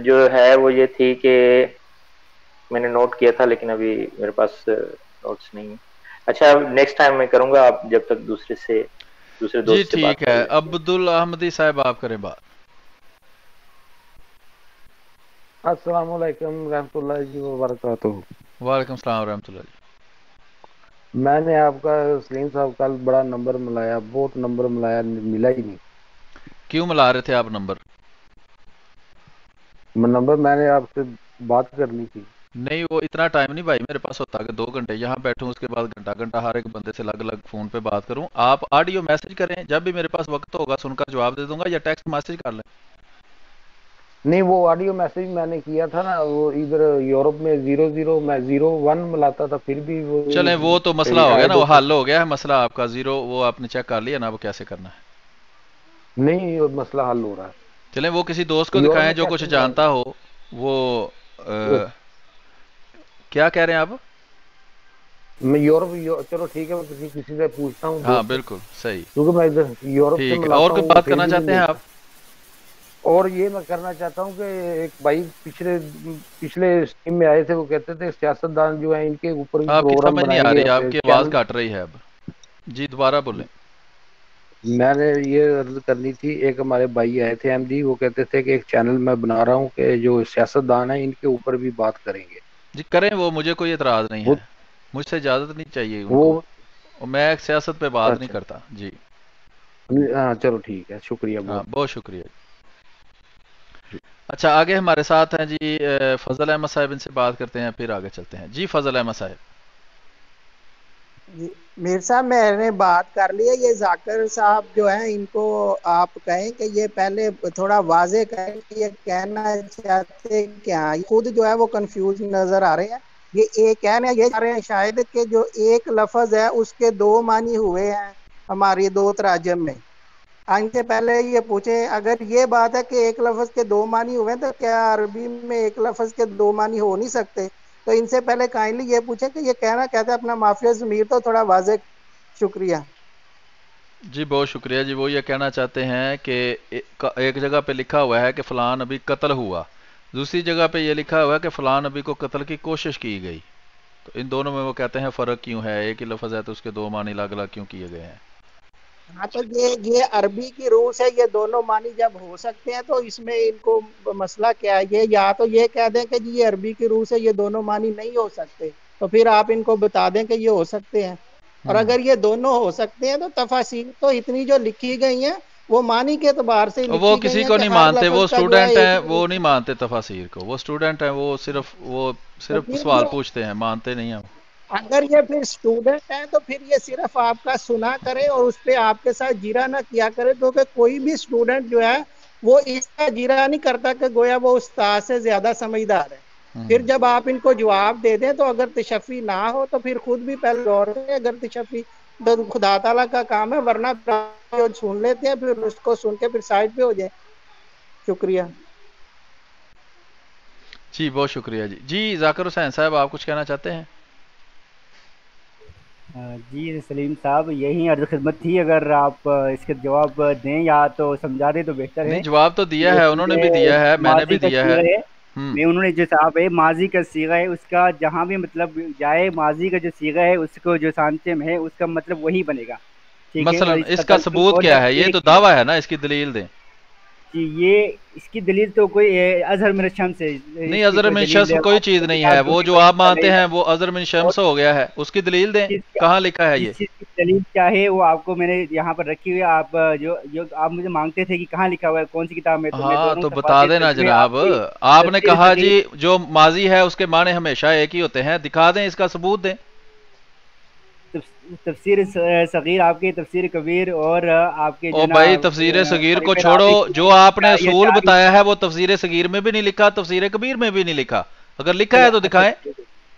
جو ہے وہ یہ تھی کہ میں نے نوٹ کیا تھا لیکن ابھی میرے پاس نوٹس نہیں ہیں۔ اچھا نیکسٹ ٹائم میں کروں گا، آپ جب تک دوسرے جی دوست سے بات ٹھیک کر ہے، لیں۔ عبد الاحمدی صاحب آپ کریں بات۔ السلام علیکم رحمۃ اللہ جی وبرکاتہ۔ وعلیکم السلام ورحمۃ اللہ جی۔ میں نے آپ کا سلیم صاحب کل بڑا نمبر ملایا، بہت نمبر ملایا، ملا ہی نہیں۔ کیوں ملا رہے تھے آپ نمبر؟ نمبر میں نے آپ سے بات کرنی تھی۔ نہیں وہ اتنا ٹائم نہیں بھائی میرے پاس ہوتا کہ 2 گھنٹے یہاں بیٹھوں اس کے بعد گھنٹہ گھنٹہ ہر ایک بندے سے الگ الگ فون پہ بات کروں۔ آپ آڈیو میسج کریں، جب بھی میرے پاس وقت ہوگا سن کر جواب دے دوں گا، یا ٹیکسٹ میسج کر لیں۔ نہیں وہ آڈیو میسج میں نے کیا تھا نا، وہ ادھر یورپ میں 00 میں 01 ملاتا تھا، پھر بھی وہ چلیں وہ تو مسئلہ ہو گیا ایڈ نا، وہ ہوتا حل ہو گیا ہے مسئلہ آپ کا، زیرو وہ آپ نے چیک کر لیا نا وہ کیسے کرنا ہے۔ نہیں، یہ مسئلہ حل ہو رہا چلیں وہ کسی دوست کو ہے۔ یورپ دکھائیں میں جو کچھ کیسے جانتا ہو وہ کیا کہہ رہے ہیں آپ؟ میں چلو ٹھیک ہے، میں کسی سے پوچھتا ہوں ہاں دوست سے، بالکل صحیح، کیونکہ میں ادھر یورپ سے ٹھیک ہے۔ اور ملاتا کوئی ہوں، وہ بات پھر کرنا بھی نہیں چاہتے ہیں آپ؟ ملتا۔ اور یہ میں کرنا چاہتا ہوں کہ ایک بھائی پچھلے اسٹیم میں آئے تھے، وہ کہتے تھے سیاستدان جو ہیں ان کے اوپر بھی آپ کی پروگرام سمجھ نہیں بنائیں آ گے رہی، آپ اپنے کی آواز چینل۔ کٹ رہی ہے اب، جی دوبارہ بولیں۔ میں نے یہ عرض کرنی تھی، ایک ہمارے بھائی آئے تھے ایم جی، وہ کہتے تھے کہ ایک چینل میں بنا رہا ہوں کہ جو سیاستدان ہیں ان کے اوپر بھی بات کریں گے۔ جی کریں، وہ مجھے کوئی اعتراض نہیں وہ ہے، مجھ سے اجازت نہیں چاہیے ان کو، وہ اور میں ایک سیاست پہ بات نہیں اچھا، کرتا جی۔ ہاں چلو ٹھیک ہے، شکریہ ہاں بہت بہت شکریہ۔ اچھا آگے ہمارے ساتھ ہیں جی فضل احمد صاحب، ان سے بات کرتے ہیں پھر آگے چلتے ہیں۔ جی فضل احمد صاحب۔ جی میر صاحب میں نے بات کر لی ہے، یہ ذاکر صاحب جو ہیں ان کو آپ کہیں کہ یہ پہلے تھوڑا واضح کریں کہ یہ کہنا چاہتے کیا، خود جو ہے وہ کنفیوز نظر آ رہے ہیں۔ یہ ایک کہنا یہ چاہ رہے ہیں شاید کہ جو ایک لفظ ہے اس کے دو معنی ہوئے ہیں ہماری دو تراجم میں۔ ان سے پہلے یہ پوچھیں اگر یہ بات ہے کہ ایک لفظ کے دو معنی ہوئے ہیں تو کیا عربی میں ایک لفظ کے دو معنی ہو نہیں سکتے؟ تو ان سے پہلے کائنڈلی یہ پوچھیں کہ یہ کہنا کہتے ہیں اپنا معافی ضمیر تو تھوڑا واضح. شکریہ جی بہت شکریہ جی. وہ یہ کہنا چاہتے ہیں کہ ایک جگہ پہ لکھا ہوا ہے کہ فلاں نبی قتل ہوا، دوسری جگہ پہ یہ لکھا ہوا ہے کہ فلاں نبی کو قتل کی کوشش کی گئی. تو ان دونوں میں وہ کہتے ہیں فرق کیوں ہے؟ ایک ہی لفظ ہے تو اس کے دو معنی الگ الگ کیوں کیے گئے ہیں؟ ہاں تو یہ عربی کی روح سے یہ دونوں معنی جب ہو سکتے ہیں تو اس میں ان کو مسئلہ کیا ہے؟ یہ یا تو یہ کہہ دیں کہ جی یہ عربی کی روح سے یہ دونوں معنی نہیں ہو سکتے، تو پھر آپ ان کو بتا دیں کہ یہ ہو سکتے ہیں. اور اگر یہ دونوں ہو سکتے ہیں تو تفاسیر تو اتنی جو لکھی گئی ہیں وہ معنی کے اعتبار سے وہ لکھی گئی کسی ہیں کو کہ نہیں ہر مانتے، وہ لفظ کا جو ہے اسٹوڈنٹ ایک ہیں، ہی وہ نہیں مانتے تفاسیر کو. وہ اسٹوڈنٹ ہیں، وہ صرف پھر سوال جو پوچھتے ہیں، مانتے نہیں ہیں. اگر یہ پھر اسٹوڈنٹ ہے تو پھر یہ صرف آپ کا سنا کرے اور اس پہ آپ کے ساتھ جیرا نہ کیا کرے، کیونکہ کوئی بھی اسٹوڈنٹ جو ہے وہ اس کا جیرا نہیں کرتا کہ گویا وہ استاد سے زیادہ سمجھدار ہے. پھر جب آپ ان کو جواب دے دیں تو اگر تشفی نہ ہو تو پھر خود بھی پہلے غور کریں. اگر تشفی تو خدا تعالیٰ کا کام ہے، ورنہ سن لیتے ہیں پھر اس کو سن کے پھر سائڈ پہ ہو جائیں. شکریہ. جی بہت شکریہ جی. جی ذاکر حسین صاحب آپ کچھ کہنا چاہتے ہیں؟ جی سلیم صاحب یہی عرض خدمت تھی، اگر آپ اس کے جواب دیں یا تو سمجھا دیں تو بہتر نہیں ہے. جواب تو دیا یہ ہے، انہوں نے بھی دیا ہے، میں نے ماضی بھی کا دیا ہے. صیغہ ہے، میں انہوں نے جو صاحب ہے ماضی کا صیغہ ہے، اس کا جہاں بھی مطلب جائے ماضی کا جو صیغہ ہے اس کو جو سانچے میں ہے اس کا مطلب وہی بنے گا. ٹھیک ہے. مثلا اور اس اس کا قتل تم ثبوت اور کیا ہے؟ لفظ یہ تو ایک دعویٰ ہے نا، اس کی دلیل دیں. جی یہ اس کی دلیل تو کوئی اظہر من الشمس سے نہیں، اس کی ازر کوئی من دلیل شمس ہے کوئی آپ چیز کو نہیں ہے. کتاب وہ ڈھونڈنی جو پڑے آپ گی مانتے نہیں. ہیں وہ ازر من اور شمس ہو گیا ہے، اس کی دلیل دیں. چیز کی کہاں لکھا ہے جس یہ؟ چیز کی دلیل چاہے وہ آپ کو میں نے یہاں پر رکھی ہوئی ہے. آپ جو آپ مجھے مانگتے تھے کہ کہاں لکھا ہوا ہے کون سی کتاب میں، تو میں ہاں دونوں تو بتا تفاسیر دینا ترجمے جناب. آپ کی آپ نے تفسیر کہا صغیر جی جو ماضی ہے اس کے معنی ہمیشہ ایک ہی ہوتے ہیں، دکھا دیں، اس کا ثبوت دیں. تفسیر صغیر آپ کی، تفسیر کبیر اور آپ کے جو او نا بھائی تفسیر صغیر کو فہیم چھوڑو، رازی کی جو آپ نے یہ اصول چار. بتایا ہے وہ تفسیر صغیر میں بھی نہیں لکھا، تفسیر کبیر میں بھی نہیں لکھا. اگر لکھا چلے ہے تو اچھا دکھائیں.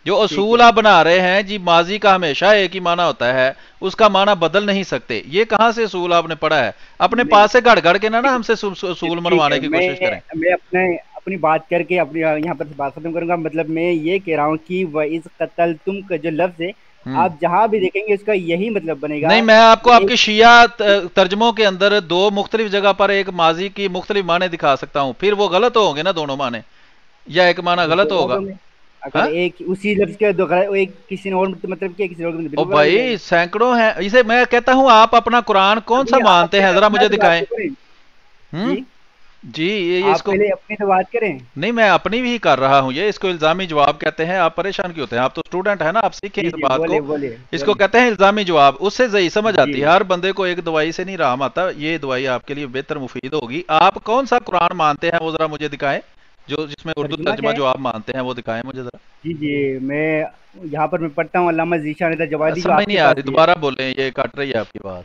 جو ٹھیک اصول ہے. آپ بنا رہے ہیں جی ماضی کا ہمیشہ ایک ہی معنی ہوتا ہے، اس کا معنی بدل نہیں سکتے، یہ کہاں سے اصول آپ نے پڑھا ہے؟ اپنے نہیں پاس سے گڑ گڑ کے نا ہم سے اصول ٹھیک ہے. منوانے کی کوشش کریں. میں اپنی بات کر کے اپنی یہاں پر بات ختم کروں گا. مطلب میں یہ کہہ رہا ہوں کہ وَإِذْ قَتَلْتُمْ کا جو لفظ ہے آپ جہاں بھی دیکھیں گے اس کا یہی مطلب بنے گا. نہیں، میں آپ کو آپ ایک کے شیعہ ترجموں کے اندر دو مختلف جگہ پر ایک ماضی کی مختلف معنی دکھا سکتا ہوں، پھر وہ غلط ہوں گے نا دونوں معنی، یا ایک معنی غلط ہوگا. جگہوں میں اگر ہاں ایک اسی لفظ کے دو ایک کسی نے اور مطلب کیا کسی اور مطلب او بالکل غلط ہو جائے بھائی گا. سینکڑوں ہیں، اسے میں کہتا ہوں آپ اپنا قرآن کون سا ابھی آپ مانتے ہیں، پہلے ذرا اپنا مجھے تو بات دکھائیں. تو کریں. ہوں جی جی یہ اس آپ کو پہلے اپنی تو بات کریں. نہیں، میں اپنی بھی کر رہا ہوں. یہ اس کو الزامی جواب کہتے ہیں. آپ پریشان کیوں ہوتے ہیں؟ آپ تو اسٹوڈنٹ ہیں نا، آپ سیکھیں جی اس جی بات کو. بولے بولے اس کو بولے. کہتے ہیں الزامی جواب. اس سے صحیح سمجھ جی آتی ہے. ہر بندے کو ایک دوائی سے نہیں رام آتا. یہ دوائی آپ کے لیے بہتر مفید ہوگی. آپ کون سا قرآن مانتے ہیں وہ ذرا مجھے دکھائیں، جو جس میں اردو ترجمہ کیا ترجمہ ہے؟ جو آپ مانتے ہیں وہ دکھائیں مجھے ذرا. جی جی میں یہاں پر میں پڑھتا ہوں. علامہ ذیشان حیدر جوادی جو سمجھ آپ کے نہیں آ پاس رہی، بھی ہے. دوبارہ بولیں، یہ کٹ رہی ہے آپ کی بات.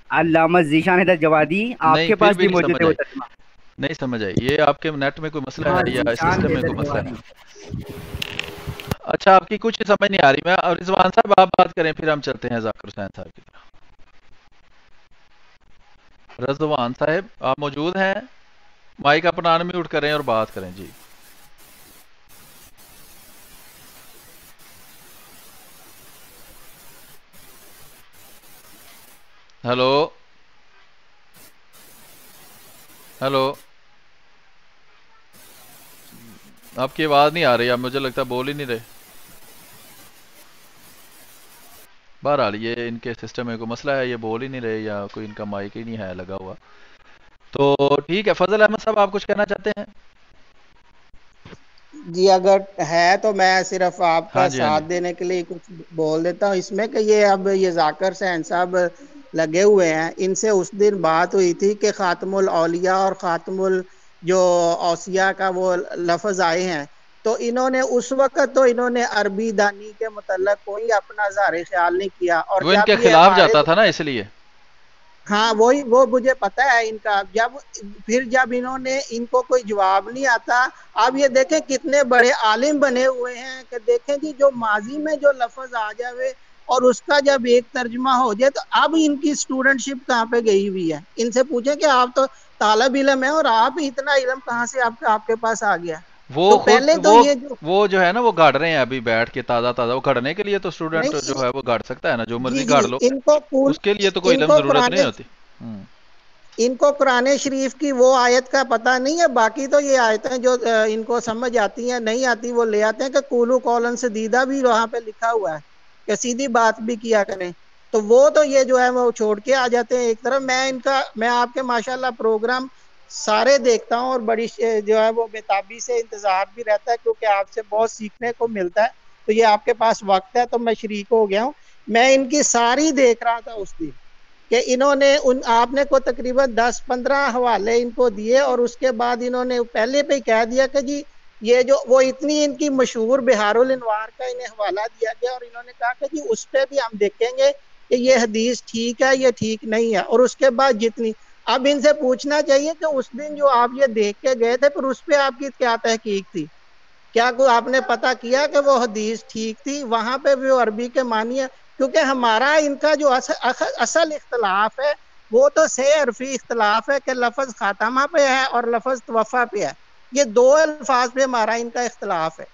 علامہ ذیشان حیدر جوادی آپ نہیں کے پھر پاس بھی بھی نہیں موجود سمجھ ہے وہ آئی، ترجمہ. نہیں سمجھ آئی. یہ آپ کے نیٹ میں کوئی مسئلہ علامہ ہے یا ذیشان سسٹم میں حیدر کوئی مسئلہ جوادی. ہے؟ اچھا آپ کی کچھ سمجھ نہیں آ رہی. میں رضوان صاحب آپ بات کریں، پھر ہم چلتے ہیں ذاکر حسین صاحب کی طرف. رضوان صاحب آپ موجود ہیں؟ مائک اپنا ان میوٹ کریں اور بات کریں. جی ہیلو ہیلو، آپ کی آواز نہیں آ رہی. اب مجھے لگتا ہے بول ہی نہیں رہے. بہرحال یہ ان کے سسٹم میں کوئی مسئلہ ہے، یہ بول ہی نہیں رہے یا کوئی ان کا مائک ہی نہیں ہے لگا ہوا. تو ٹھیک ہے، فضل احمد صاحب آپ کچھ کہنا چاہتے ہیں؟ جی اگر ہے تو میں صرف آپ ہاں کا جی ہاں جی. ساتھ دینے کے لیے کچھ بول دیتا ہوں اس میں کہ یہ اب یہ ذاکر حسین صاحب لگے ہوئے ہیں. ان سے اس دن بات ہوئی تھی کہ خاتم الاولیاء اور خاتم جو اوصیاء کا وہ لفظ آئے ہیں، تو انہوں نے اس وقت تو انہوں نے عربی دانی کے متعلق کوئی اپنا اظہار خیال نہیں کیا. اور وہ ان کے جب یہ خلاف ہمارے جاتا تھا نا اس لیے. ہاں وہی وہ مجھے پتا ہے ان کا. جب انہوں نے ان کو کوئی جواب نہیں آتا. آپ یہ دیکھیں کتنے بڑے عالم بنے ہوئے ہیں کہ دیکھیں جی جو ماضی میں جو لفظ آ جاوے اور اس کا جب ایک ترجمہ ہو جائے تو اب ان کی اسٹوڈنٹ شپ کہاں پہ گئی ہوئی ہے. ان سے پوچھیں کہ آپ تو طالب علم ہے اور آپ اتنا علم کہاں سے آپ کے پاس آ گیا. وہ تو خود پہلے تو یہ جو وہ جو ہے نا وہ گاڑ رہے ہیں ابھی بیٹھ کے تازہ تازہ، وہ گھڑنے کے لیے تو اسٹوڈنٹ جو نہیں، ہے وہ گاڑ سکتا ہے نا، جو جی مرضی جی گاڑ لو، ان کو اس کے لیے تو کوئی ان علم کو ضرورت نہیں ہوتی۔ ان کو قرآن شریف کی وہ آیت کا پتہ نہیں ہے، باقی تو یہ آیتیں جو ان کو سمجھ آتی ہیں نہیں آتی وہ لے آتے ہیں کہ قولوا قولا سدیدا بھی وہاں پہ لکھا ہوا ہے کہ سیدھی بات بھی کیا کریں، تو وہ تو یہ جو ہے وہ چھوڑ کے آ جاتے ہیں ایک طرف۔ میں آپ کے ماشاءاللہ پروگرام سارے دیکھتا ہوں اور بڑی جو ہے وہ بےتابی سے انتظار بھی رہتا ہے، کیونکہ آپ سے بہت سیکھنے کو ملتا ہے، تو یہ آپ کے پاس وقت ہے تو میں شریک ہو گیا ہوں۔ میں ان کی ساری دیکھ رہا تھا اس دن کہ انہوں نے آپ نے کو تقریباً 10-15 حوالے ان کو دیے، اور اس کے بعد انہوں نے پہلے پہ ہی کہہ دیا کہ جی یہ جو وہ اتنی ان کی مشہور بہار الانوار کا انہیں حوالہ دیا گیا، اور انہوں نے کہا کہ جی اس پہ بھی ہم دیکھیں گے کہ یہ حدیث ٹھیک ہے یہ ٹھیک نہیں ہے، اور اس کے بعد جتنی اب ان سے پوچھنا چاہیے کہ اس دن جو آپ یہ دیکھ کے گئے تھے پھر اس پہ آپ کی کیا تحقیق تھی؟ کیا کوئی آپ نے پتا کیا کہ وہ حدیث ٹھیک تھی؟ وہاں پہ بھی وہ عربی کے معنی ہے، کیونکہ ہمارا ان کا جو اصل اختلاف ہے وہ تو سے عرفی اختلاف ہے کہ لفظ خاتمہ پہ ہے اور لفظ توفہ پہ ہے، یہ دو الفاظ پہ ہمارا ان کا اختلاف ہے۔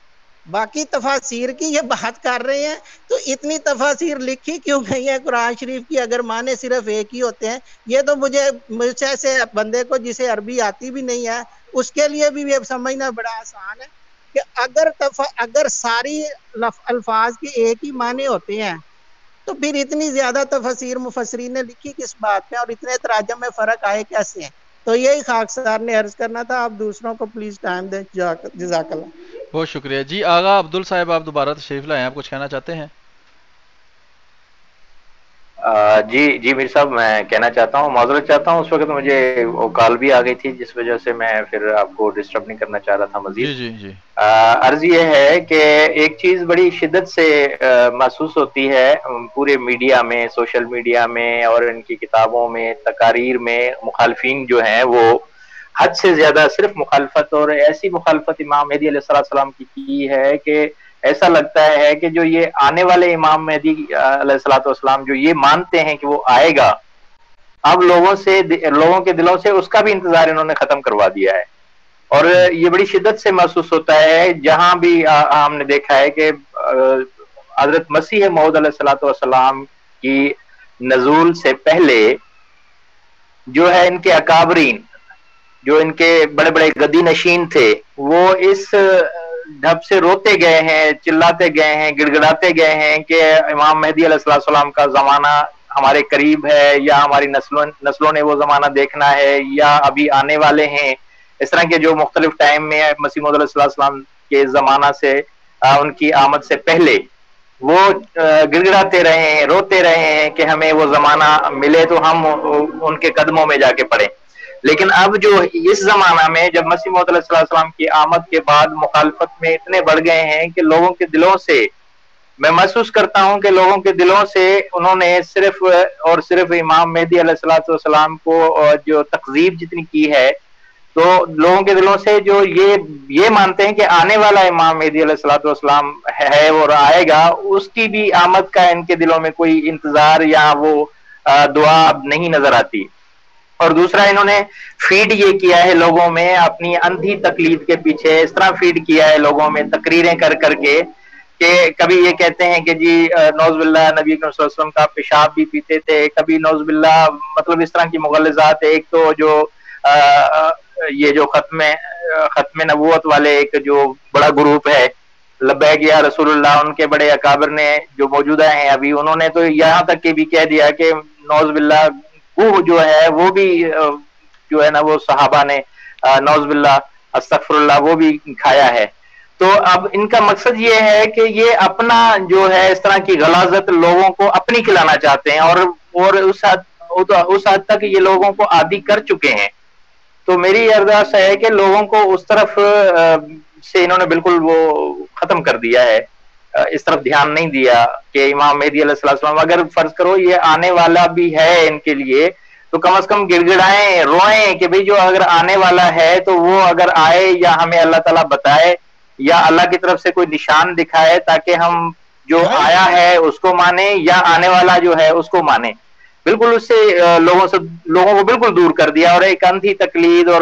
باقی تفاسیر کی یہ بات کر رہے ہیں تو اتنی تفاسیر لکھی کیوں گئی ہے قرآن شریف کی اگر معنی صرف ایک ہی ہوتے ہیں؟ یہ تو مجھ سے بندے کو جسے عربی آتی بھی نہیں ہے اس کے لیے بھی یہ سمجھنا بڑا آسان ہے کہ اگر ساری الفاظ کے ایک ہی معنی ہوتے ہیں تو پھر اتنی زیادہ تفسیر مفسرین نے لکھی کس بات پہ، اور اتنے تراجم میں فرق آئے کیسے ہیں؟ تو یہی خاکسار نے عرض کرنا تھا، آپ دوسروں کو پلیز ٹائم دیں۔ جزاک اللہ۔ بہت شکریہ جی۔ آغا عبدل صاحب آپ دوبارہ تشریف لائیں، آپ کچھ کہنا چاہتے ہیں؟ جی میر صاحب، میں کہنا چاہتا ہوں، معذرت چاہتا ہوں، اس وقت مجھے وہ کال بھی آ گئی تھی جس وجہ سے میں پھر آپ کو ڈسٹرب نہیں کرنا چاہ رہا تھا مزید۔ جی عرض یہ ہے کہ ایک چیز بڑی شدت سے محسوس ہوتی ہے پورے میڈیا میں، سوشل میڈیا میں اور ان کی کتابوں میں، تقاریر میں، مخالفین جو ہیں وہ حد سے زیادہ صرف مخالفت، اور ایسی مخالفت امام مہدی علیہ السلام کی ہے کہ ایسا لگتا ہے کہ جو یہ آنے والے امام مہدی علیہ السلام جو یہ مانتے ہیں کہ وہ آئے گا، اب لوگوں کے دلوں سے اس کا بھی انتظار انہوں نے ختم کروا دیا ہے، اور یہ بڑی شدت سے محسوس ہوتا ہے جہاں بھی ہم نے دیکھا ہے کہ حضرت مسیح موعود علیہ السلام کی نزول سے پہلے جو ہے ان کے اکابرین، جو ان کے بڑے بڑے گدی نشین تھے، وہ اس ڈھب سے روتے گئے ہیں، چلاتے گئے ہیں، گڑ گڑاتے گئے ہیں کہ امام مہدی علیہ السلام کا زمانہ ہمارے قریب ہے، یا ہماری نسلوں نے وہ زمانہ دیکھنا ہے، یا ابھی آنے والے ہیں۔ اس طرح کے جو مختلف ٹائم میں مسیح موعود علیہ السلام کے زمانہ سے ان کی آمد سے پہلے وہ گڑ گڑاتے رہے ہیں، روتے رہے ہیں کہ ہمیں وہ زمانہ ملے تو ہم ان کے قدموں میں جا کے پڑیں۔ لیکن اب جو اس زمانہ میں جب مسیح موعود علیہ السلام کی آمد کے بعد مخالفت میں اتنے بڑھ گئے ہیں کہ لوگوں کے دلوں سے، میں محسوس کرتا ہوں کہ لوگوں کے دلوں سے انہوں نے صرف اور صرف امام مہدی علیہ السلام کو جو تکذیب جتنی کی ہے، تو لوگوں کے دلوں سے جو یہ مانتے ہیں کہ آنے والا امام مہدی علیہ السلام ہے اور آئے گا، اس کی بھی آمد کا ان کے دلوں میں کوئی انتظار یا وہ دعا نہیں نظر آتی۔ اور دوسرا انہوں نے فیڈ یہ کیا ہے لوگوں میں اپنی اندھی تقلید کے پیچھے، اس طرح فیڈ کیا ہے لوگوں میں تقریریں کر کر کے کہ کبھی یہ کہتے ہیں کہ جی نعوذ باللہ نبی اکرم صلی اللہ علیہ وسلم کا پیشاب بھی پیتے تھے، کبھی نعوذ باللہ، مطلب اس طرح کی مغلظات۔ ایک تو جو یہ جو ختم نبوت والے ایک جو بڑا گروپ ہے لبیک یا رسول اللہ، ان کے بڑے اکابر نے جو موجودہ ہیں ابھی، انہوں نے تو یہاں تک کہ بھی کہہ دیا کہ نعوذ باللہ وہ جو ہے وہ بھی جو ہے نا وہ صحابہ نے نعوذ باللہ استغفر اللہ وہ بھی کھایا ہے۔ تو اب ان کا مقصد یہ ہے کہ یہ اپنا جو ہے اس طرح کی غلاظت لوگوں کو اپنی کھلانا چاہتے ہیں، اور اس حد تک یہ لوگوں کو عادی کر چکے ہیں۔ تو میری ارادہ ہے کہ لوگوں کو اس طرف سے انہوں نے بالکل وہ ختم کر دیا ہے، اس طرف دھیان نہیں دیا کہ امام مہدی علیہ السلام اگر فرض کرو یہ آنے والا بھی ہے ان کے لیے، تو کم از کم گڑ گڑائیں، روئیں کہ بھئی جو اگر آنے والا ہے تو وہ اگر آئے یا ہمیں اللہ تعالیٰ بتائے یا اللہ کی طرف سے کوئی نشان دکھائے تاکہ ہم جو آیا ہے اس کو مانیں یا آنے والا جو ہے اس کو مانیں۔ بالکل اس سے لوگوں کو بالکل دور کر دیا، اور ایک اندھی تقلید اور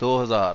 2000,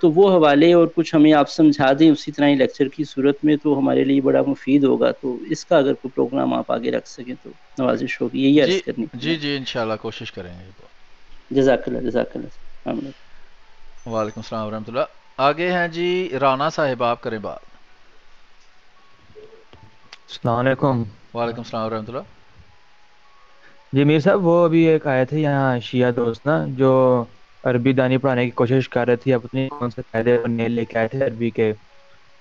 تو وہ حوالے اور کچھ ہمیں آپ سمجھا دیں اسی طرح ہی لیکچر کی صورت میں تو ہمارے لیے بڑا مفید ہوگا. تو اس کا اگر کوئی پروگرام آپ آگے رکھ سکیں تو نوازش ہوگی. یہی عرض کرنی تھی. جی انشاءاللہ کوشش کریں گے. جزاک اللہ. وعلیکم السلام ورحمۃ اللہ. آگے ہیں جی رانا صاحب, آپ کریں بات. السلام علیکم. وعلیکم السلام ورحمۃ اللہ. جی میر صاحب, وہ ابھی ایک آئے تھے یہاں شیعہ دوست نا, جو عربی دانی پڑھانے کی کوشش کر رہے تھے, اپنی کون سے قاعدے نیل لے کے آئے تھے عربی کے.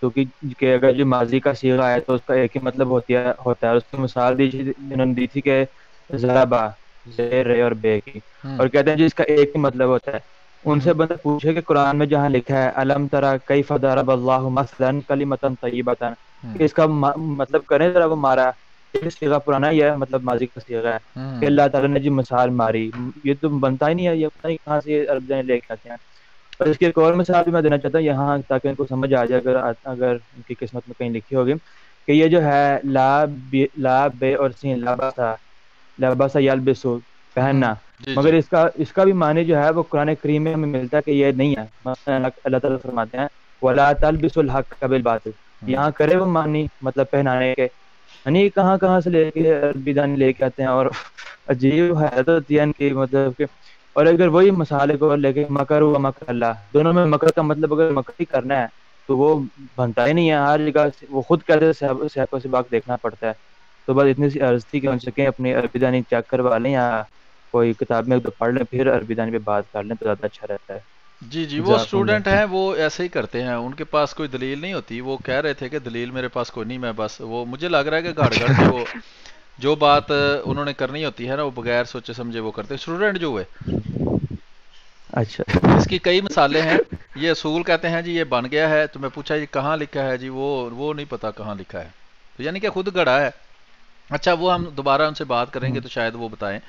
تو کہ اگر جو ماضی کا صیغہ ہے تو اس کا ایک ہی مطلب ہوتا ہے. اس کی مثال انہوں نے دی تھی کہ ضربا, زیر رے اور بے کی, اور کہتے ہیں جی اس کا ایک ہی مطلب ہوتا ہے. ان سے بندہ پوچھے کہ قرآن میں جہاں لکھا ہے الم ترى کیف ضرب اللہ مثلا کلمۃ طیبۃ, اس کا مطلب کریں ذرا, وہ مارا صیغہ پرانا ہی ہے, مطلب ماضی کا صیغہ ہے کہ اللہ تعالیٰ نے جی مثال ماری. یہ تو بنتا ہی نہیں ہے, یہ پتہ نہیں کہاں سے عرب جانے لے کے آتے ہیں. اور اس کی ایک اور مثال بھی میں دینا چاہتا ہوں یہاں, تاکہ ان کو سمجھ آ جائے اگر ان کی قسمت میں کہیں لکھی ہوگی کہ یہ جو ہے لا بے اور سین لباسا یلبسو, پہننا, مگر اس کا بھی معنی جو ہے وہ قرآن کریم میں ہمیں ملتا ہے کہ یہ نہیں ہے. اللہ تعالیٰ فرماتے ہیں وَلَا تَلْبِسُوا الْحَقَّ بِالْبَاطِلِ, یہاں کرے وہ معنی مطلب پہنانے کے, یعنی کہاں سے لے کے عربی دانی لے کے آتے ہیں, اور عجیب حیرت ہوتی ہے ان کی, مطلب کہ. اور اگر وہی مسالے کو لے کے مکر و مکر اللہ, دونوں میں مکر کا مطلب اگر مکر ہی کرنا ہے تو وہ بنتا ہی نہیں ہے. ہر جگہ وہ خود کہتے ہیں سیاق و سباق دیکھنا پڑتا ہے. تو بس اتنی سی عرض تھی کہ ان سکیں اپنی عربی دانی چیک کروا لیں, یا کوئی کتاب میں تو پڑھ لیں, پھر عربی دانی پہ بات کر لیں تو زیادہ اچھا رہتا ہے. جی وہ اسٹوڈنٹ ہیں, وہ ایسے ہی کرتے ہیں, ان کے پاس کوئی دلیل نہیں ہوتی. وہ کہہ رہے تھے کہ دلیل میرے پاس کوئی نہیں, میں بس وہ مجھے لگ رہا ہے کہ گھڑ کے وہ جو بات انہوں نے کرنی ہوتی ہے نا, وہ بغیر سوچے سمجھے وہ کرتے ہیں. اسٹوڈنٹ جو ہوئے, اچھا, اس کی کئی مثالیں ہیں. یہ اصول کہتے ہیں جی یہ بن گیا ہے, تو میں پوچھا یہ کہاں لکھا ہے, جی وہ نہیں پتا کہاں لکھا ہے, تو یعنی کہ خود گڑا ہے. اچھا وہ ہم دوبارہ ان سے بات کریں گے تو شاید وہ بتائیں.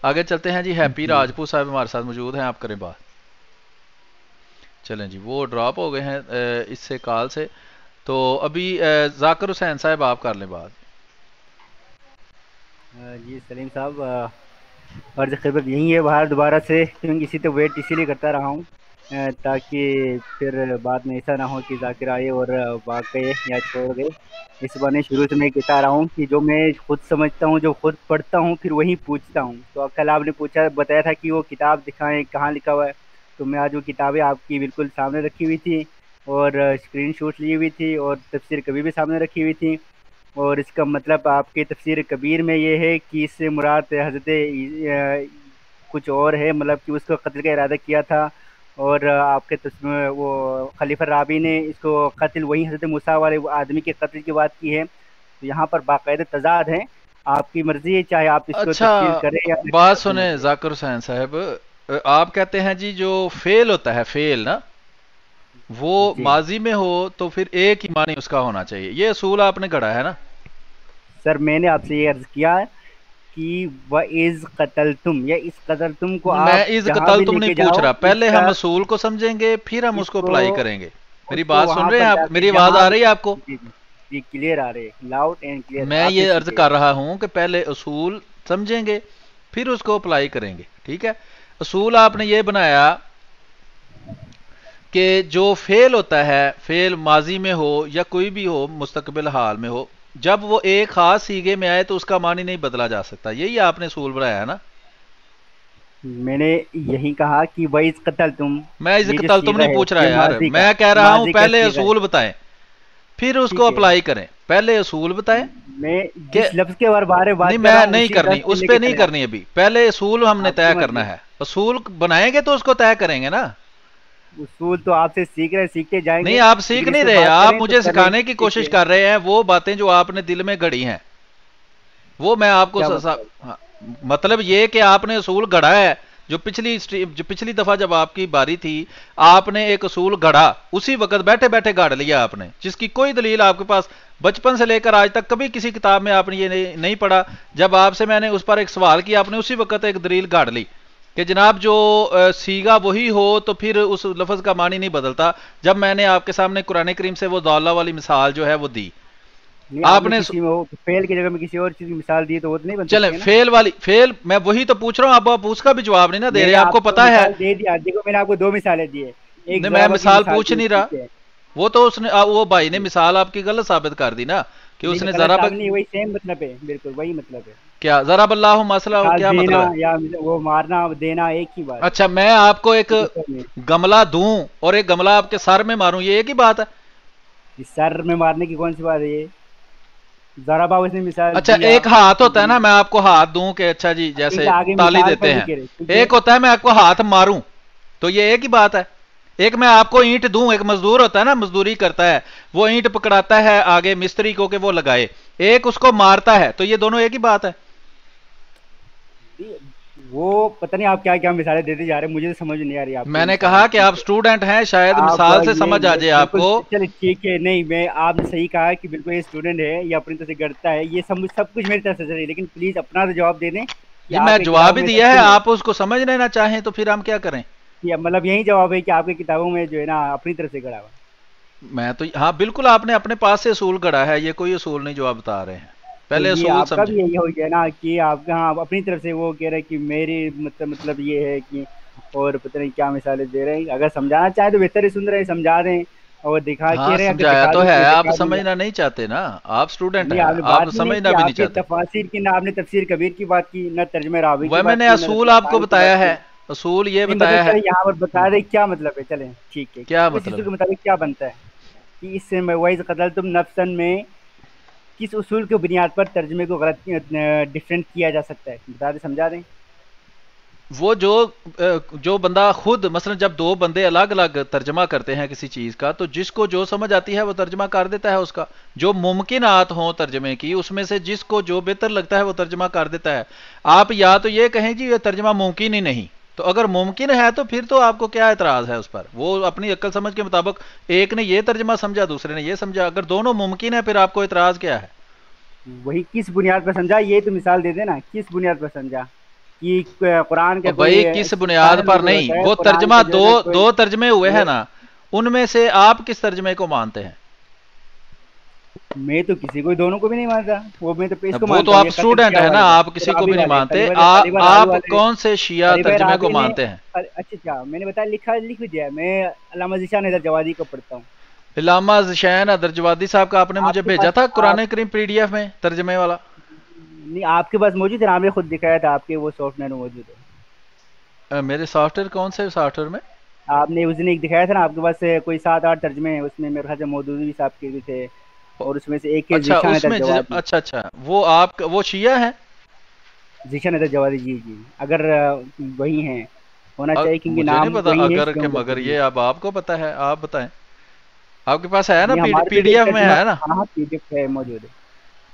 آگے چلتے ہیں جی. ہیپی راجپوت صاحب ہمارے ساتھ موجود ہیں, آپ کریں بات. چلیں جی, وہ ڈراپ ہو گئے ہیں اس سے کال سے. تو ابھی ذاکر حسین صاحب آپ کر لیں بات. جی سلیم صاحب, عرض خدمت یہی ہے باہر دوبارہ سے, کیونکہ اسی تو ویٹ اسی لیے کرتا رہا ہوں تاکہ پھر بعد میں ایسا نہ ہو کہ ذاکر آئے اور بھاگ گئے یا چھوڑ گئے. اس بارے شروع سے میں کہتا رہا ہوں کہ جو میں خود سمجھتا ہوں, جو خود پڑھتا ہوں, پھر وہی پوچھتا ہوں. تو کل آپ نے بتایا تھا کہ وہ کتاب دکھائیں کہاں لکھا ہوا ہے, تو میں آج وہ کتابیں آپ کی بالکل سامنے رکھی ہوئی تھی, اور اسکرین شاٹ لی ہوئی تھی, اور تفسیر کبیر بھی سامنے رکھی ہوئی تھی. اور اس کا مطلب آپ کے تفسیر کبیر میں یہ ہے کہ اس سے مراد حضرت کچھ اور ہے, مطلب کہ اس کو قتل کا ارادہ کیا تھا, اور آپ کے وہ خلیفہ رابی نے اس کو قتل وہی حضرت موسیٰ والے آدمی کے قتل کی بات کی ہے. تو یہاں پر باقاعدہ تضاد ہے, آپ کی مرضی ہے, چاہے آپ اس کو تفسیر کریں یا بات سنیں. ذاکر حسین صاحب, آپ کہتے ہیں جی جو فعل ہوتا ہے, فعل نا, وہ ماضی میں ہو تو پھر ایک ہی معنی اس کا ہونا چاہیے. یہ اصول آپ نے گھڑا ہے نا سر. میں نے آپ سے یہ عرض کیا کہ وَإِذْ قَتَلْتُمْ, یا اس قتلتم کو آپ میں از قتلتم نہیں پوچھ رہا, پہلے ہم اصول کو سمجھیں گے پھر ہم اس کو اپلائی کریں گے. میری بات سن رہے ہیں آپ, میری آواز آ رہی ہے آپ کو؟ جی کلیئر آ رہی ہے, لاؤڈ اینڈ کلیئر. میں یہ عرض کر رہا ہوں کہ پہلے اصول سمجھیں گے پھر اس کو اپلائی کریں گے, ٹھیک ہے. اصول آپ نے یہ بنایا کہ جو فعل ہوتا ہے, فعل ماضی میں ہو یا کوئی بھی ہو مستقبل حال میں ہو, جب وہ ایک خاص سیغے میں آئے تو اس کا معنی نہیں بدلا جا سکتا. یہی آپ نے اصول بنایا ہے نا. میں نے یہی کہا کہ وَإِذْ قَتَلْتُمْ, میں از قتلتم نہیں پوچھ رہا یار, میں کہہ رہا ہوں پہلے اصول بتائیں پھر اس کو اپلائی کریں. پہلے اصول بتائیں. میں جس لفظ کے بارے بات نہیں, میں نہیں کرنی, اس پہ نہیں کرنی ابھی. پہلے اصول ہم نے طے کرنا ہے. اصول بنائیں گے تو اس کو طے کریں گے نا. اصول تو آپ سے سیکھ رہے, سیکھتے جائیں گے. نہیں, آپ سیکھ نہیں رہے, آپ مجھے سکھانے کی کوشش کر رہے ہیں. وہ باتیں جو آپ نے دل میں گڑی ہیں وہ میں آپ کو مطلب یہ کہ آپ نے اصول گڑا ہے. جو پچھلی دفعہ جب آپ کی باری تھی آپ نے ایک اصول گڑا, اسی وقت بیٹھے بیٹھے گاڑ لیا آپ نے, جس کی کوئی دلیل آپ کے پاس بچپن سے لے کر آج تک کبھی کسی کتاب میں آپ نے یہ نہیں پڑھا. جب آپ سے میں نے اس پر ایک سوال کیا, آپ نے اسی وقت ایک دلیل گاڑ لی کہ جناب جو سیغہ وہی ہو تو پھر اس لفظ کا معنی نہیں بدلتا. جب میں نے آپ کے سامنے قرآن کریم سے وہ ضالہ والی مثال جو ہے وہ دی, آپ نے فعل کی جگہ میں کسی اور چیز کی مثال دی تو وہ نہیں بن سکتی. چلیں فعل والی, فعل میں وہی تو پوچھ رہا ہوں, آپ اس کا بھی جواب نہیں نا دے رہے, آپ کو پتا ہے. دے دیا, دیکھو میں نے آپ کو دو مثالیں دی ہے, ایک نہیں، میں ضربہ کی مثال مثال پوچھ پیش نہیں رہا، کی ہے، وہ تو اس نے وہ بھائی نے مثال آپ کی غلط ثابت کر دی نا کہ اس لیکن نے غلط ذرا ثابت نہیں، وہی سیم مطلب ہے، بالکل وہی مطلب ہے، کیا ضرب اللہ مسئلہ مثال کیا دینا مطلب ہے؟ یا وہ مارنا دینا ایک ہی بات ہے، اچھا میں آپ کو ایک مختصر میں گملہ دوں اور ایک گملہ آپ کے سر میں ماروں، یہ ایک ہی بات ہے؟ یہ سر میں مارنے کی کون سی بات ہے؟ یہ ضربہ اس نے مثال اچھا دیا، ایک ہاتھ ہوتا ہے نا، میں آپ کو ہاتھ دوں کہ اچھا جی ٹھیک جیسے ہے، آگے تالی مثال کا دیتے ہیں، ذکر ہے، ٹھیک ہے، ایک ہوتا ہے میں آپ کو ہاتھ ماروں، تو یہ ایک ہی بات ہے۔ ایک میں آپ کو اینٹ دوں، ایک مزدور ہوتا ہے نا مزدوری کرتا ہے، وہ اینٹ پکڑاتا ہے آگے مستری کو کہ وہ لگائے، ایک اس کو مارتا ہے، تو یہ دونوں ایک ہی بات ہے۔ وہ پتہ نہیں آپ کیا کیا مثالیں دیتے جا رہے ہیں، مجھے تو سمجھ نہیں آ رہی آپ کی میں نے مثالیں، کہا کہ ٹھیک آپ ہے، سٹوڈنٹ ہیں، شاید آپ مثال سے یہ سمجھ آ جائے آپ بالکل کو۔ چلے ٹھیک ہے، نہیں میں آپ نے صحیح کہا کہ بالکل یہ اسٹوڈنٹ ہے، یہ اپنی طرف سے کرتا ہے، یہ سب کچھ میری طرف سے صحیح ہے، لیکن پلیز اپنا تو جواب دے دیں کہ جی آپ میں کی جواب کتابوں ہی میں دیا ہے، تفصیل ہے، آپ اس کو سمجھ لینا چاہیں تو پھر ہم کیا کریں؟ کہ مطلب یہی جواب ہے کہ آپ کی کتابوں میں جو ہے نا اپنی طرف سے گڑا ہوا، میں تو ہاں بالکل آپ نے اپنے پاس سے اصول گڑھا ہے، یہ کوئی اصول نہیں جو آپ بتا رہے ہیں، تو پہلے یہ اصول آپ کا سمجھیں۔ بھی یہی ہو گیا نا کہ آپ کا ہاں اپنی طرف سے وہ کہہ رہے کہ میری مطلب یہ ہے کہ، اور پتہ نہیں کیا مثالیں دے رہے ہیں، اگر سمجھانا چاہیں تو بہتر ہی سن رہے ہیں، سمجھا دیں، اور دکھا ہاں کے رہے اگر سمجھایا دکھا تو دوں ہے، تو آپ دکھا دوں گا، سمجھنا نہیں چاہتے نا، آپ سٹوڈنٹ نہیں ہیں، آپ نے آپ بات ہی نہیں سمجھنا کی، بھی آپ نہیں نے چاہتے۔ تفاسیر کی، نہ آپ نے تفسیر کبیر کی بات کی، نہ ترجمہ راوی کی وہ میں بات نے کی، نہ اصول تفسیر آپ کو ثانی کی بات بتایا کی، ہے، اصول یہ نہیں مطلب بتایا ہے۔ چلے یہاں پر بتا دیں کیا مطلب ہے، چلیں ٹھیک ہے، کیا اس مطلب اصول ہے؟ کے مطابق کیا بنتا ہے کہ اس سے وَإِذْ قَتَلْتُمْ نَفْسًا میں کس اصول کی بنیاد پر ترجمے کو غلط ڈفرینٹ کیا جا سکتا ہے، بتا دیں، سمجھا دیں۔ وہ جو بندہ خود مثلا جب دو بندے الگ الگ ترجمہ کرتے ہیں کسی چیز کا، تو جس کو جو سمجھ آتی ہے وہ ترجمہ کر دیتا ہے، اس کا جو ممکنات ہوں ترجمے کی، اس میں سے جس کو جو بہتر لگتا ہے وہ ترجمہ کر دیتا ہے۔ آپ یا تو یہ کہیں جی یہ ترجمہ ممکن ہی نہیں، تو اگر ممکن ہے تو پھر تو آپ کو کیا اعتراض ہے اس پر؟ وہ اپنی عقل سمجھ کے مطابق ایک نے یہ ترجمہ سمجھا دوسرے نے یہ سمجھا، اگر دونوں ممکن ہے پھر آپ کو اعتراض کیا ہے؟ وہی کس بنیاد پر سمجھا، یہ تو مثال دے دینا کس بنیاد پر سمجھا، کہ قرآن کا اور کوئی بھائی کس بنیاد شان پر نزول نہیں، ہوتا ہے، وہ قرآن ترجمہ کا جو ہے نا کوئی دو ترجمے ہوئے ہیں وہ، نا، ان میں سے آپ کس ترجمے کو مانتے ہیں؟ میں تو کسی کو دونوں کو بھی نہیں مانتا، وہ میں تو اس کو وہ تو مانتا ہوں، آپ یہ قتل اسٹوڈنٹ کیا ہیں نا، والے کو، آپ کسی کو رابی بھی نہیں والے مانتے، خلیفہ راوی آپ والے، کون سے شیعہ خلیفہ ترجمے کو راوی نے، مانتے ہیں؟ اچھا اچھا میں نے بتایا لکھ بھی دیا ہے، میں علامہ ذیشان حیدر جوادی کو پڑھتا ہوں، علامہ ذیشان حیدر جوادی صاحب کا آپ نے مجھے آپ کے بھیجا پاس تھا قرآن آپ کریم پی ڈی ایف میں ترجمے والا؟ نہیں آپ کے پاس موجود ہے نا، آپ نے خود دکھایا تھا، آپ کے وہ سافٹ ویئر میں موجود ہے، میرے سافٹ ویئر کون سے سافٹ ویئر میں؟ آپ نے اس دن ایک دکھایا تھا نا، آپ کے پاس کوئی 7-8 ترجمے ہیں، اس میں میرے خیال سے مودودی صاحب کے بھی تھے، اور اس میں سے ایک ہے اچھا ذیشان اس حیدر میں جوادی، اچھا وہ آپ وہ شیعہ ہیں؟ ذیشان حیدر جوادی، جی جی، اگر وہی ہیں ہونا چاہیے کیونکہ مجھے نہیں نام پتا، وہی ہے اگر اس لیے کہ ہم مگر بولتے ہیں، یہ اب آپ کو پتا ہے، آپ بتائیں، آپ کے پاس ہے نا نہیں ہمارے پی پہ ڈی ایک ایف میں ترجمہ، ہے نا؟ ہاں ہاں پی ڈی ایف ہے موجود ہے،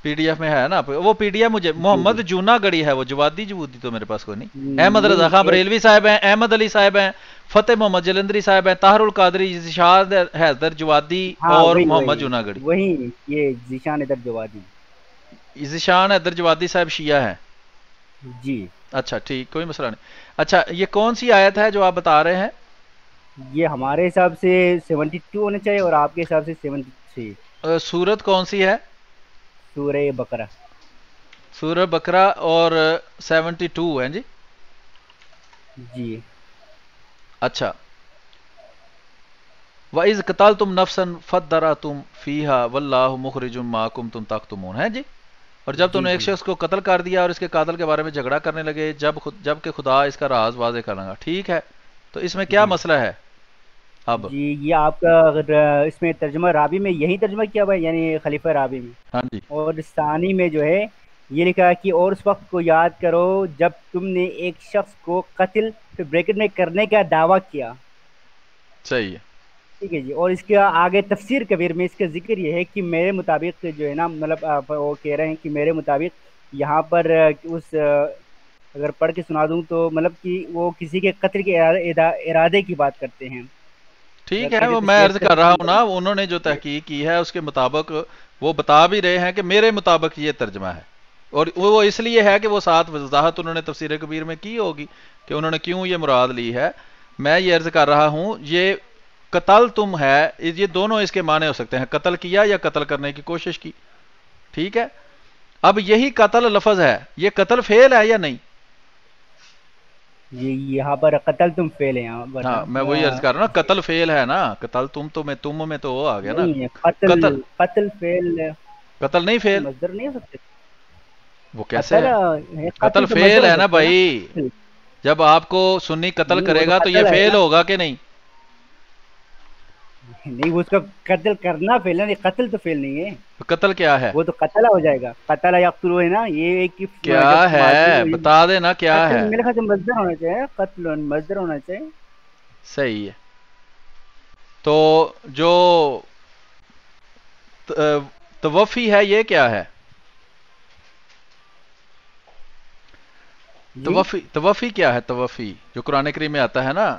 پی ڈی ایف میں ہے نا، وہ پی ڈی ایف مجھے جی جی، محمد جونا گڑی ہے، وہ جوادی تو میرے پاس کوئی نہیں۔ احمد رضا نہیں خان ایک، بریلوی صاحب ہیں، احمد علی صاحب ہیں، فتح محمد جلندری صاحب ہیں، طاہر القادری، ذیشان حیدر جوادی ہاں اور وہی محمد وہی جونا گڑی۔ وہی یہ ذیشان حیدر جوادی، ذیشان حیدر جوادی صاحب شیعہ ہیں؟ جی، اچھا ٹھیک، کوئی مسئلہ نہیں۔ اچھا یہ کون سی آیت ہے جو آپ بتا رہے ہیں؟ یہ ہمارے حساب سے 72 ہونے چاہیے، اور آپ کے حساب سے 73، سورت کون سی ہے؟ سورہ بقرہ، سورہ بقرہ اور 72 ہے جی؟ جی، اچھا، وَإِذْ قَتَلْتُمْ نَفْسًا فَادَّرَأْتُمْ فِيهَا وَاللَّهُ مُخْرِجٌ مَا كُنْتُمْ تَكْتُمُونَ ہے جی؟ اور جب تم جی نے ایک جی، شخص کو قتل کر دیا اور اس کے قاتل کے بارے میں جھگڑا کرنے لگے جب کہ خدا اس کا راز واضح کرے گا، ٹھیک ہے، تو اس میں کیا جی مسئلہ ہے اب؟ جی، یہ آپ کا اگر اس میں ترجمہ رابی میں یہی ترجمہ کیا ہوا ہے، یعنی خلیفہ رابی میں، ہاں جی اور ثانی میں جو ہے یہ لکھا ہے کہ اور اس وقت کو یاد کرو جب تم نے ایک شخص کو قتل پھر بریکٹ میں کرنے کا دعویٰ کیا، صحیح ہے۔ ٹھیک ہے جی، اور اس کے آگے تفسیر کبیر میں اس کا ذکر یہ ہے کہ میرے مطابق جو ہے نا، مطلب وہ کہہ رہے ہیں کہ میرے مطابق یہاں پر اس اگر پڑھ کے سنا دوں تو مطلب کہ وہ کسی کے قتل کے ارادے کی بات کرتے ہیں، اگر ٹھیک ہے، کہتے وہ تو میں عرض کر رہا ہوں نا، شیخ، انہوں نے جو تحقیق کی ہے اس کے مطابق وہ بتا بھی رہے ہیں کہ میرے مطابق یہ ترجمہ ہے، اور وہ اس لیے ہے کہ وہ ساتھ وضاحت انہوں نے تفسیر کبیر میں کی ہوگی کہ انہوں نے کیوں یہ مراد لی ہے۔ میں یہ عرض کر رہا ہوں یہ قتل تم ہے، یہ دونوں اس کے معنی ہو سکتے ہیں، قتل کیا یا قتل کرنے کی کوشش کی، ٹھیک ہے۔ اب یہی قتل لفظ ہے، یہ قتل فعل ہے یا نہیں؟ یہاں پر قتل تم فیل ہے یہاں پر ہاں میں وہی عرض کر رہا ہوں نا، قتل فیل ہے نا، قتل تم میں تو وہ آ گیا نا، نہیں ہے قتل، قتل قتل فیل قتل نہیں فیل، مصدر نہیں ہو سکتے. وہ کیسے قتل ہے؟ قتل قتل تو فیل مصدر ہو ہے نا سکتا بھائی، نا. جب آپ کو سنی قتل نہیں وہ کرے تو گا تو یہ قتل ہے فیل نا. ہوگا کہ نہیں؟ نہیں وہ اس کا قتل کرنا فیل ہے، قتل تو فیل نہیں ہے. قتل کیا ہے؟ وہ تو قتل ہو جائے گا، قتل یقتلو ہے نا، یہ ایک کیا جب ماضی ہے ہو. بتا دینا کیا قتل ہے؟ میرے خیال سے مصدر ہونا چاہیے، قتل مصدر ہونا چاہیے. صحیح ہے. تو جو توفی ہے یہ کیا ہے؟ جی توفی کیا ہے؟ توفی جو قرآن کریم میں آتا ہے نا،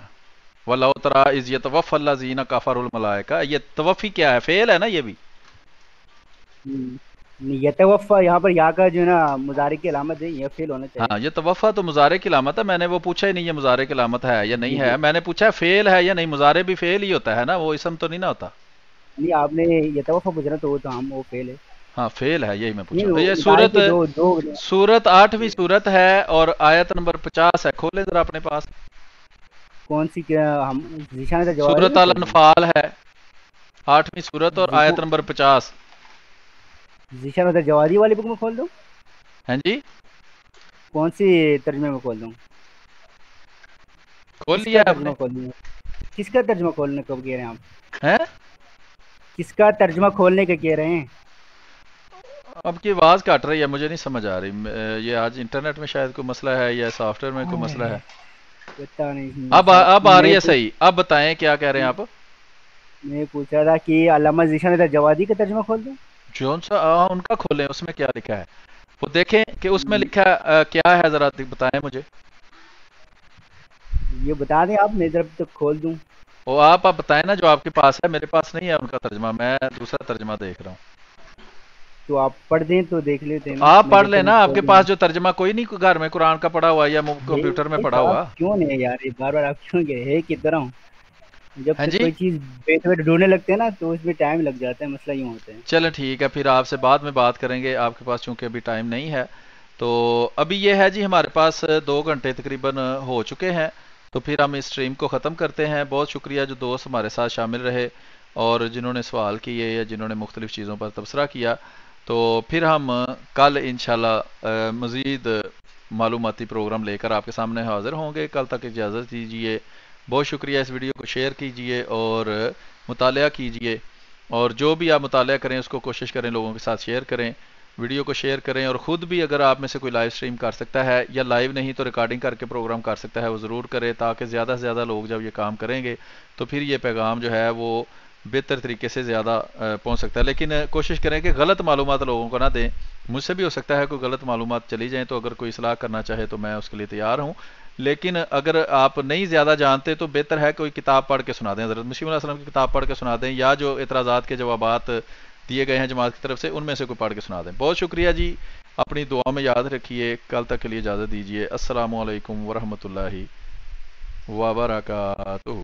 وَلَوْ تَرَىٰ إِذْ يَتَوَفَّى الَّذِينَ كَفَرُوا الْمَلَائِكَةَ، یہ توفی کیا ہے؟ فعل ہے نا یہ بھی؟ یتوفا یہاں پر یا کا جو ہے نا مضارع کی علامت ہے، یہ فعل ہونا چاہیے. ہاں یہ توفا تو مضارع کی علامت ہے، میں نے وہ پوچھا ہی نہیں یہ مضارع کی علامت ہے یا نہیں جی جی ہے، میں نے پوچھا فعل ہے یا نہیں. مضارع بھی فعل ہی ہوتا ہے نا، وہ اسم تو نہیں نہ ہوتا. نہیں آپ نے یتوفا پوچھنا تو وہ تو ہم وہ فعل ہے. ہاں فعل ہے، یہی میں نہیں پوچھا. یہ مضارع کے دو دو سورت 8ویں سورت ہے اور آیت نمبر 50 ہے، کھولے ذرا اپنے پاس. کون سی کیا ہم ذیشان جواری سورت میں کھول دوں؟ الانفال ہے 8ویں سورت اور آیت نمبر 50. ذیشان جواری والی بک میں کھول دوں؟ ہاں جی کون سی ترجمے میں کھول دوں؟ کھول کس لیا کا آپ ترجمہ نے؟ کھولنا ہے؟ کس کا ترجمہ کھولنے کو کہہ رہے ہیں آپ؟ ہیں کس کا ترجمہ کھولنے کا کہہ رہے ہیں؟ اب کی آواز کٹ رہی ہے، مجھے نہیں سمجھ آ رہی. یہ آج انٹرنیٹ میں شاید کوئی مسئلہ ہے یا سافٹ ویئر میں کوئی مسئلہ ہے. پتہ نہیں اب آ رہی ہے صحیح. اب بتائیں کیا کہہ رہے ہیں آپ؟ میں پوچھا تھا کہ علامہ ذیشان جوادی کا ترجمہ کھول دوں؟ جون سا ان کا کھولیں، اس میں کیا لکھا ہے وہ دیکھیں کہ اس میں لکھا کیا ہے، ذرا بتائیں مجھے. یہ بتا دیں آپ، میں طرف تک کھول دوں. وہ آپ بتائیں نا جو آپ کے پاس ہے. میرے پاس نہیں ہے ان کا ترجمہ، میں دوسرا ترجمہ دیکھ رہا ہوں. تو آپ پڑھ دیں تو دیکھ لیتے ہیں نا. آپ میں پڑھ جب تک لینا، آپ کے کھول پاس دوں جو ترجمہ کوئی نہیں گھر میں قرآن کا پڑھا ہوا یا کمپیوٹر میں پڑھا ہوا. کیوں نہیں یار، یہ بار بار آپ کیوں گئے ہے کی طرح. جب ہاں تک جی کوئی چیز بیٹھے بیٹھے ڈھونڈنے لگتے ہیں نا تو اس میں ٹائم لگ جاتا ہے، مسئلہ یوں ہوتا ہے. چلیں ٹھیک ہے، پھر آپ سے بعد میں بات کریں گے، آپ کے پاس چونکہ ابھی ٹائم نہیں ہے. تو ابھی یہ ہے جی، ہمارے پاس 2 گھنٹے تقریباً ہو چکے ہیں، تو پھر ہم اس سٹریم کو ختم کرتے ہیں. بہت شکریہ جو دوست ہمارے ساتھ شامل رہے اور جنہوں نے سوال کیے یا جنہوں نے مختلف چیزوں پر تبصرہ کیا. تو پھر ہم کل انشاءاللہ مزید معلوماتی پروگرام لے کر آپ کے سامنے حاضر ہوں گے. کل تک اجازت دیجیے. بہت شکریہ. اس ویڈیو کو شیئر کیجیے اور مطالعہ کیجیے، اور جو بھی آپ مطالعہ کریں اس کو کوشش کریں لوگوں کے ساتھ شیئر کریں، ویڈیو کو شیئر کریں. اور خود بھی اگر آپ میں سے کوئی لائیو سٹریم کر سکتا ہے یا لائیو نہیں تو ریکارڈنگ کر کے پروگرام کر سکتا ہے وہ ضرور کرے، تاکہ زیادہ سے زیادہ لوگ جب یہ کام کریں گے تو پھر یہ پیغام جو ہے وہ بہتر طریقے سے زیادہ پہنچ سکتا ہے. لیکن کوشش کریں کہ غلط معلومات لوگوں کو نہ دیں. مجھ سے بھی ہو سکتا ہے کوئی غلط معلومات چلی جائیں، تو اگر کوئی اصلاح کرنا چاہے تو میں اس کے لیے تیار ہوں. لیکن اگر آپ نہیں زیادہ جانتے تو بہتر ہے کوئی کتاب پڑھ کے سنا دیں، حضرت مسیح علیہ السلام کی کتاب پڑھ کے سنا دیں، یا جو اعتراضات کے جوابات دیے گئے ہیں جماعت کی طرف سے ان میں سے کوئی پڑھ کے سنا دیں. بہت شکریہ جی، اپنی دعا میں یاد رکھیے. کل تک کے لیے اجازت دیجیے. السلام علیکم ورحمۃ اللہ وبرکاتہ.